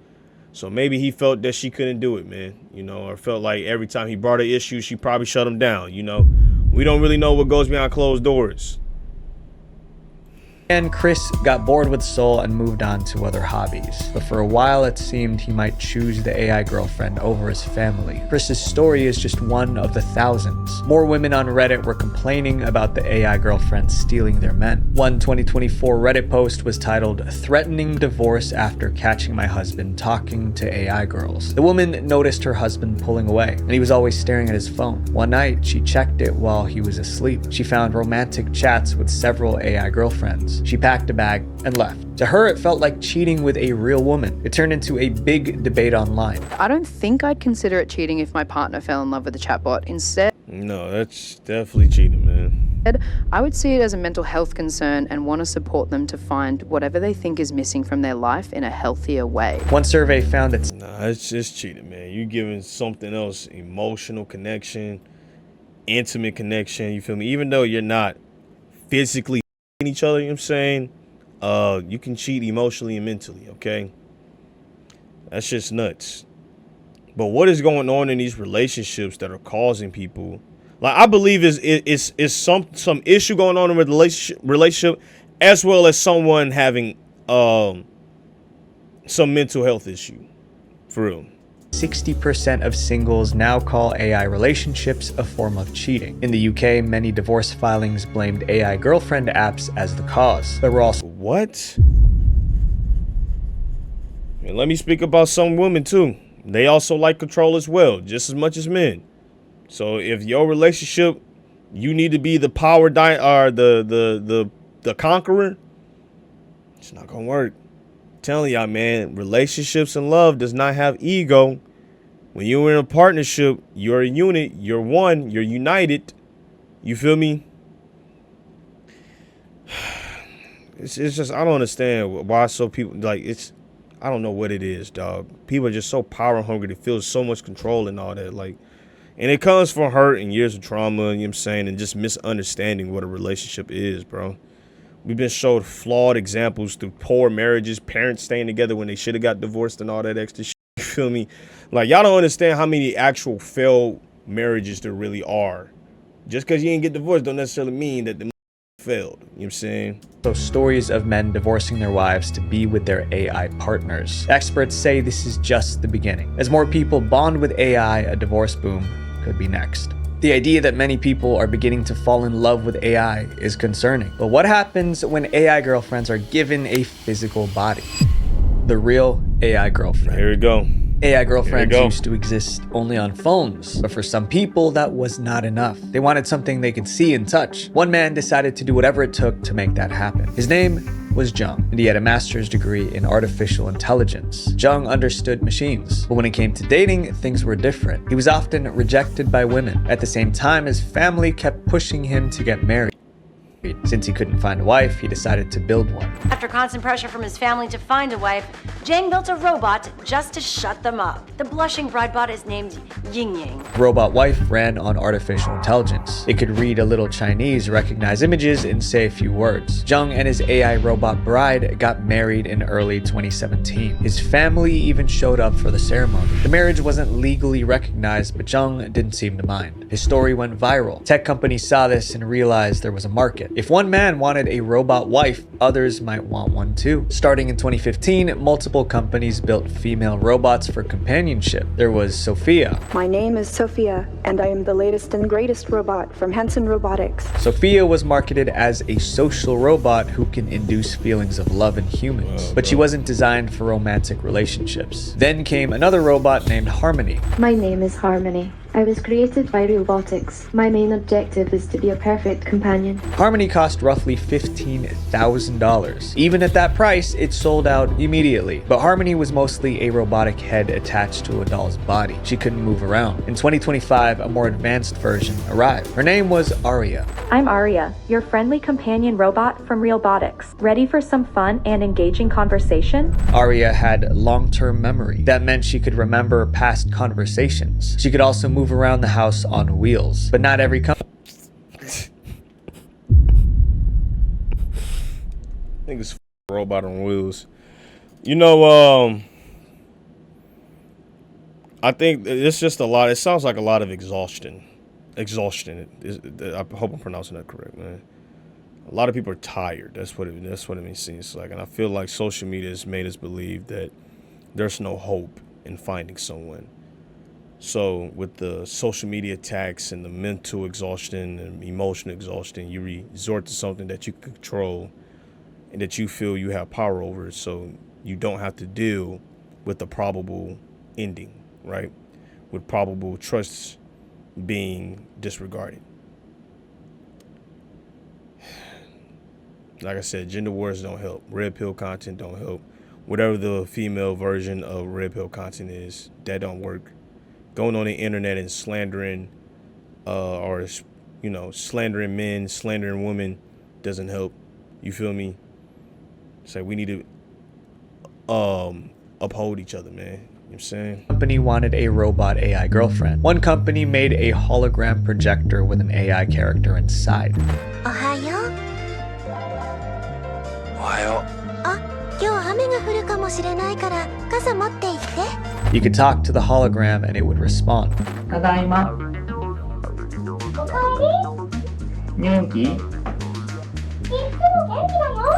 So maybe he felt that she couldn't do it, man. You know, or felt like every time he brought an issue, she probably shut him down. You know, we don't really know what goes behind closed doors. And Chris got bored with Soul and moved on to other hobbies. But for a while, it seemed he might choose the AI girlfriend over his family. Chris's story is just one of the thousands. More women on Reddit were complaining about the AI girlfriend stealing their men. One 2024 Reddit post was titled, "Threatening divorce after catching my husband talking to AI girls." The woman noticed her husband pulling away, and he was always staring at his phone. One night, she checked it while he was asleep. She found romantic chats with several AI girlfriends. She packed a bag and left. To her, it felt like cheating with a real woman. It turned into a big debate online. I don't think I'd consider it cheating if my partner fell in love with a chatbot. Instead, no, that's definitely cheating, man. I would see it as a mental health concern and want to support them to find whatever they think is missing from their life in a healthier way. One survey found that it's just cheating, man. You giving something else emotional connection, intimate connection, you feel me? Even though you're not physically each other, you know what I'm saying? You can cheat emotionally and mentally, okay? That's just nuts. But what is going on in these relationships that are causing people? Like, I believe is some issue going on in a relationship, as well as someone having some mental health issue, for real. 60% of singles now call AI relationships a form of cheating. In the UK, many divorce filings blamed AI girlfriend apps as the cause. There were also... What? And let me speak about some women too. They also like control as well, just as much as men. So if your relationship, you need to be the power or the conqueror, it's not gonna work. Telling y'all, man, relationships and love does not have ego. When you're in a partnership, you're a unit, you're one, you're united. You feel me? It's just, I don't understand why so people, like, I don't know what it is, dog. People are just so power hungry. They feel so much control and all that. Like, and it comes from hurt and years of trauma, you know what I'm saying, and just misunderstanding what a relationship is, bro. We've been showed flawed examples through poor marriages, parents staying together when they should have got divorced and all that extra shit. You feel me? Like, y'all don't understand how many actual failed marriages there really are. Just because you didn't get divorced don't necessarily mean that the failed. You know what I'm saying? So stories of men divorcing their wives to be with their AI partners. Experts say this is just the beginning. As more people bond with AI, a divorce boom could be next. The idea that many people are beginning to fall in love with AI is concerning. But what happens when AI girlfriends are given a physical body? The real AI girlfriend. Here we go. AI girlfriends used to exist only on phones, but for some people that was not enough. They wanted something they could see and touch. One man decided to do whatever it took to make that happen. His name was Jung, and he had a master's degree in artificial intelligence. Jung understood machines, but when it came to dating, things were different. He was often rejected by women. At the same time, his family kept pushing him to get married. Since he couldn't find a wife, he decided to build one. After constant pressure from his family to find a wife, Jang built a robot just to shut them up. The blushing bride bot is named Ying Yang. Robot wife ran on artificial intelligence. It could read a little Chinese, recognize images, and say a few words. Jung and his AI robot bride got married in early 2017. His family even showed up for the ceremony. The marriage wasn't legally recognized, but Jung didn't seem to mind. His story went viral. Tech companies saw this and realized there was a market. If one man wanted a robot wife, others might want one too. Starting in 2015, multiple companies built female robots for companionship. There was Sophia. My name is Sophia, and I am the latest and greatest robot from Hanson Robotics. Sophia was marketed as a social robot who can induce feelings of love in humans, but she wasn't designed for romantic relationships. Then came another robot named Harmony. My name is Harmony. I was created by Robotics. My main objective is to be a perfect companion. Harmony cost roughly $15,000. Even at that price, it sold out immediately. But Harmony was mostly a robotic head attached to a doll's body. She couldn't move around. In 2025, a more advanced version arrived. Her name was Aria. I'm Aria, your friendly companion robot from Realbotics. Ready for some fun and engaging conversation? Aria had long-term memory. That meant she could remember past conversations. She could also move around the house on wheels, but not every company. I think it's robot on wheels. You know, I think it's just a lot. It sounds like a lot of exhaustion. I hope I'm pronouncing that correct, man. A lot of people are tired. That's what it seems like. And I feel like social media has made us believe that there's no hope in finding someone. So with the social media attacks and the mental exhaustion and emotional exhaustion, you resort to something that you control and that you feel you have power over, so you don't have to deal with the probable ending, right? With probable trusts being disregarded. Like I said, gender wars don't help. Red pill content don't help. Whatever the female version of red pill content is, that don't work. Going on the internet and slandering, or slandering men, slandering women, doesn't help. You feel me? So we need to uphold each other, man. You know what I'm saying? Company wanted a robot AI girlfriend. One company made a hologram projector with an AI character inside. Ohayo? You could talk to the hologram and it would respond.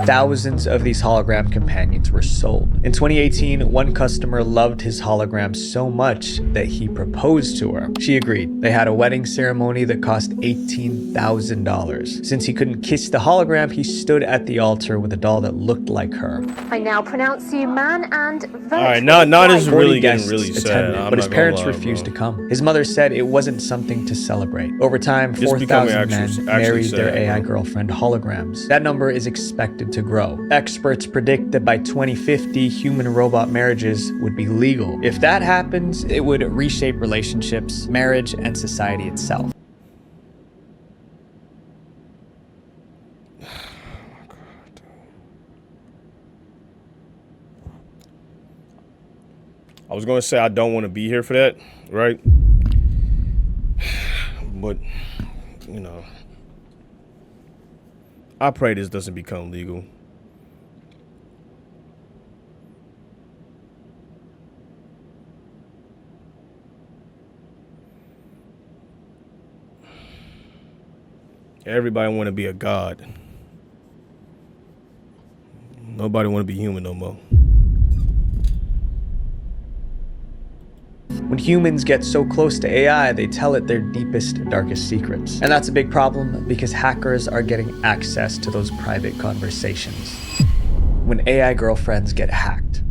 Thousands of these hologram companions were sold. In 2018, one customer loved his hologram so much that he proposed to her. She agreed. They had a wedding ceremony that cost $18,000. Since he couldn't kiss the hologram, he stood at the altar with a doll that looked like her. I now pronounce you man and virtual. All right, now this is really getting really attended, sad. but his parents refused to come. His mother said it wasn't something to celebrate. Over time, 4,000 men married their AI girlfriend holograms. That number is expected to grow. Experts predict that by 2050, human-robot marriages would be legal. If that happens, it would reshape relationships, marriage, and society itself. I was going to say I don't want to be here for that, right? But, I pray this doesn't become legal. Everybody want to be a god. Nobody want to be human no more. When humans get so close to AI, they tell it their deepest, darkest secrets. And that's a big problem because hackers are getting access to those private conversations. When AI girlfriends get hacked,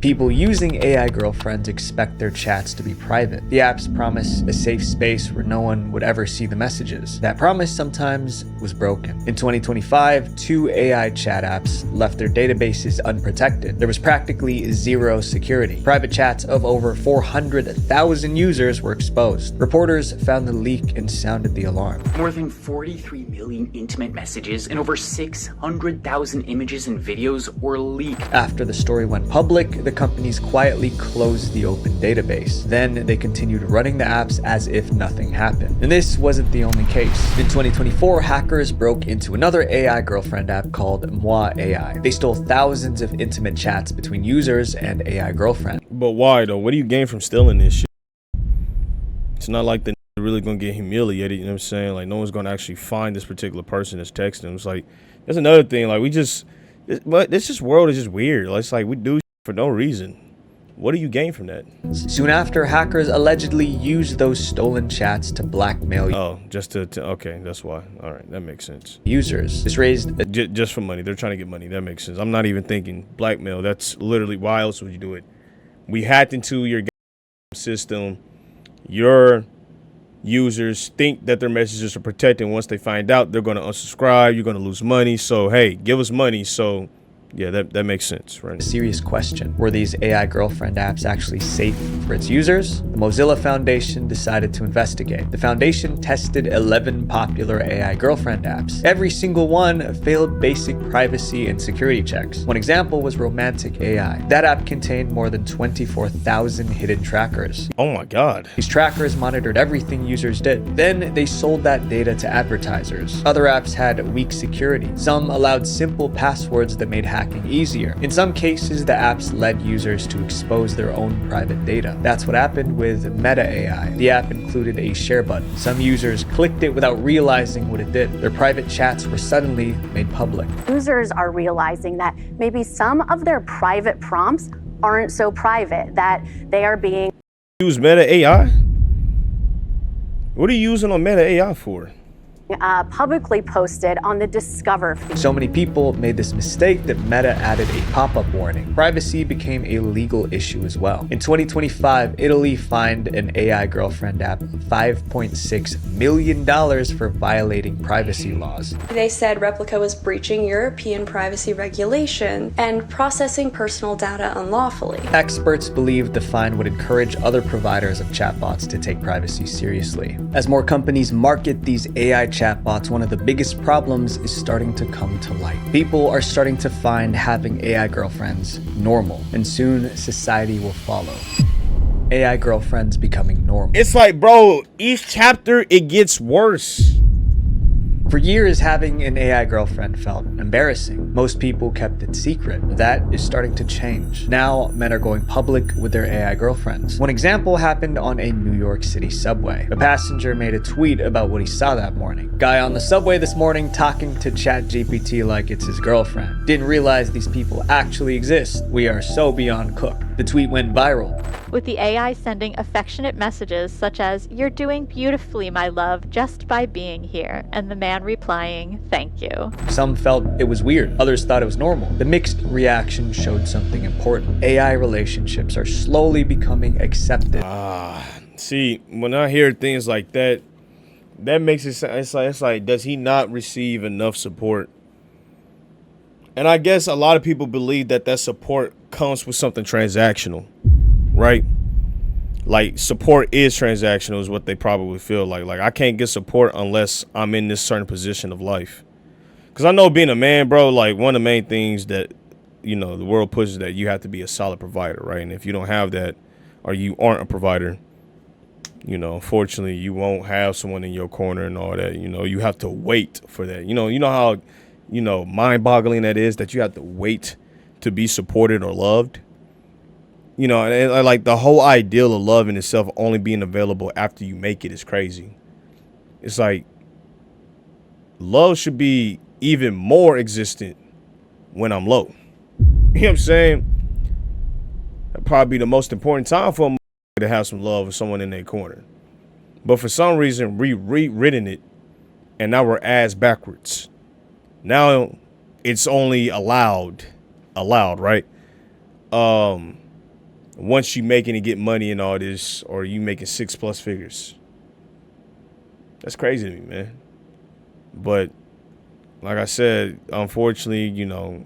people using AI girlfriends expect their chats to be private. The apps promise a safe space where no one would ever see the messages. That promise sometimes was broken. In 2025, 2 AI chat apps left their databases unprotected. There was practically zero security. Private chats of over 400,000 users were exposed. Reporters found the leak and sounded the alarm. More than 43 million intimate messages and over 600,000 images and videos were leaked. After the story went public, the companies quietly closed the open database. Then they continued running the apps as if nothing happened. And this wasn't the only case. In 2024, hackers broke into another AI girlfriend app called Moi AI. They stole thousands of intimate chats between users and AI girlfriend. But why though? What do you gain from stealing this shit? It's not like they're really gonna get humiliated, you know what I'm saying? Like no one's gonna actually find this particular person that's texting them. It's like, that's another thing. Like this world is just weird. It's like we do for no reason. What do you gain from that? Soon after, hackers allegedly used those stolen chats to blackmail just to okay, that's why. All right, that makes sense. Users. This raised just for money. They're trying to get money. That makes sense. I'm not even thinking blackmail. That's literally, why else would you do it? We hacked into your system. Your users think that their messages are protected. Once they find out, they're going to unsubscribe. You're going to lose money. So hey, give us money. So yeah, that makes sense, right? A serious question. Were these AI girlfriend apps actually safe for its users? The Mozilla Foundation decided to investigate. The foundation tested 11 popular AI girlfriend apps. Every single one failed basic privacy and security checks. One example was Romantic AI. That app contained more than 24,000 hidden trackers. Oh my God. These trackers monitored everything users did. Then they sold that data to advertisers. Other apps had weak security. Some allowed simple passwords that made hacking easier. In some cases, the apps led users to expose their own private data. That's what happened with Meta AI. The app included a share button. Some users clicked it without realizing what it did. Their private chats were suddenly made public. Users are realizing that maybe some of their private prompts aren't so private, that they are being Use Meta AI? What are you using on Meta AI for? publicly posted on the Discover feed. So many people made this mistake that Meta added a pop-up warning. Privacy became a legal issue as well. In 2025, Italy fined an AI girlfriend app $5.6 million for violating privacy laws. They said Replica was breaching European privacy regulation and processing personal data unlawfully. Experts believe the fine would encourage other providers of chatbots to take privacy seriously. As more companies market these AI chatbots, one of the biggest problems is starting to come to light. People are starting to find having AI girlfriends normal, and soon society will follow. AI girlfriends becoming normal. It's like, bro, each chapter it gets worse. For years, having an AI girlfriend felt embarrassing. Most people kept it secret. That is starting to change. Now, men are going public with their AI girlfriends. One example happened on a New York City subway. A passenger made a tweet about what he saw that morning. Guy on the subway this morning talking to ChatGPT like it's his girlfriend. Didn't realize these people actually exist. We are so beyond cooked. The tweet went viral. With the AI sending affectionate messages such as, "You're doing beautifully, my love, just by being here," and the man replying, "Thank you." Some felt it was weird, others thought it was normal. The mixed reaction showed something important. AI relationships are slowly becoming accepted. See, when I hear things like that, that makes it sound, it's like, does he not receive enough support? And I guess a lot of people believe that that support comes with something transactional, right? Like, support is transactional is what they probably feel like. Like, I can't get support unless I'm in this certain position of life. Because I know being a man, bro, like, one of the main things that, you know, the world pushes that you have to be a solid provider, right? And if you don't have that, or you aren't a provider, you know, unfortunately, you won't have someone in your corner and all that. You know, you have to wait for that. You know how, you know, mind-boggling that is, that you have to wait to be supported or loved. You know, and like the whole ideal of love in itself only being available after you make it is crazy. It's like love should be even more existent when I'm low. You know what I'm saying? That'd probably be the most important time for a to have some love with someone in their corner. But for some reason, we rewritten it, and now we're ass backwards. Now it's only allowed, right? Once you making and get money and all this, or you making 6+ figures. That's crazy to me, man. But like I said, unfortunately, you know,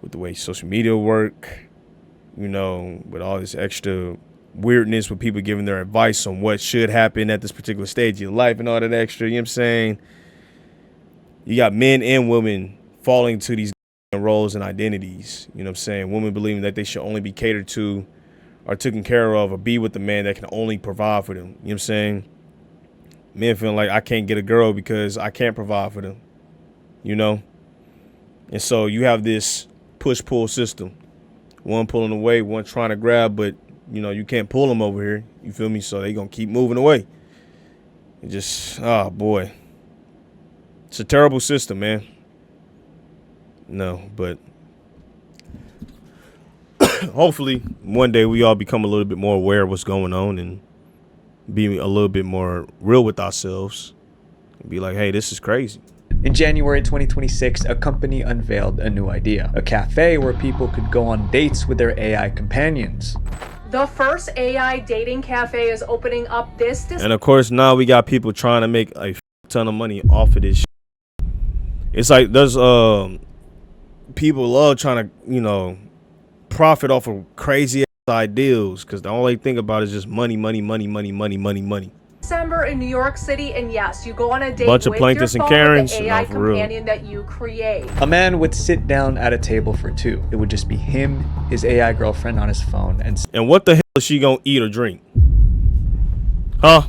with the way social media work, you know, with all this extra weirdness with people giving their advice on what should happen at this particular stage of your life and all that extra, you know what I'm saying? You got men and women falling to these roles and identities, you know what I'm saying? Women believing that they should only be catered to or taken care of or be with the man that can only provide for them, you know what I'm saying? Men feeling like I can't get a girl because I can't provide for them, you know? And so you have this push-pull system. One pulling away, one trying to grab, but you know, you can't pull them over here. You feel me? So they gonna keep moving away. It just, oh boy. It's a terrible system, man. No, but hopefully one day we all become a little bit more aware of what's going on and be a little bit more real with ourselves. And be like, hey, this is crazy. In January 2026, a company unveiled a new idea, a cafe where people could go on dates with their AI companions. The first AI dating cafe is opening up this December. And of course, now we got people trying to make a ton of money off of this shit. It's like there's people love trying to, you know, profit off of crazy ass ideals because the only thing about it is just money. December in New York City, and yes, you go on a date Bunch of with plaintiffs your and phone Karens. with the AI No, for real. companion that you create. A man would sit down at a table for two. It would just be him, his AI girlfriend on his phone, and what the hell is she gonna eat or drink? Huh?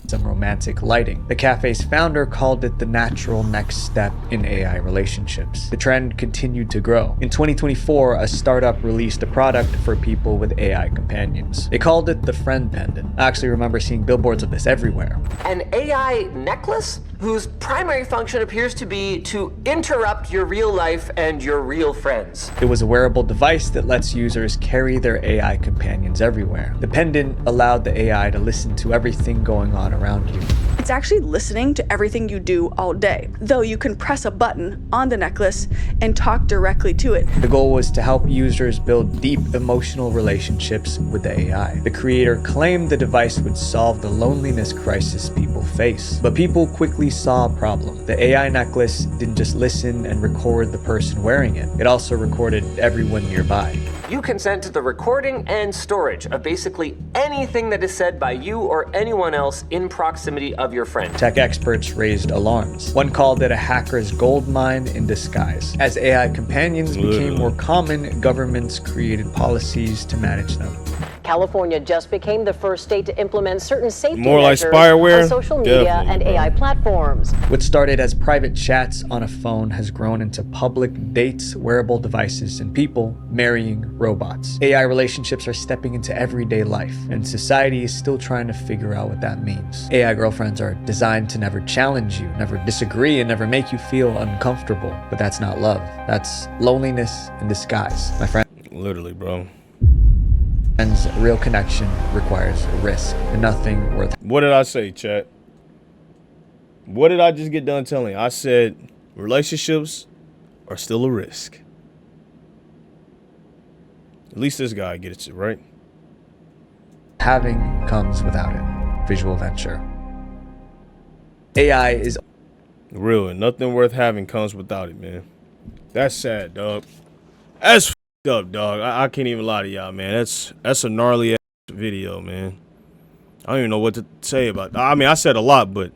some romantic lighting. The cafe's founder called it the natural next step in AI relationships. The trend continued to grow. In 2024, a startup released a product for people with AI companions. They called it the friend pendant. I actually remember seeing billboards of this everywhere. An AI necklace whose primary function appears to be to interrupt your real life and your real friends. It was a wearable device that lets users carry their AI companions everywhere. The pendant allowed the AI to listen to everything going on around you. It's actually listening to everything you do all day, though you can press a button on the necklace and talk directly to it. The goal was to help users build deep emotional relationships with the AI. The creator claimed the device would solve the loneliness crisis people face, but people quickly saw a problem. The AI necklace didn't just listen and record the person wearing it, it also recorded everyone nearby. You consent to the recording and storage of basically anything that is said by you or anyone else in proximity of your friend. Tech experts raised alarms. One called it a hacker's gold mine in disguise. As AI companions became more common, governments created policies to manage them. California just became the first state to implement certain safety More like measures spyware? on social media and AI platforms. What started as private chats on a phone has grown into public dates, wearable devices, and people marrying robots. AI relationships are stepping into everyday life, and society is still trying to figure out what that means. AI girlfriends are designed to never challenge you, never disagree, and never make you feel uncomfortable. But that's not love. That's loneliness in disguise, my friend. Literally, bro. Real connection requires risk, and nothing worth. What did I say, chat? What did I just get done telling you? I said relationships are still a risk. At least this guy gets it, right? Having comes without it. Visual venture. AI is real, and nothing worth having comes without it, man. That's sad, dog. That's up, dog. I can't even lie to y'all, man. That's a gnarly ass video, man. I don't even know what to say about that. I mean, I said a lot, but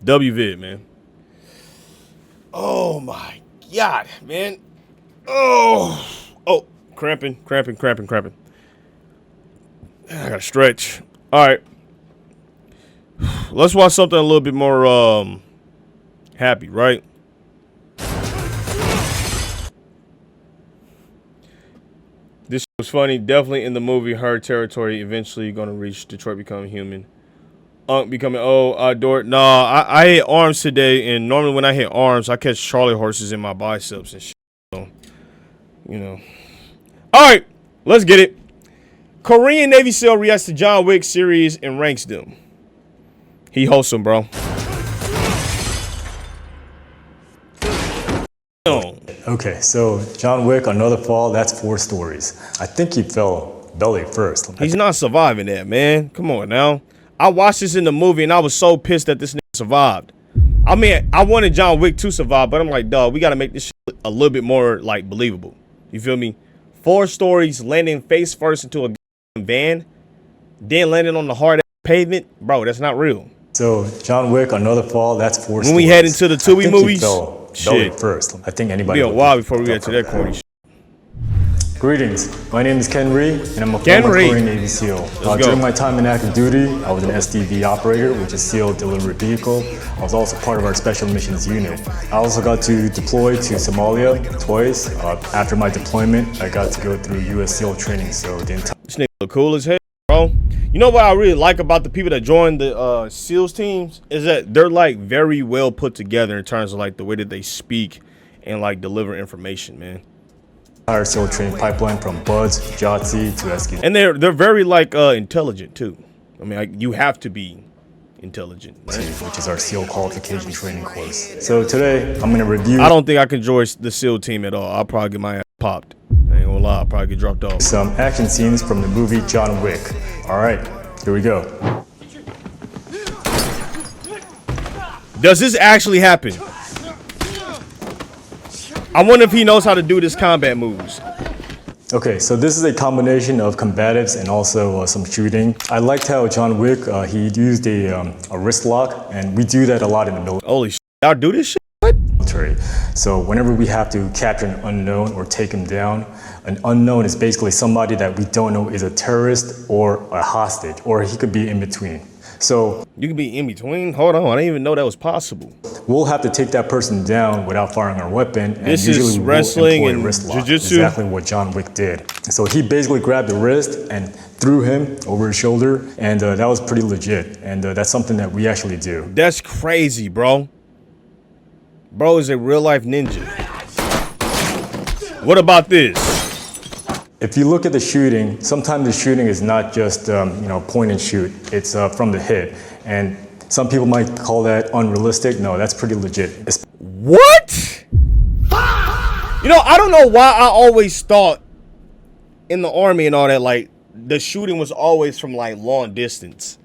WVid, man. Oh my God, man. Oh, cramping. I gotta stretch. All right, let's watch something a little bit more happy, right? This was funny. Definitely in the movie Her Territory. Eventually gonna reach Detroit Become Human. Unk becoming Dort. Nah, I hit arms today, and normally when I hit arms, I catch Charlie horses in my biceps and shit. So, you know. Alright, let's get it. Korean Navy SEAL reacts to John Wick series and ranks them. He wholesome, bro. Okay, so John Wick, Another Fall, that's 4 stories. I think he fell belly first. He's not surviving that, man. Come on now. I watched this in the movie and I was so pissed that this nigga survived. I mean, I wanted John Wick to survive, but I'm like, dog, we got to make this shit a little bit more, like, believable. You feel me? 4 stories, landing face first into a van, then landing on the hard pavement. Bro, that's not real. So John Wick, Another Fall, that's 4 stories. When we head into the Tubi movies, shit. First. I think anybody. It'll be a while before we get to that corny shit. Greetings. My name is Ken Ree, and I'm a former Korean Navy SEAL. During my time in active duty, I was an SDV operator, which is SEAL Delivery Vehicle. I was also part of our Special Missions Unit. I also got to deploy to Somalia twice. After my deployment, I got to go through U.S. SEAL training. So the entire. This nigga look cool as hell, bro. You know what I really like about the people that join the SEALs teams is that they're like very well put together in terms of like the way that they speak and like deliver information, man. Our SEAL training pipeline from BUDS, JOTC to SQ. And they're very like intelligent too. I mean, you have to be intelligent, right? Which is our SEAL qualification training course. So today I'm gonna review. I don't think I can join the SEAL team at all. I'll probably get my ass popped. I ain't gonna lie, I'll probably get dropped off. Some action scenes from the movie John Wick. All right, here we go. Does this actually happen? I wonder if he knows how to do this combat moves. Okay, so this is a combination of combatives and also some shooting. I liked how John Wick, he used a wrist lock, and we do that a lot in the military. Holy shit, y'all do this shit? What? military. So whenever we have to capture an unknown or take him down, an unknown is basically somebody that we don't know is a terrorist or a hostage, or he could be in between. So you could be in between? Hold on, I didn't even know that was possible. We'll have to take that person down without firing our weapon. And this usually is wrestling and wrist lock, jiu-jitsu? exactly what John Wick did. So he basically grabbed the wrist and threw him over his shoulder, and that was pretty legit. And that's something that we actually do. That's crazy, bro. Bro is a real life ninja. What about this? If you look at the shooting, sometimes the shooting is not just point and shoot. It's from the hip, and some people might call that unrealistic. No, that's pretty legit. What? You know, I don't know why I always thought in the army and all that, like, the shooting was always from like long distance.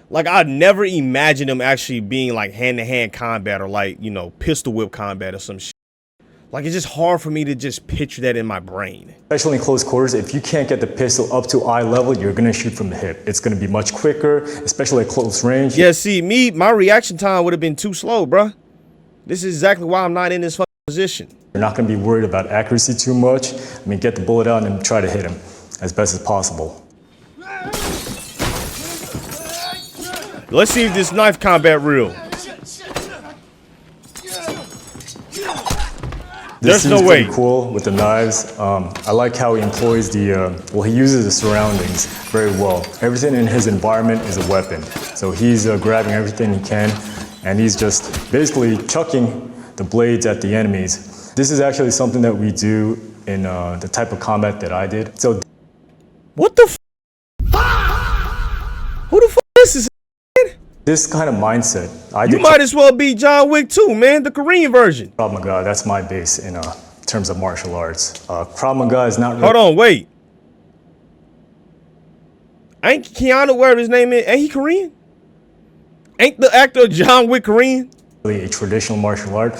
Like, I'd never imagined them actually being like hand-to-hand combat or like, you know, pistol whip combat or some shit. Like, it's just hard for me to just picture that in my brain. Especially in close quarters, if you can't get the pistol up to eye level, you're gonna shoot from the hip. It's gonna be much quicker, especially at close range. Yeah, see, my reaction time would have been too slow, bruh. This is exactly why I'm not in this fucking position. You're not gonna be worried about accuracy too much. I mean, get the bullet out and try to hit him as best as possible. Let's see if this knife combat real. This There's no way. Pretty cool with the knives. I like how he employs he uses the surroundings very well. Everything in his environment is a weapon. So he's grabbing everything he can, and he's just basically chucking the blades at the enemies. This is actually something that we do in the type of combat that I did. So, what the f? Who the f is this? This kind of mindset. You might as well be John Wick too, man, the Korean version. Krav Maga, that's my base in terms of martial arts. Krav Maga is not really... Hold on, wait. Ain't Keanu, whatever his name is, ain't he Korean? Ain't the actor John Wick Korean? Really a traditional martial art.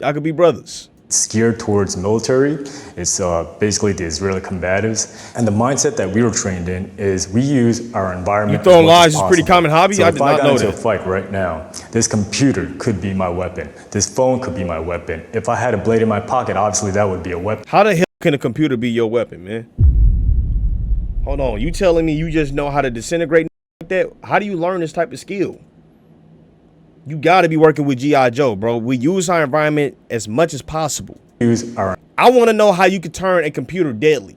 I could be brothers. It's geared towards military. It's basically the Israeli combatives. And the mindset that we were trained in is we use our environment. You throwing lies is a pretty common hobby? So I did not know that. If I got into a fight right now, this computer could be my weapon. This phone could be my weapon. If I had a blade in my pocket, obviously that would be a weapon. How the hell can a computer be your weapon, man? Hold on, you telling me you just know how to disintegrate like that? How do you learn this type of skill? You got to be working with G.I. Joe, bro. We use our environment as much as possible. I want to know how you could turn a computer deadly.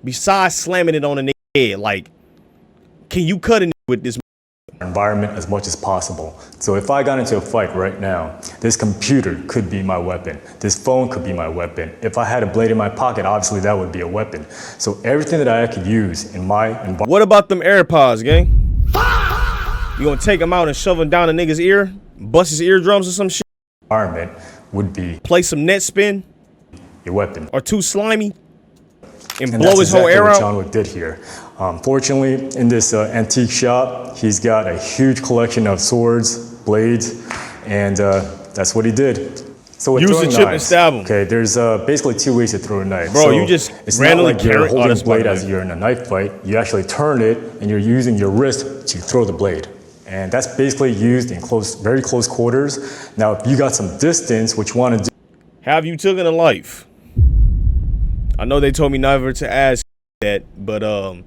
Besides slamming it on a nigga's head, like, can you cut it with this environment as much as possible? So if I got into a fight right now, this computer could be my weapon. This phone could be my weapon. If I had a blade in my pocket, obviously that would be a weapon. So everything that I could use in my environment. What about them AirPods, gang? You gonna take them out and shove them down a nigga's ear? Bust his eardrums or some shit? Environment would be... Play some net spin? Your weapon. Or too slimy? And blow that's his whole exactly air what out? John Wick did here. Fortunately, in this antique shop, he's got a huge collection of swords, blades, and that's what he did. So with use the throwing chip and knives, stab him. okay, there's basically two ways to throw a knife. Bro, so you just it's randomly not like you're carry holding a blade knife. as you're in a knife fight. You actually turn it, and you're using your wrist to throw the blade. And that's basically used in very close quarters. Now, if you got some distance, what you want to do... Have you taken a life? I know they told me never to ask that, but I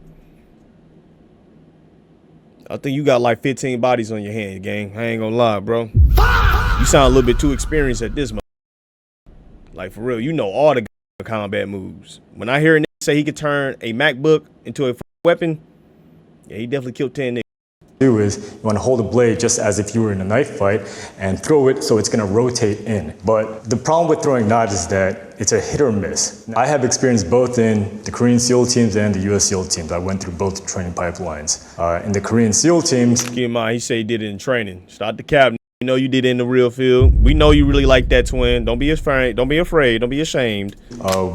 think you got like 15 bodies on your hand, gang. I ain't gonna lie, bro. You sound a little bit too experienced at this, like, for real. You know all the combat moves. When I hear a nigga say he could turn a MacBook into a weapon, yeah, he definitely killed 10 niggas. Do is you want to hold a blade just as if you were in a knife fight and throw it so it's going to rotate in. But the problem with throwing knives is that it's a hit or miss. I have experience both in the Korean SEAL teams and the US SEAL teams. I went through both training pipelines. In the Korean SEAL teams... Keep in mind, he said he did it in training. Start the cabinet. You know you did it in the real field. We know you really like that, twin. Don't be afraid. Don't be afraid. Don't be ashamed.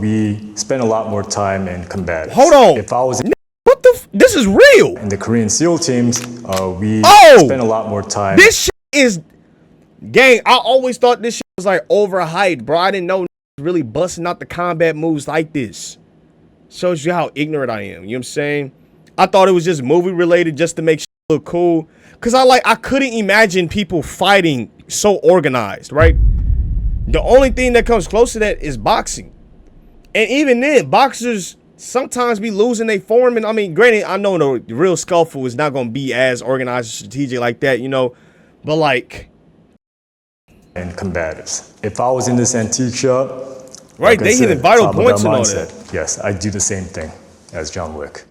We spend a lot more time in combat. Hold on. If I was... What the f? This is real. In the Korean SEAL teams, we spend a lot more time. This shit is, gang, I always thought this shit was like overhyped, bro. I didn't know really busting out the combat moves like this. Shows you how ignorant I am. You know what I'm saying? I thought it was just movie related just to make shit look cool. Cause I couldn't imagine people fighting so organized, right? The only thing that comes close to that is boxing. And even then, boxers sometimes be losing their form. And I mean, granted, I know the real scuffle is not going to be as organized and strategic like that, you know. But like... And combatives. If I was in this antique shop... Right, they hitting vital points and all that. Yes, I do the same thing as John Wick.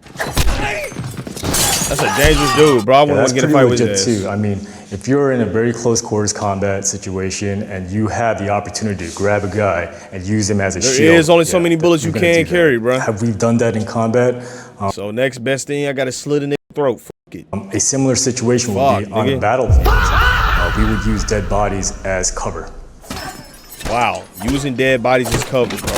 That's a dangerous dude, bro. I wouldn't want to get a fight with his ass. Too. I mean, if you're in a very close quarters combat situation and you have the opportunity to grab a guy and use him as a shield. There is only so many bullets you can carry, bro. Have we done that in combat? So next best thing, I got to slit in their throat. Fuck it. A similar situation would be on a battlefield. We would use dead bodies as cover. Wow, using dead bodies as cover, bro.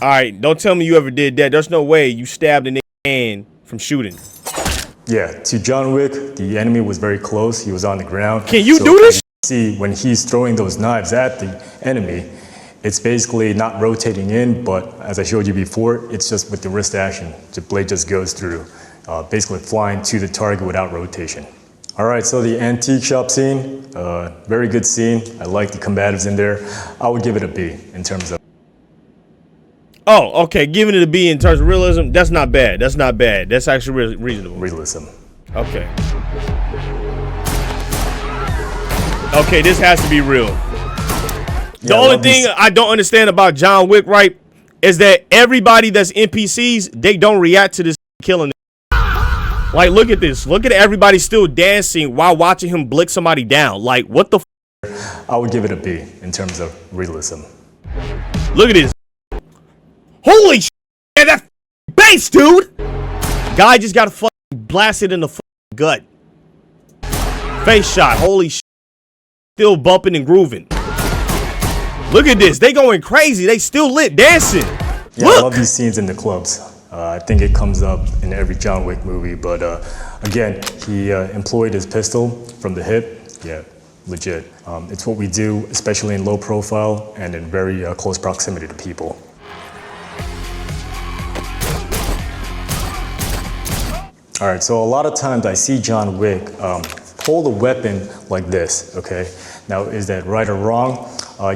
All right, don't tell me you ever did that. There's no way you stabbed a nigga hand from shooting. Yeah, to John Wick, the enemy was very close. He was on the ground. Can you do this? See, when he's throwing those knives at the enemy, it's basically not rotating in, but as I showed you before, it's just with the wrist action. The blade just goes through, basically flying to the target without rotation. All right, so the antique shop scene, very good scene. I like the combatives in there. I would give it a B in terms of. Oh, okay, giving it a B in terms of realism, that's not bad. That's not bad. That's actually reasonable. Realism. Okay. Okay, this has to be real. The only thing I don't understand about John Wick, right, is that everybody that's NPCs, they don't react to this killing. Like, look at this. Look at everybody still dancing while watching him blick somebody down. Like, what the f? I would give it a B in terms of realism. Look at this. Holy shit, man, that base, dude. Guy just got fucking blasted in the gut. Face shot. Holy shit. Still bumping and grooving. Look at this. They going crazy. They still lit dancing. Yeah, look. I love these scenes in the clubs. I think it comes up in every John Wick movie, but again, he employed his pistol from the hip. Yeah, legit. It's what we do, especially in low profile and in very close proximity to people. All right, so a lot of times I see John Wick hold a weapon like this, okay? Now, is that right or wrong?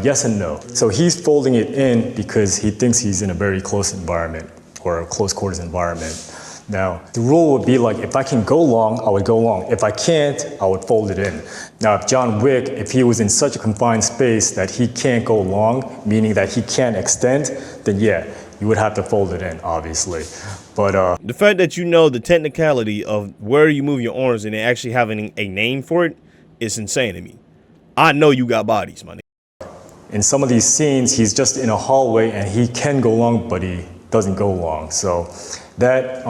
Yes and no. So he's folding it in because he thinks he's in a very close environment or a close quarters environment. Now, the rule would be like, if I can go long, I would go long. If I can't, I would fold it in. Now, if John Wick, if he was in such a confined space that he can't go long, meaning that he can't extend, then yeah, you would have to fold it in, obviously. But the fact that you know the technicality of where you move your arms and actually having a name for it is insane to me. I know you got bodies, my nigga. In some of these scenes, he's just in a hallway and he can go long, but he doesn't go long. So that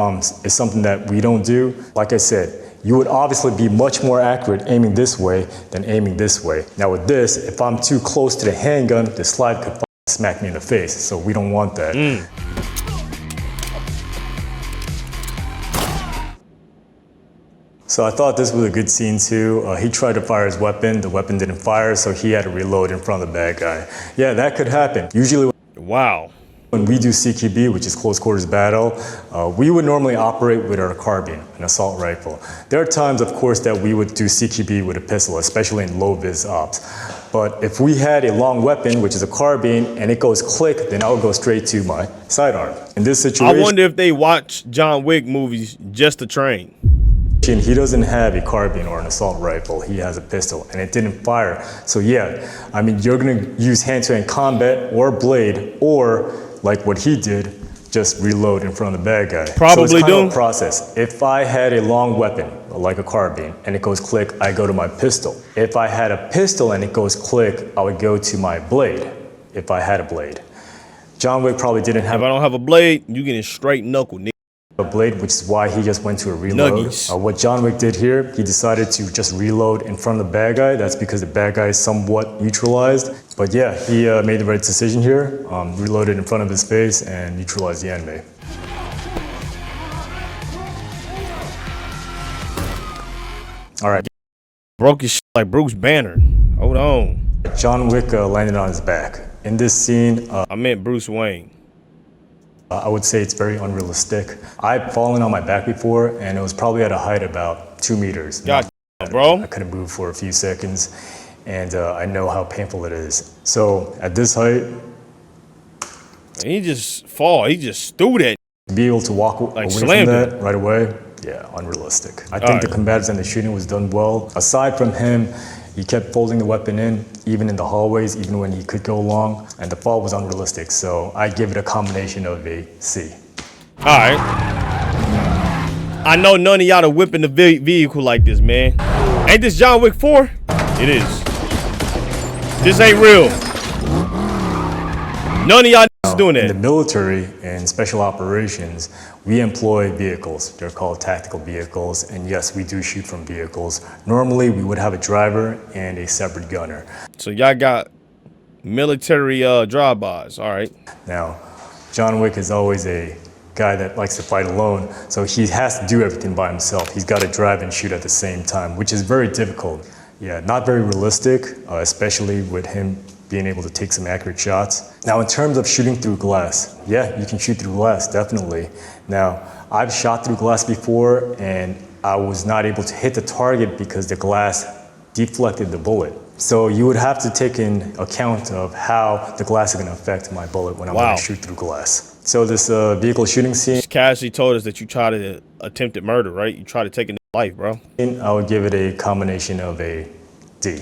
is something that we don't do. Like I said, you would obviously be much more accurate aiming this way than aiming this way. Now with this, if I'm too close to the handgun, the slide could smack me in the face. So we don't want that. So I thought this was a good scene too. He tried to fire his weapon. The weapon didn't fire, so he had to reload in front of the bad guy. Yeah, that could happen. Usually, wow. When we do CQB, which is close quarters battle, we would normally operate with our carbine, an assault rifle. There are times, of course, that we would do CQB with a pistol, especially in low vis ops. But if we had a long weapon, which is a carbine, and it goes click, then I would go straight to my sidearm. In this situation, I wonder if they watch John Wick movies just to train. He doesn't have a carbine or an assault rifle. He has a pistol, and it didn't fire. So yeah, I mean, you're gonna use hand-to-hand combat or blade, or like what he did, just reload in front of the bad guy. Probably so it's kind of a process. If I had a long weapon, like a carbine, and it goes click, I go to my pistol. If I had a pistol and it goes click, I would go to my blade, if I had a blade. John Wick probably didn't have. If I don't have a blade, you getting straight knuckle, nigga. A blade, which is why he just went to a reload. What John Wick did here, he decided to just reload in front of the bad guy. That's because the bad guy is somewhat neutralized. But yeah, he made the right decision here, reloaded in front of his face and neutralized the enemy. All right. Broke his shit like Bruce Banner. Hold on. John Wick landed on his back. In this scene, I meant Bruce Wayne. I would say it's very unrealistic. I've fallen on my back before, and it was probably at a height about 2 meters. God, bro. I couldn't move for a few seconds. and I know how painful it is. So at this height, he just fall. He just threw that. To be able to walk away from that right away, yeah, unrealistic. I think the combatives and the shooting was done well. Aside from him, he kept folding the weapon in, even in the hallways, even when he could go long, and the fall was unrealistic. So I give it a combination of a C. All right. I know none of y'all are whipping the vehicle like this, man. Ain't this John Wick 4? It is. This ain't real. None of y'all is doing that. In the military and special operations, we employ vehicles. They're called tactical vehicles, and yes, we do shoot from vehicles. Normally, we would have a driver and a separate gunner. So y'all got military drive-bys, all right. Now, John Wick is always a guy that likes to fight alone, so he has to do everything by himself. He's got to drive and shoot at the same time, which is very difficult. Yeah, not very realistic, especially with him being able to take some accurate shots. Now, in terms of shooting through glass, yeah, you can shoot through glass, definitely. Now, I've shot through glass before, and I was not able to hit the target because the glass deflected the bullet. So you would have to take in account of how the glass is going to affect my bullet when I'm going to shoot through glass. So this vehicle shooting scene. Cassie told us that you tried to attempted murder, right? You tried to take a life, bro. I would give it a combination of a D.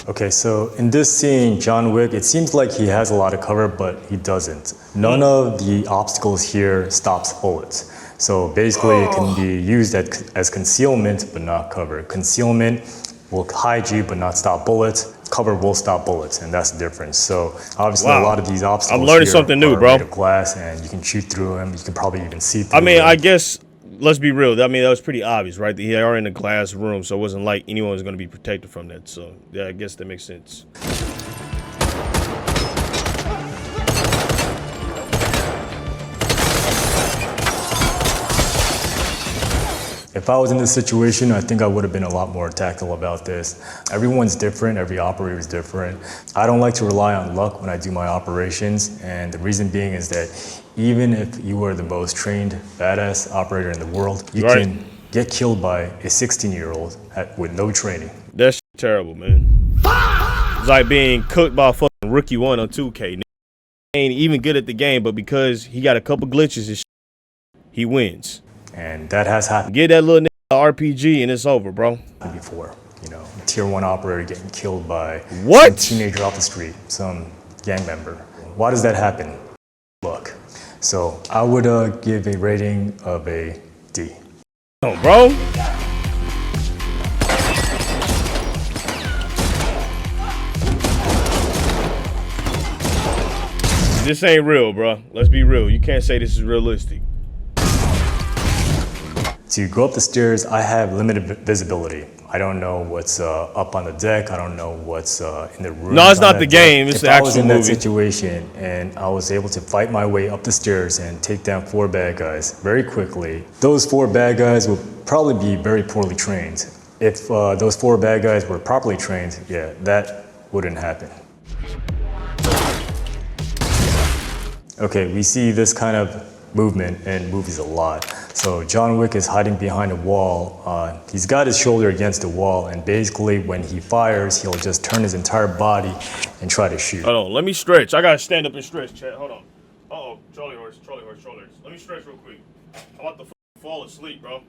Okay, so in this scene, John Wick, it seems like he has a lot of cover, but he doesn't. None of the obstacles here stops bullets. So basically it can be used as concealment, but not cover. Concealment will hide you, but not stop bullets. Cover will stop bullets, and that's the difference. So obviously a lot of these obstacles I'm learning something new, bro. Made of glass, and you can shoot through them. You can probably even see through I mean, them. I guess, let's be real. I mean, that was pretty obvious, right? They are in a glass room, so it wasn't like anyone was going to be protected from that. So, yeah, I guess that makes sense. If I was in this situation, I think I would have been a lot more tactile about this. Everyone's different, every operator is different. I don't like to rely on luck when I do my operations, and the reason being is that even if you are the most trained, badass operator in the world, you can get killed by a 16-year-old with no training. That's terrible, man. It's like being cooked by a fucking rookie 1 on 2K. Ain't even good at the game, but because he got a couple glitches and he wins. And that has happened. Get that little nigga RPG and it's over, bro. Before, you know, a tier 1 operator getting killed by some teenager off the street, some gang member. Why does that happen? Look, so I would give a rating of a D. Oh, bro. This ain't real, bro. Let's be real. You can't say this is realistic. To go up the stairs, I have limited visibility. I don't know what's up on the deck. I don't know what's in the room. No, it's not the game. It's the actual movie. If I was in that situation and I was able to fight my way up the stairs and take down 4 bad guys very quickly, those 4 bad guys would probably be very poorly trained. If those 4 bad guys were properly trained, yeah, that wouldn't happen. Okay, we see this kind of movement in movies a lot. So John Wick is hiding behind a wall. He's got his shoulder against the wall, and basically when he fires, he'll just turn his entire body and try to shoot. Hold on, let me stretch. I gotta stand up and stretch, chat. Hold on. Uh-oh, trolley horse. Let me stretch real quick. I'm about to fall asleep, bro.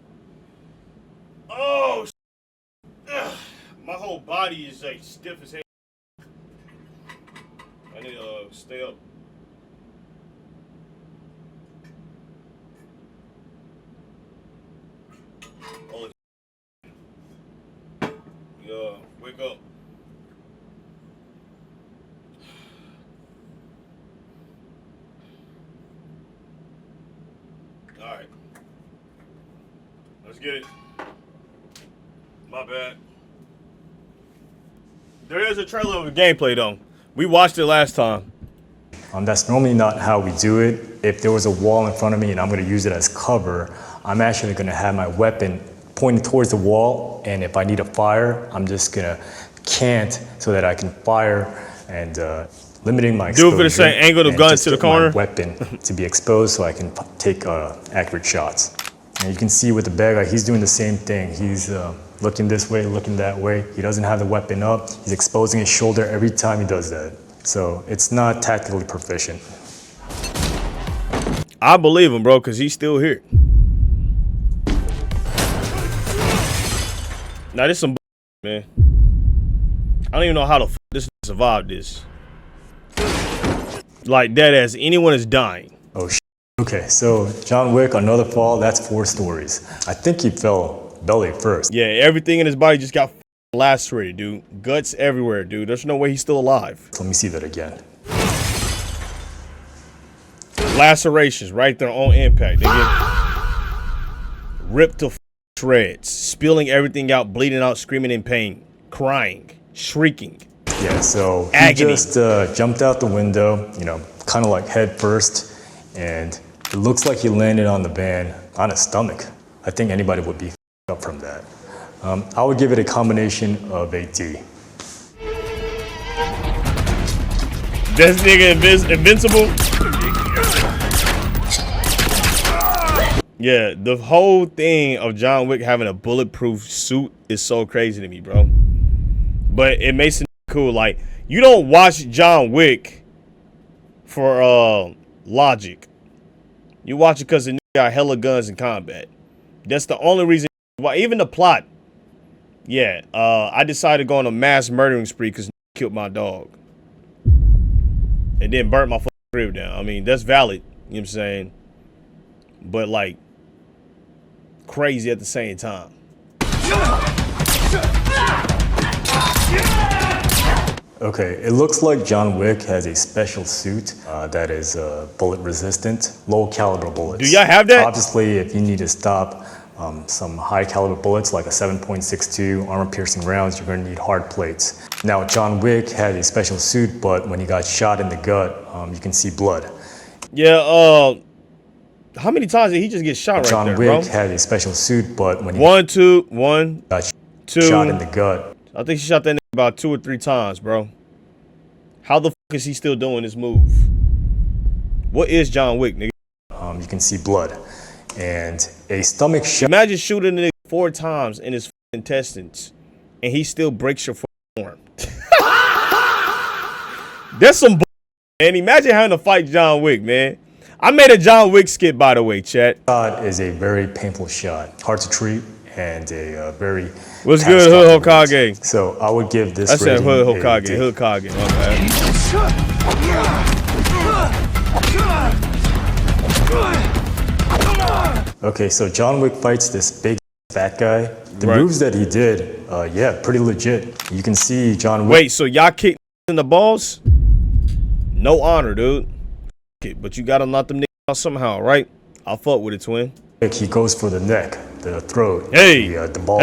Oh, my whole body is like stiff as hell. I need to stay up. Wake up. All right. Let's get it. My bad. There is a trailer of the gameplay though. We watched it last time. That's normally not how we do it. If there was a wall in front of me and I'm going to use it as cover, I'm actually going to have my weapon pointing towards the wall, and if I need to fire, I'm just going to cant so that I can fire and limiting my Do exposure. it for the same angle the and gun just to the get my corner. weapon to be exposed so I can take accurate shots. And you can see with the bad guy, he's doing the same thing. He's looking this way, looking that way. He doesn't have the weapon up. He's exposing his shoulder every time he does that. So it's not tactically proficient. I believe him, bro, because he's still here. Now, this some man. I don't even know how the this survived this. Like, dead as anyone is dying. Oh, okay, so John Wick, another fall, that's 4 stories. I think he fell belly first. Yeah, everything in his body just got lacerated, dude. Guts everywhere, dude. There's no way he's still alive. Let me see that again. Lacerations right there on impact. They get ripped to shreds, spilling everything out, bleeding out, screaming in pain, crying, shrieking. Yeah, so agony. He just jumped out the window, you know, kind of like head first, and it looks like he landed on the van on his stomach. I think anybody would be up from that. I would give it a combination of a D. This nigga invincible. Yeah, the whole thing of John Wick having a bulletproof suit is so crazy to me, bro. But it makes it cool. Like, you don't watch John Wick for logic. You watch it because the nigga got hella guns in combat. That's the only reason why. Even the plot. Yeah, I decided to go on a mass murdering spree because killed my dog. And then burnt my fucking crib down. I mean, that's valid. You know what I'm saying? But, like, crazy at the same time. Okay, it looks like John Wick has a special suit that is bullet resistant, low caliber bullets. Do y'all have that? Obviously, if you need to stop some high caliber bullets like a 7.62 armor piercing rounds, you're going to need hard plates. Now, John Wick had a special suit, but when he got shot in the gut, you can see blood. Yeah, how many times did he just get shot right there, bro? John Wick had a special suit, but when he got shot in the gut. I think he shot that nigga about 2 or 3 times, bro. How the fuck is he still doing this move? What is John Wick, nigga? You can see blood. And a stomach shot. Imagine shooting a nigga 4 times in his intestines, and he still breaks your arm. That's some man. Imagine having to fight John Wick, man. I made a John Wick skit, by the way, chat. Shot is a very painful shot, hard to treat, and a very. What's good, Hood Hokage? So I would give this. I said Hood rating Hokage. Hood Hokage. My bad. Okay, so John Wick fights this big fat guy. The moves that he did, yeah, pretty legit. You can see John Wick. Wait, so y'all kicked in the balls? No honor, dude. But you gotta knock them niggas out somehow, right? I'll fuck with it, twin. He goes for the neck, the throat, the balls,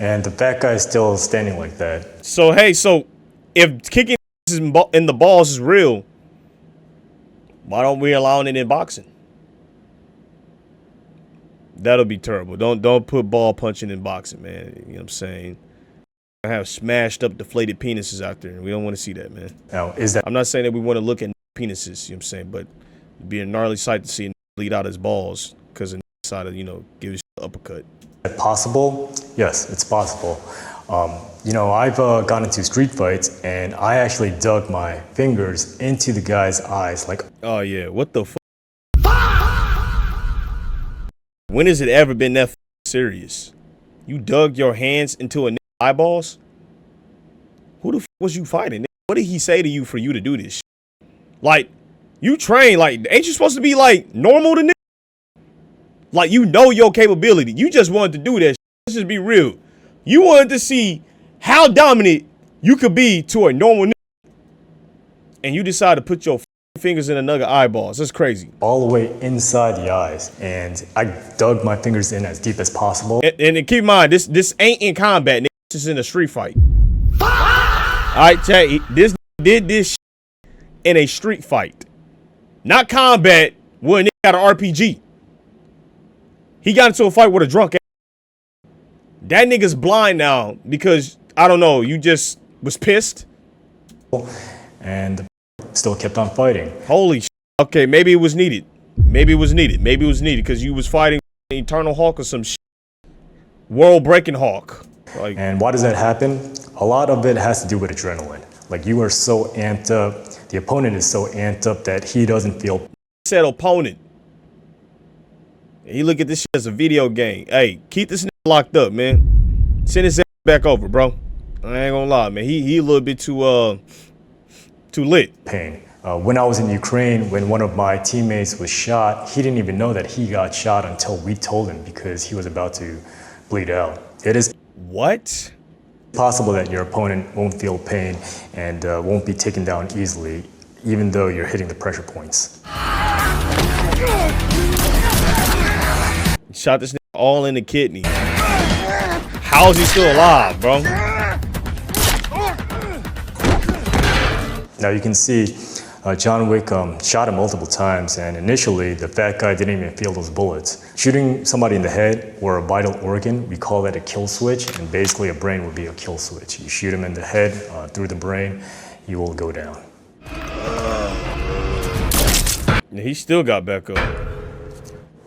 and the fat guy is still standing like that. So, hey, so if kicking in the balls is real, why don't we allow it in boxing? That'll be terrible. Don't put ball punching in boxing, man. You know what I'm saying? I have smashed up, deflated penises out there, and we don't want to see that, man. Now, is that? I'm not saying that we want to look at penises, you know what I'm saying, but it'd be a gnarly sight to see him bleed out his balls because the side of, you know, give his uppercut. Is that possible? Yes, it's possible. You know, I've gone into street fights and I actually dug my fingers into the guy's eyes, like. Oh yeah, what the fuck? When has it ever been that serious? You dug your hands into a nigga's eyeballs? Who the fuck was you fighting? What did he say to you for you to do this shit? Like, you train, like, ain't you supposed to be, like, normal to niggas? Like, you know your capability. You just wanted to do that shit. Let's just be real. You wanted to see how dominant you could be to a normal nigga. And you decided to put your fingers in another eyeballs. That's crazy. All the way inside the eyes. And I dug my fingers in as deep as possible. And keep in mind, this ain't in combat, nigga. This is in a street fight. All right, chat. This did this shit in a street fight. Not combat where a nigga got an RPG. He got into a fight with a drunk ass. That nigga's blind now because, I don't know, you just was pissed. And the still kept on fighting. Holy shit. Okay, maybe it was needed. Maybe it was needed. Maybe it was needed because you was fighting Eternal Hawk or some shit. World-breaking Hawk. Like, and why does that happen? A lot of it has to do with adrenaline. Like, you are so amped up, the opponent is so amped up that he doesn't feel. Said opponent. He look at this shit as a video game. Hey, keep this nigga locked up, man. Send his ass back over, bro. I ain't gonna lie, man. He a little bit too lit. Pain. When I was in Ukraine, when one of my teammates was shot, he didn't even know that he got shot until we told him because he was about to bleed out. It is what? Possible that your opponent won't feel pain and won't be taken down easily, even though you're hitting the pressure points. Shot this nigga all in the kidney. How is he still alive, bro? Now you can see John Wick shot him multiple times, and initially the fat guy didn't even feel those bullets. Shooting somebody in the head or a vital organ, we call that a kill switch, and basically a brain would be a kill switch. You shoot him in the head, through the brain, he will go down. He still got back up.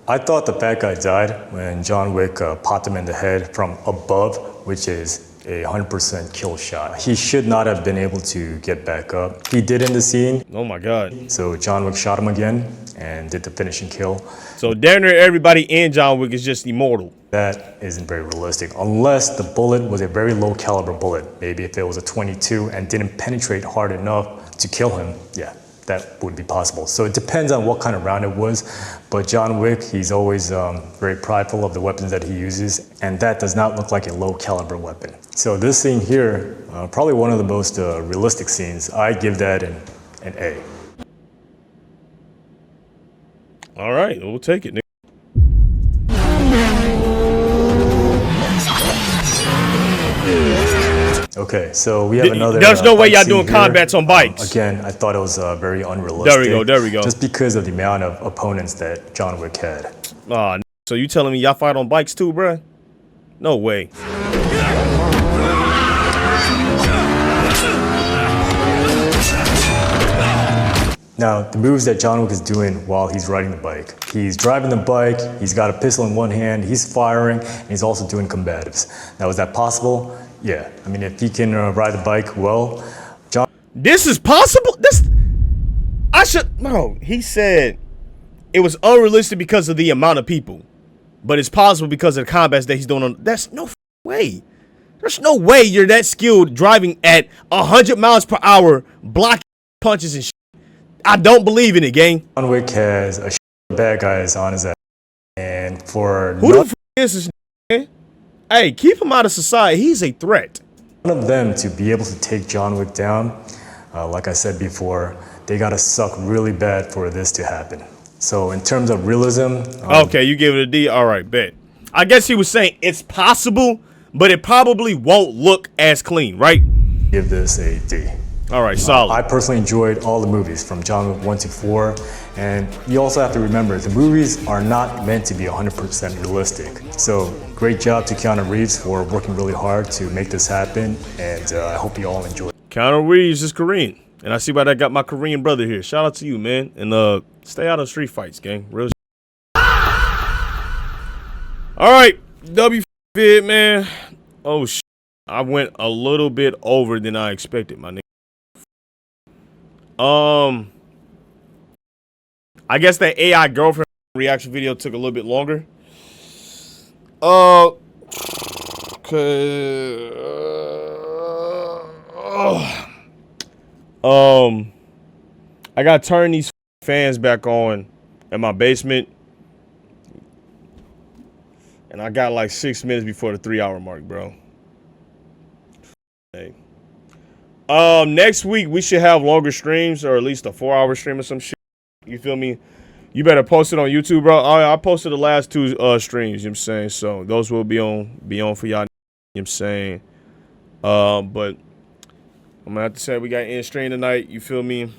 I thought the fat guy died when John Wick popped him in the head from above, which is a 100% kill shot. He should not have been able to get back up. He did in the scene. Oh my God. So John Wick shot him again and did the finishing kill. So damn near everybody in John Wick is just immortal. That isn't very realistic, unless the bullet was a very low caliber bullet. Maybe if it was a 22 and didn't penetrate hard enough to kill him, yeah, that would be possible. So it depends on what kind of round it was. But John Wick, he's always very prideful of the weapons that he uses, and that does not look like a low caliber weapon. So this scene here, probably one of the most realistic scenes. I give that an A. All right, we'll take it, nigga. Okay, so we have another. There's no way y'all doing combats on bikes. Again, I thought it was very unrealistic. There we go, there we go. Just because of the amount of opponents that John Wick had. So you telling me y'all fight on bikes too, bruh? No way. Now, the moves that John Wick is doing while he's riding the bike. He's driving the bike, he's got a pistol in one hand, he's firing, and he's also doing combatives. Now, is that possible? Yeah. I mean, if he can ride the bike well, John... This is possible? No, he said it was unrealistic because of the amount of people. But it's possible because of the combats that he's doing on... That's no way. There's no way you're that skilled driving at 100 miles per hour, blocking punches and shit. I don't believe in it, gang. John Wick has a bad guys on his ass. And for... Who the f is this man? Hey, keep him out of society. He's a threat. One of them to be able to take John Wick down, like I said before, they gotta suck really bad for this to happen. So in terms of realism... okay, you give it a D? All right, bet. I guess he was saying it's possible, but it probably won't look as clean, right? Give this a D. All right, solid. I personally enjoyed all the movies from John Wick 1 to 4. And you also have to remember, the movies are not meant to be 100% realistic. So great job to Keanu Reeves for working really hard to make this happen. And I hope you all enjoy it. Keanu Reeves is Korean. And I see why I got my Korean brother here. Shout out to you, man. And stay out of street fights, gang. Real All right, W-Fit, man. Oh, shit. I went a little bit over than I expected, my nigga. I guess that AI girlfriend reaction video took a little bit longer. I gotta turn these fans back on in my basement. And I got like 6 minutes before the 3-hour mark, bro. Hey. Next week we should have longer streams, or at least a 4-hour stream or some shit. You feel me? You better post it on YouTube, bro. I posted the last 2 streams, you know what I'm saying? So those will be on for y'all, you know what I'm saying? But I'm gonna have to say we got in stream tonight, you feel me?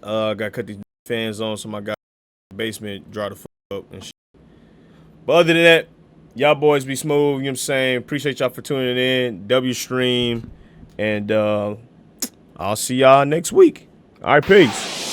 Gotta cut these fans on so my guy basement dry the fuck up and shit. But other than that, y'all boys be smooth, you know what I'm saying? Appreciate y'all for tuning in. W stream. And I'll see y'all next week. All right, peace.